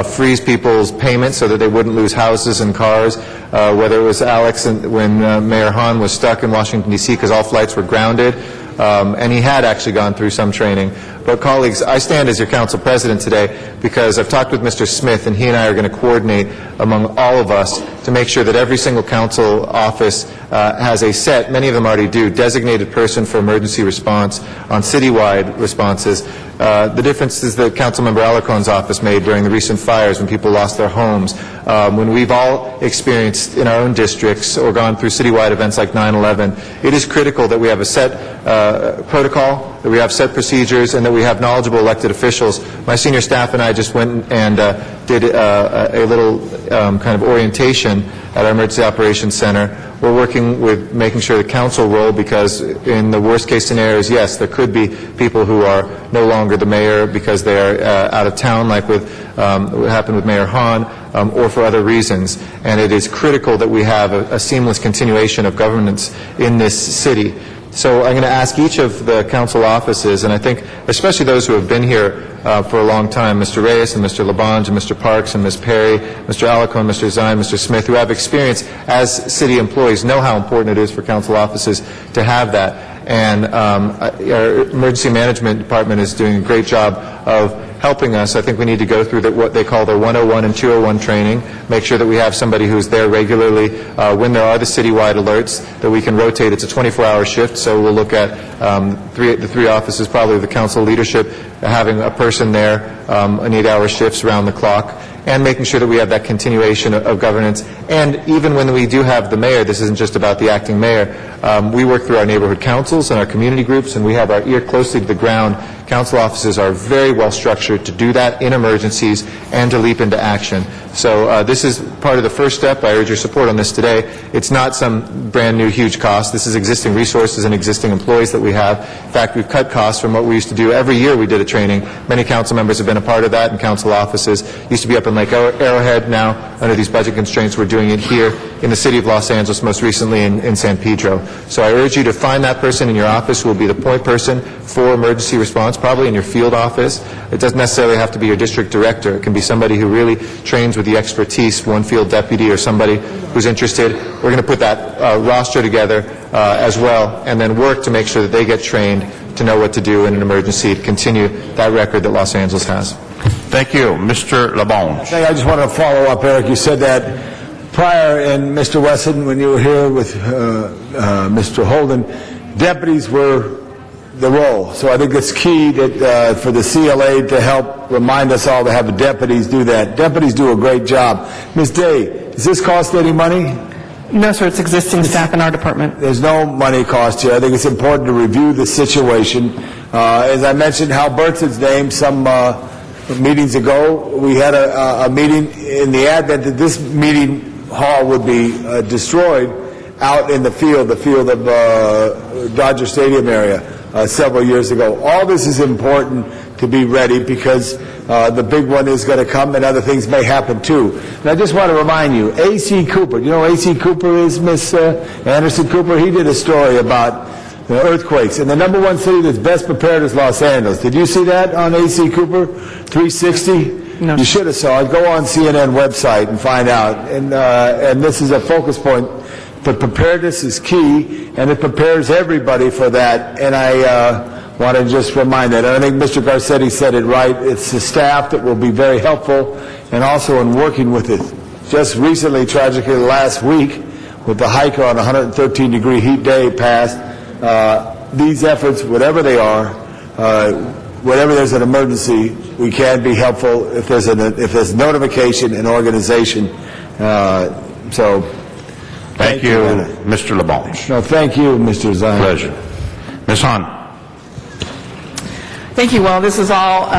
freeze people's payments so that they wouldn't lose houses and cars, whether it was Alex when Mayor Hahn was stuck in Washington, D.C. because all flights were grounded, and he had actually gone through some training. But colleagues, I stand as your council president today because I've talked with Mr. Smith, and he and I are going to coordinate among all of us to make sure that every single council office has a set, many of them already do, designated person for emergency response on citywide responses. The difference is that Councilmember Alarcon's office made during the recent fires when people lost their homes, when we've all experienced in our own districts or gone through citywide events like 9/11. It is critical that we have a set protocol, that we have set procedures, and that we have knowledgeable elected officials. My senior staff and I just went and did a little kind of orientation at our Emergency Operations Center. We're working with making sure the council role, because in the worst case scenarios, yes, there could be people who are no longer the mayor because they are out of town, like what happened with Mayor Hahn, or for other reasons. And it is critical that we have a seamless continuation of governance in this city. So I'm going to ask each of the council offices, and I think especially those who have been here for a long time, Mr. Reyes and Mr. Labange and Mr. Parks and Ms. Perry, Mr. Alarcon, Mr. Zine, Mr. Smith, who have experience as city employees, know how important it is for council offices to have that. And our emergency management department is doing a great job of helping us. I think we need to go through what they call their 101 and 201 training, make sure that we have somebody who's there regularly when there are the citywide alerts, that we can rotate. It's a 24-hour shift, so we'll look at the three offices, probably the council leadership, having a person there on 8-hour shifts around the clock, and making sure that we have that continuation of governance. And even when we do have the mayor, this isn't just about the acting mayor. We work through our neighborhood councils and our community groups, and we have our ear closely to the ground. Council offices are very well structured to do that in emergencies and to leap into action. So this is part of the first step. I urge your support on this today. It's not some brand new huge cost. This is existing resources and existing employees that we have. In fact, we've cut costs from what we used to do. Every year we did a training. Many council members have been a part of that, and council offices used to be up in Lake Arrowhead. Now, under these budget constraints, we're doing it here in the city of Los Angeles, most recently in San Pedro. So I urge you to find that person in your office who will be the point person for emergency response, probably in your field office. It doesn't necessarily have to be your district director. It can be somebody who really trains with the expertise, one field deputy or somebody who's interested. We're going to put that roster together as well, and then work to make sure that they get trained to know what to do in an emergency to continue that record that Los Angeles has. Thank you. Mr. Labange. I just want to follow up, Eric. You said that prior, and Mr. Wesson, when you were here with Mr. Holden, deputies were the role. So I think it's key that for the CLA to help remind us all to have the deputies do that. Deputies do a great job. Ms. Day, does this cost any money? No, sir. It's existing staff in our department. There's no money cost here. I think it's important to review the situation. As I mentioned, Hal Burton's name some meetings ago, we had a meeting in the advent that this meeting hall would be destroyed out in the field of Dodger Stadium area several years ago. All this is important to be ready because The big one is going to come, and other things may happen too. And I just want to remind you, A.C. Cooper, you know who A.C. Cooper is, Miss Anderson Cooper? He did a story about the earthquakes, and the number one city that's best prepared is Los Angeles. Did you see that on A.C. Cooper 360? No. You should have saw it. Go on CNN website and find out. And this is a focus point. But preparedness is key, and it prepares everybody for that. And I want to just remind that. I think Mr. Garcetti said it right. It's the staff that will be very helpful, and also in working with it. Just recently, tragically, last week, with the hike on 113-degree heat day passed, these efforts, whatever they are, whenever there's an emergency, we can be helpful if there's notification and organization. Thank you, Mr. Labange. No, thank you, Mr. Zion. Pleasure. Ms. Hahn. Thank you. Well, this is all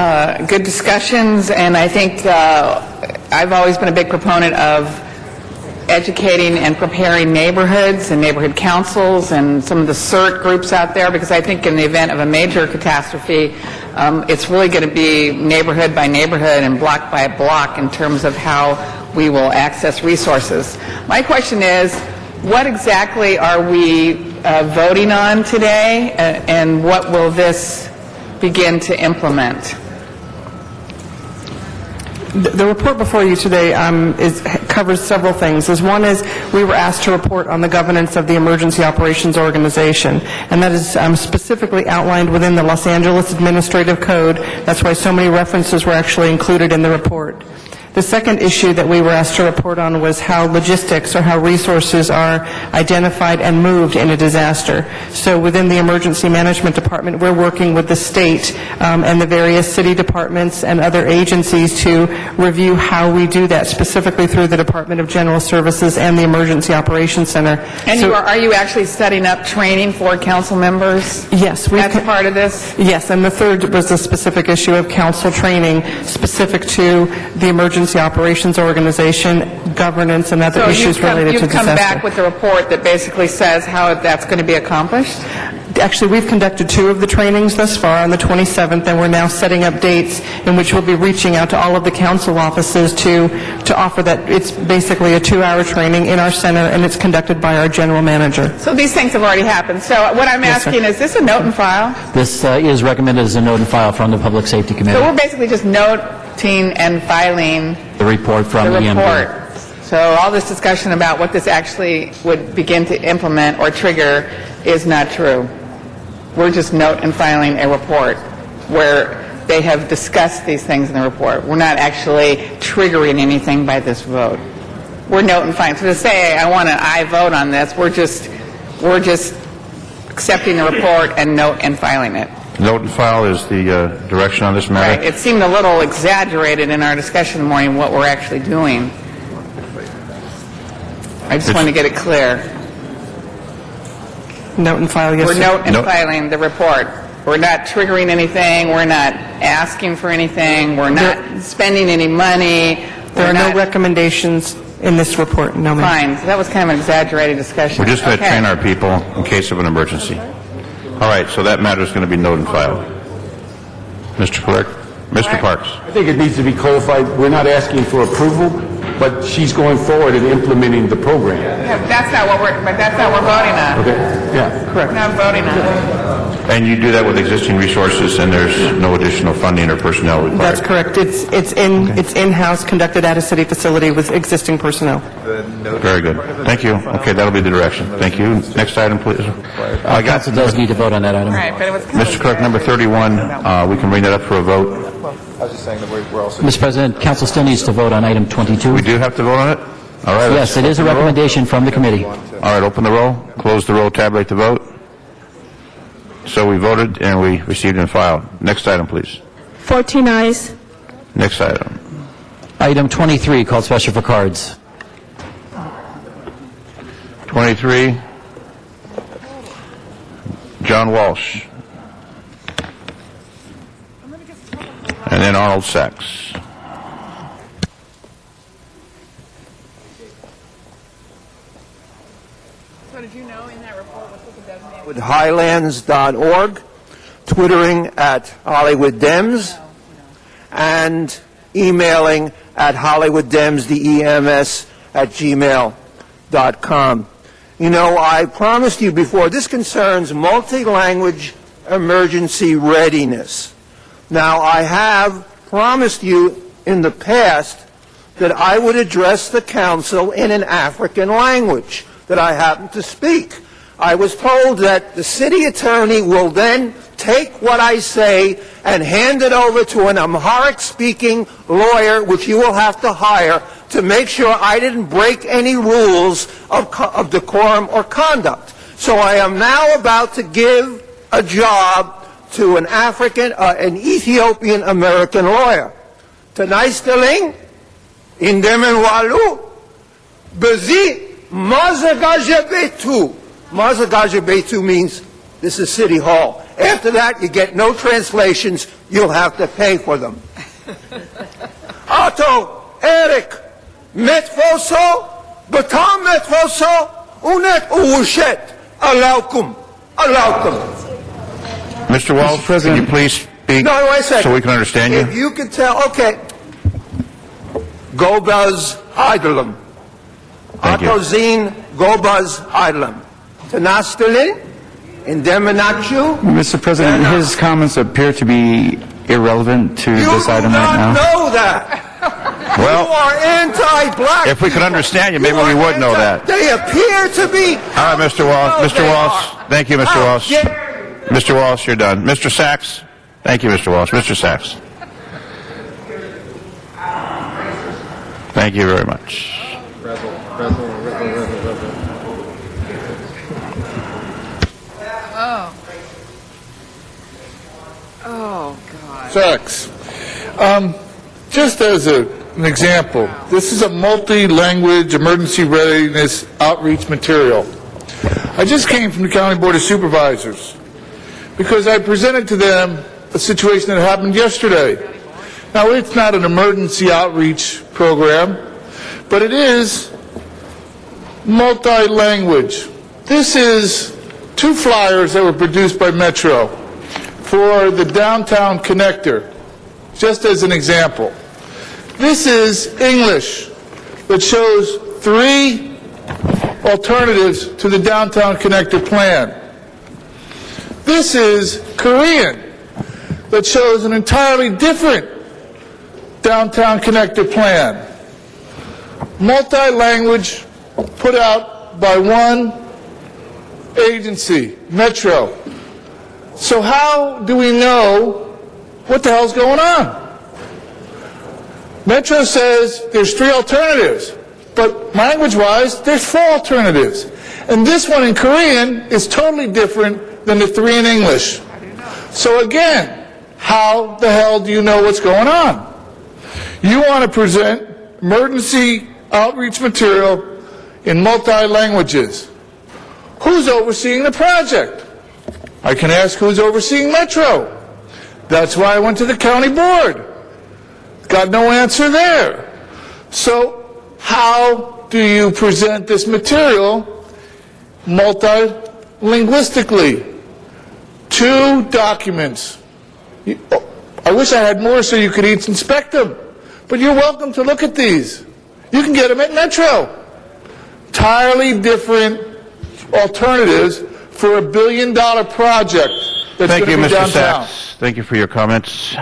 good discussions, and I think I've always been a big proponent of educating and preparing neighborhoods and neighborhood councils and some of the CERT groups out there, because I think in the event of a major catastrophe, it's really going to be neighborhood by neighborhood and block by block in terms of how we will access resources. My question is, what exactly are we voting on today, and what will this begin to implement? The report before you today covers several things. One is we were asked to report on the governance of the Emergency Operations Organization, and that is specifically outlined within the Los Angeles Administrative Code. That's why so many references were actually included in the report. The second issue that we were asked to report on was how logistics or how resources are identified and moved in a disaster. So within the Emergency Management Department, we're working with the state and the various city departments and other agencies to review how we do that, specifically through the Department of General Services and the Emergency Operations Center. And are you actually setting up training for council members? Yes. That's part of this? Yes, and the third was the specific issue of council training specific to the Emergency Operations Organization, governance, and other issues related to disaster. You've come back with a report that basically says how that's going to be accomplished? Actually, we've conducted 2 of the trainings thus far on the 27th, and we're now setting up dates in which we'll be reaching out to all of the council offices to offer that. It's basically a 2-hour training in our center, and it's conducted by our general manager. So these things have already happened. So what I'm asking, is this a note and file? This is recommended as a note and file from the Public Safety Committee. So we're basically just noting and filing the report from the report. So all this discussion about what this actually would begin to implement or trigger is not true. We're just note and filing a report where they have discussed these things in the report. We're not actually triggering anything by this vote. We're note and filing. So to say I want an aye vote on this, we're just accepting the report and note and filing it. Note and file is the direction on this matter. Right. It seemed a little exaggerated in our discussion this morning what we're actually doing. I just want to get it clear. Note and file, yes, We're sir. note and filing the report. We're not triggering anything. We're not asking for anything. We're not spending any money. There are no recommendations in this report. No, ma'am. Fine. So that was kind of an exaggerated discussion. We're just going to Okay. train our people in case of an emergency. All right, so that matter is going to be noted and filed. Mr. Clerk, Mr. Parks. I think it needs to be clarified. We're not asking for approval, but she's going forward and implementing the program. Yeah, but that's not what we're voting on. Okay, yeah. Correct. Not voting on it. And you do that with existing resources, and there's no additional funding or personnel required? That's correct. It's in-house, conducted at a city facility with existing personnel. Very good. Thank you. Okay, that'll be the direction. Thank you. Next item, please. Council does need to vote on that item. All right, but it was kind Mr. Clerk, number 31, we can bring that up for a vote. I was just saying that we're also... Mr. President, council still needs to vote on item 22. We do have to vote on it? All right. Yes, it is a recommendation from the committee. All right, open the roll, close the roll, tabulate the vote. So we voted and we received and filed. Next item, please. 14 ayes. Next item. Item 23, called special for cards. 23, John Walsh. And then Arnold Sachs. So did you know in that report was supposed to designate? With Highlands.org, twittering at Hollywood Dems, and emailing at hollywooddems@gmail.com. You know, I promised you before, this concerns multi-language emergency readiness. Now, I have promised you in the past that I would address the council in an African language that I happen to speak. I was told that the city attorney will then take what I say and hand it over to an Amharic-speaking lawyer, which you will have to hire, to make sure I didn't break any rules of decorum or conduct. So I am now about to give a job to an an Ethiopian American lawyer. Tanaisteling, indemen walu, bezi mazagajabetu. Mazagajabetu means this is City Hall. After that, you get no translations. You'll have to pay for them. Otto, Eric, metfoso, batam metfoso, unet uwushet, alaukum, alaukum. Mr. Walsh, can you please speak so we can understand you? If you could tell, okay. Gobaz Idlum. Atozin Gobaz Idlum. Tanastelin, Indeminachu. Mr. President, his comments appear to be irrelevant to this item right now. You know that. Well, you are anti-black. If we could understand you, maybe we would know that. They appear to be. All right, Mr. Walsh. Mr. Walsh. Thank you, Mr. Walsh. Mr. Walsh, you're done. Mr. Sachs. Thank you, Mr. Walsh. Mr. Sachs. Thank you very much. Oh, God. Sachs. Just as an example, this is a multi-language emergency readiness outreach material. I just came from the County Board of Supervisors because I presented to them a situation that happened yesterday. Now, it's not an emergency outreach program, but it is multi-language. This is 2 flyers that were produced by Metro for the downtown connector, just as an example. This is English that shows 3 alternatives to the downtown connector plan. This is Korean that shows an entirely different downtown connector plan. Multi-language put out by one agency, Metro. So how do we know what the hell's going on? Metro says there's 3 alternatives, but language-wise, there's 4 alternatives. And this one in Korean is totally different than the 3 in English. So again, how the hell do you know what's going on? You want to present emergency outreach material in multi-languages. Who's overseeing the project? I can ask who's overseeing Metro. That's why I went to the county board. Got no answer there. So how do you present this material multilinguistically? 2 documents. I wish I had more so you could each inspect them. But you're welcome to look at these. You can get them at Metro. Entirely different alternatives for $1 billion project that's Thank you, going to be Mr. downtown. Sachs. Thank you for your comments.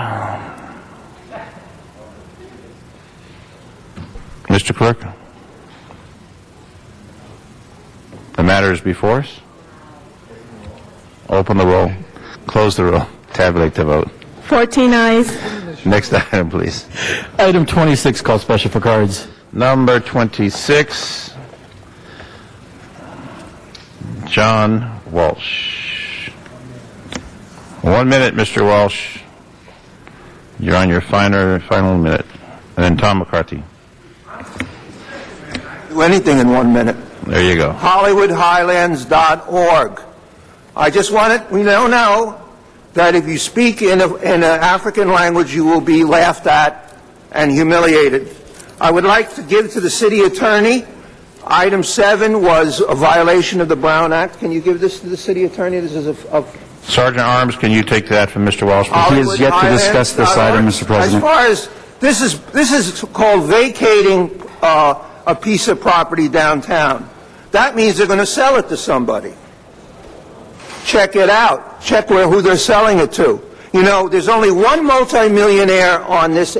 Mr. Clerk, the matter is before us. Open the roll, close the roll, tabulate the vote. 14 ayes. Next item, please. Item 26, call special for cards. Number 26, John Walsh. 1 minute, Mr. Walsh. You're on your final minute. And then Tom McCarthy. Do anything in 1 minute. There you go. HollywoodHighlands.org. I just want we now know that if you speak in an African language, you will be laughed at and humiliated. I would like to give to the city attorney. Item 7 was a violation of the Brown Act. Can you give this to the city attorney? This is a Sergeant Arms, can you take that from Mr. Walsh? He has yet to discuss this item, Mr. President. As far as, this is called vacating a piece of property downtown. That means they're going to sell it to somebody. Check it out. Check who they're selling it to. You know, there's only one multimillionaire on this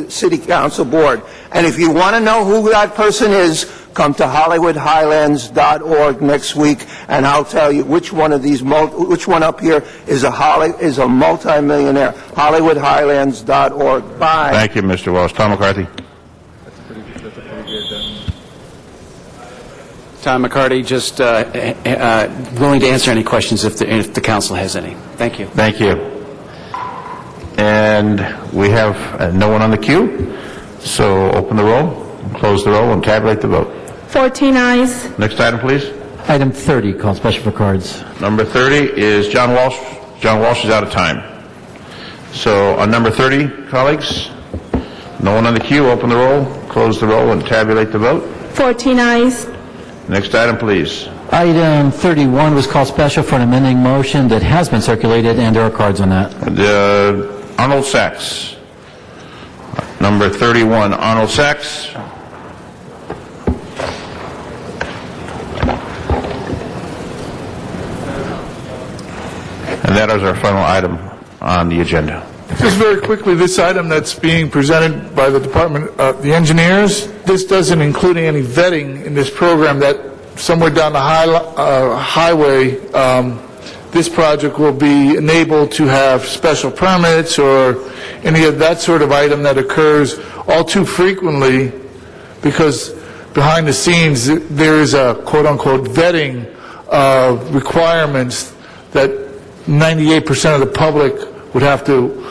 city council board. And if you want to know who that person is, come to HollywoodHighlands.org next week, and I'll tell you which one of these, which one up here is a multimillionaire. HollywoodHighlands.org. Bye. Thank you, Mr. Walsh. Tom McCarthy. Tom McCarty, just willing to answer any questions if the council has any. Thank you. Thank you. And we have no one on the queue, so open the roll, close the roll, and tabulate the vote. 14 ayes. Next item, please. Item 30, called special for cards. Number 30 is John Walsh. John Walsh is out of time. So on number 30, colleagues, no one on the queue, open the roll, close the roll, and tabulate the vote. 14 ayes. Next item, please. Item 31 was called special for an amending motion that has been circulated, and there are cards on that. Arnold Sachs. Number 31, Arnold Sachs. And that is our final item on the agenda. Just very quickly, this item that's being presented by the Department of the Engineers, this doesn't include any vetting in this program that somewhere down the highway, this project will be enabled to have special permits or any of that sort of item that occurs all too frequently, because behind the scenes there is a quote-unquote vetting of requirements that 98% of the public would have to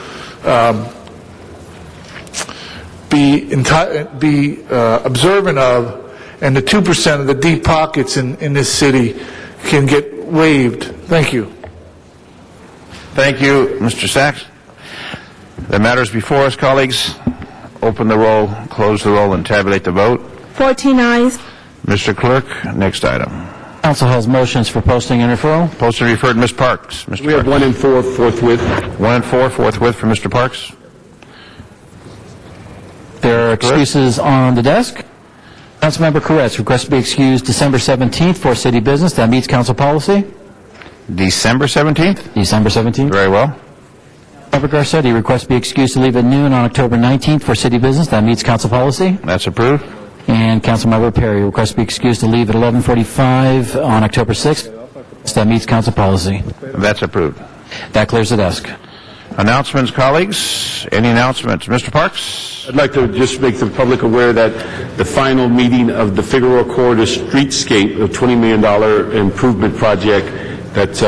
be observant of, and the 2% of the deep pockets in this city can get waived. Thank you. Thank you, Mr. Sachs. The matters before us, colleagues. Open the roll, close the roll, and tabulate the vote. 14 ayes. Mr. Clerk, next item. Council has motions for posting and referral. Posted and referred, Ms. Parks. Mr. We have 1 and 4 forthwith. 1 and 4 forthwith for Mr. Parks. There are excuses on the desk. Councilmember Koretz requests to be excused December 17th for city business. That meets council policy. December 17th? December 17th. Very well. Councilmember Garcetti requests to be excused to leave at noon on October 19th for city business. That meets council policy. That's approved. And Councilmember Perry requests to be excused to leave at 11:45 on October 6th. That meets council policy. That's approved. That clears the desk. Announcements, colleagues. Any announcements? Mr. Parks? I'd like to just make the public aware that the final meeting of the Figueroa Corridor Streetscape, a $20 million improvement project that's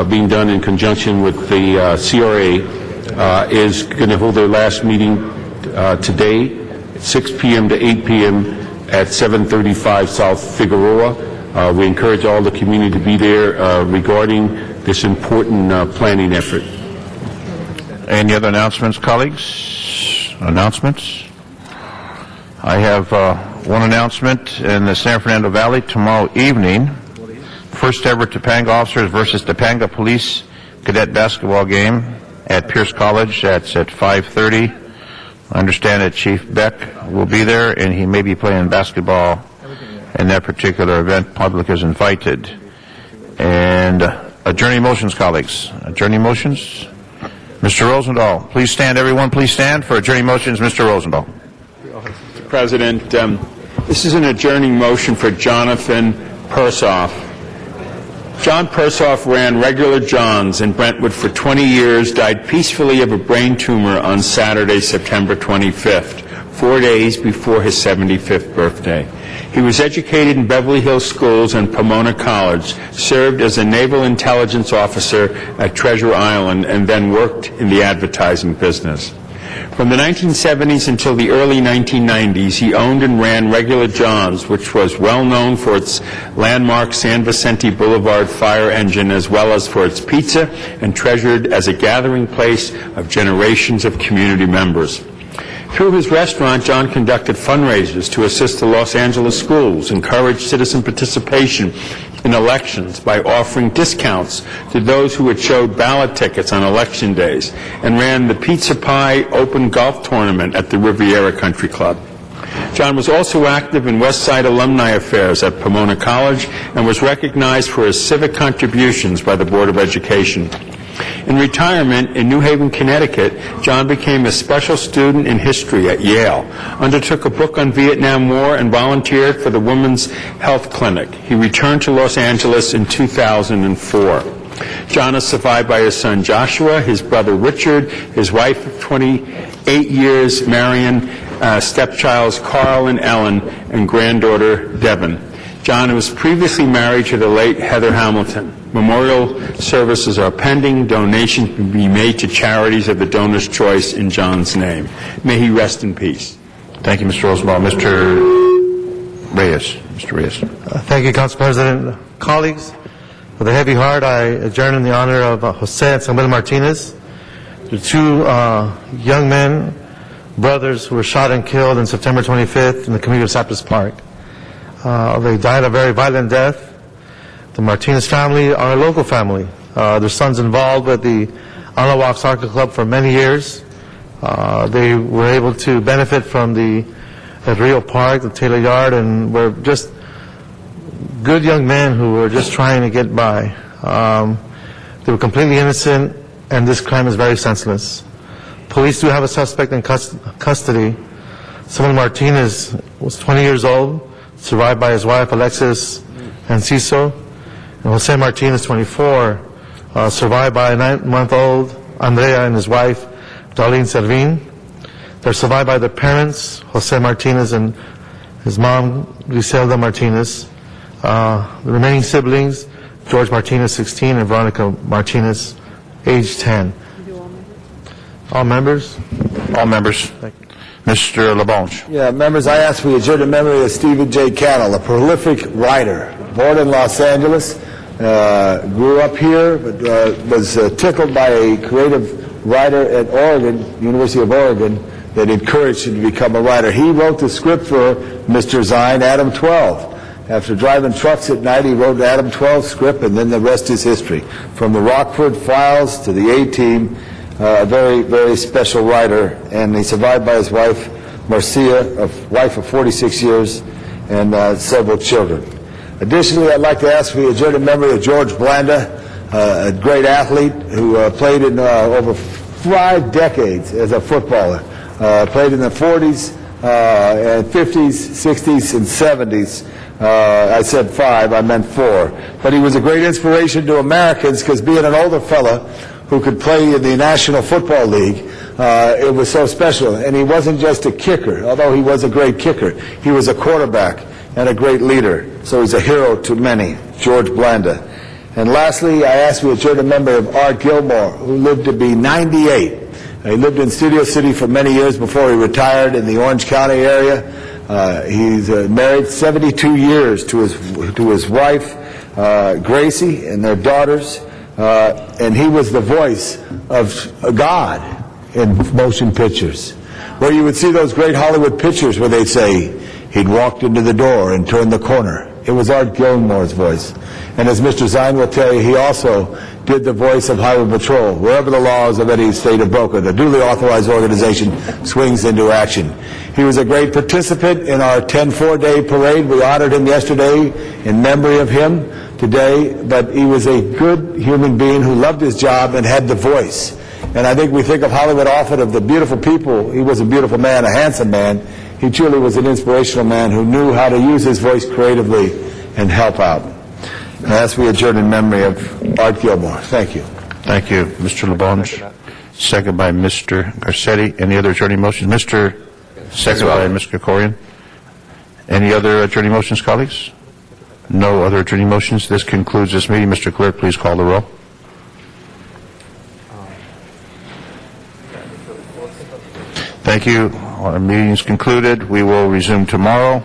being done in conjunction with the CRA, is going to hold their last meeting today at 6 p.m. to 8 p.m. at 735 South Figueroa. We encourage all the community to be there regarding this important planning effort. Any other announcements, colleagues? Announcements? I have one announcement in the San Fernando Valley tomorrow evening. First ever Topanga officers versus Topanga Police Cadet basketball game at Pierce College. That's at 5:30. I understand that Chief Beck will be there, and he may be playing basketball in that particular event. Public is invited. And adjourning motions, colleagues. Adjourning motions. Mr. Rosendahl, please stand, everyone. Please stand for adjourning motions. Mr. Rosendahl. Mr. President, this is an adjourning motion for Jonathan Persoff. John Persoff ran Regular John's in Brentwood for 20 years, died peacefully of a brain tumor on Saturday, September 25th, 4 days before his 75th birthday. He was educated in Beverly Hills Schools and Pomona College, served as a naval intelligence officer at Treasure Island, and then worked in the advertising business. From the 1970s until the early 1990s, he owned and ran Regular John's, which was well known for its landmark San Vicente Boulevard fire engine, as well as for its pizza, and treasured as a gathering place of generations of community members. Through his restaurant, John conducted fundraisers to assist the Los Angeles schools, encouraged citizen participation in elections by offering discounts to those who had showed ballot tickets on election days, and ran the Pizza Pie Open Golf Tournament at the Riviera Country Club. John was also active in West Side alumni affairs at Pomona College and was recognized for his civic contributions by the Board of Education. In retirement in New Haven, Connecticut, John became a special student in history at Yale, undertook a book on Vietnam War, and volunteered for the Women's Health Clinic. He returned to Los Angeles in 2004. John is survived by his son Joshua, his brother Richard, his wife of 28 years, Marion, stepchilds Carl and Ellen, and granddaughter Devon. John was previously married to the late Heather Hamilton. Memorial services are pending. Donations can be made to charities of the donor's choice in John's name. May he rest in peace. Thank you, Mr. Rosenbaum. Mr. Reyes. Mr. Reyes. Thank you, Council President. Colleagues, with a heavy heart, I adjourn in the honor of Jose and Samuel Martinez, the two young men, brothers who were shot and killed on September 25th in the community of Cypress Park. They died a very violent death. The Martinez family are a local family. Their son's involved with the Anawak Soccer Club for many years. They were able to benefit from the Rio Park, the Taylor Yard, and were just good young men who were just trying to get by. They were completely innocent, and this crime is very senseless. Police do have a suspect in custody. Samuel Martinez was 20 years old, survived by his wife, Alexis Enciso, and Jose Martinez, 24, survived by a 9-month-old Andrea and his wife, Darlene Servin. They're survived by their parents, Jose Martinez and his mom, Griselda Martinez. The remaining siblings, George Martinez, 16, and Veronica Martinez, age 10. All members? All members. Mr. LaBonge. Yeah, members, I ask we adjourn in memory of Stephen J. Cannell, a prolific writer, born in Los Angeles, grew up here, but was tickled by a creative writer at Oregon, University of Oregon, that encouraged him to become a writer. He wrote the script for Mr. Zine, Adam 12. After driving trucks at night, he wrote the Adam 12 script, and then the rest is history. From the Rockford Files to the A-Team, a very, very special writer, and he's survived by his wife, Marcia, a wife of 46 years, and several children. Additionally, I'd like to ask we adjourn in memory of George Blanda, a great athlete who played in over 5 decades as a footballer. Played in the 40s, and 50s, 60s, and 70s. I said 5, I meant 4. But he was a great inspiration to Americans because being an older fella who could play in the National Football League, it was so special. And he wasn't just a kicker, although he was a great kicker. He was a quarterback and a great leader. So he's a hero to many, George Blanda. And lastly, I ask we adjourn a member of Art Gilmore, who lived to be 98. He lived in Studio City for many years before he retired in the Orange County area. He's married 72 years to his wife, Gracie, and their daughters. And he was the voice of God in motion pictures, where you would see those great Hollywood pictures where they'd say he'd walked into the door and turned the corner. It was Art Gilmore's voice. And as Mr. Zine will tell you, he also did the voice of Highway Patrol. Wherever the laws of any state are broken, a duly authorized organization swings into action. He was a great participant in our 10-4-day parade. We honored him yesterday in memory of him today, but he was a good human being who loved his job and had the voice. And I think we think of Hollywood often of the beautiful people. He was a beautiful man, a handsome man. He truly was an inspirational man who knew how to use his voice creatively and help out. And as we adjourn in memory of Art Gilmore. Thank you. Thank you, Mr. LaBonge. Second by Mr. Garcetti. Any other adjourning motions? Second by Mr. Corian. Any other adjourning motions, colleagues? No other adjourning motions. This concludes this meeting. Mr. Clerk, please call the roll. Thank you. Our meeting is concluded. We will resume tomorrow.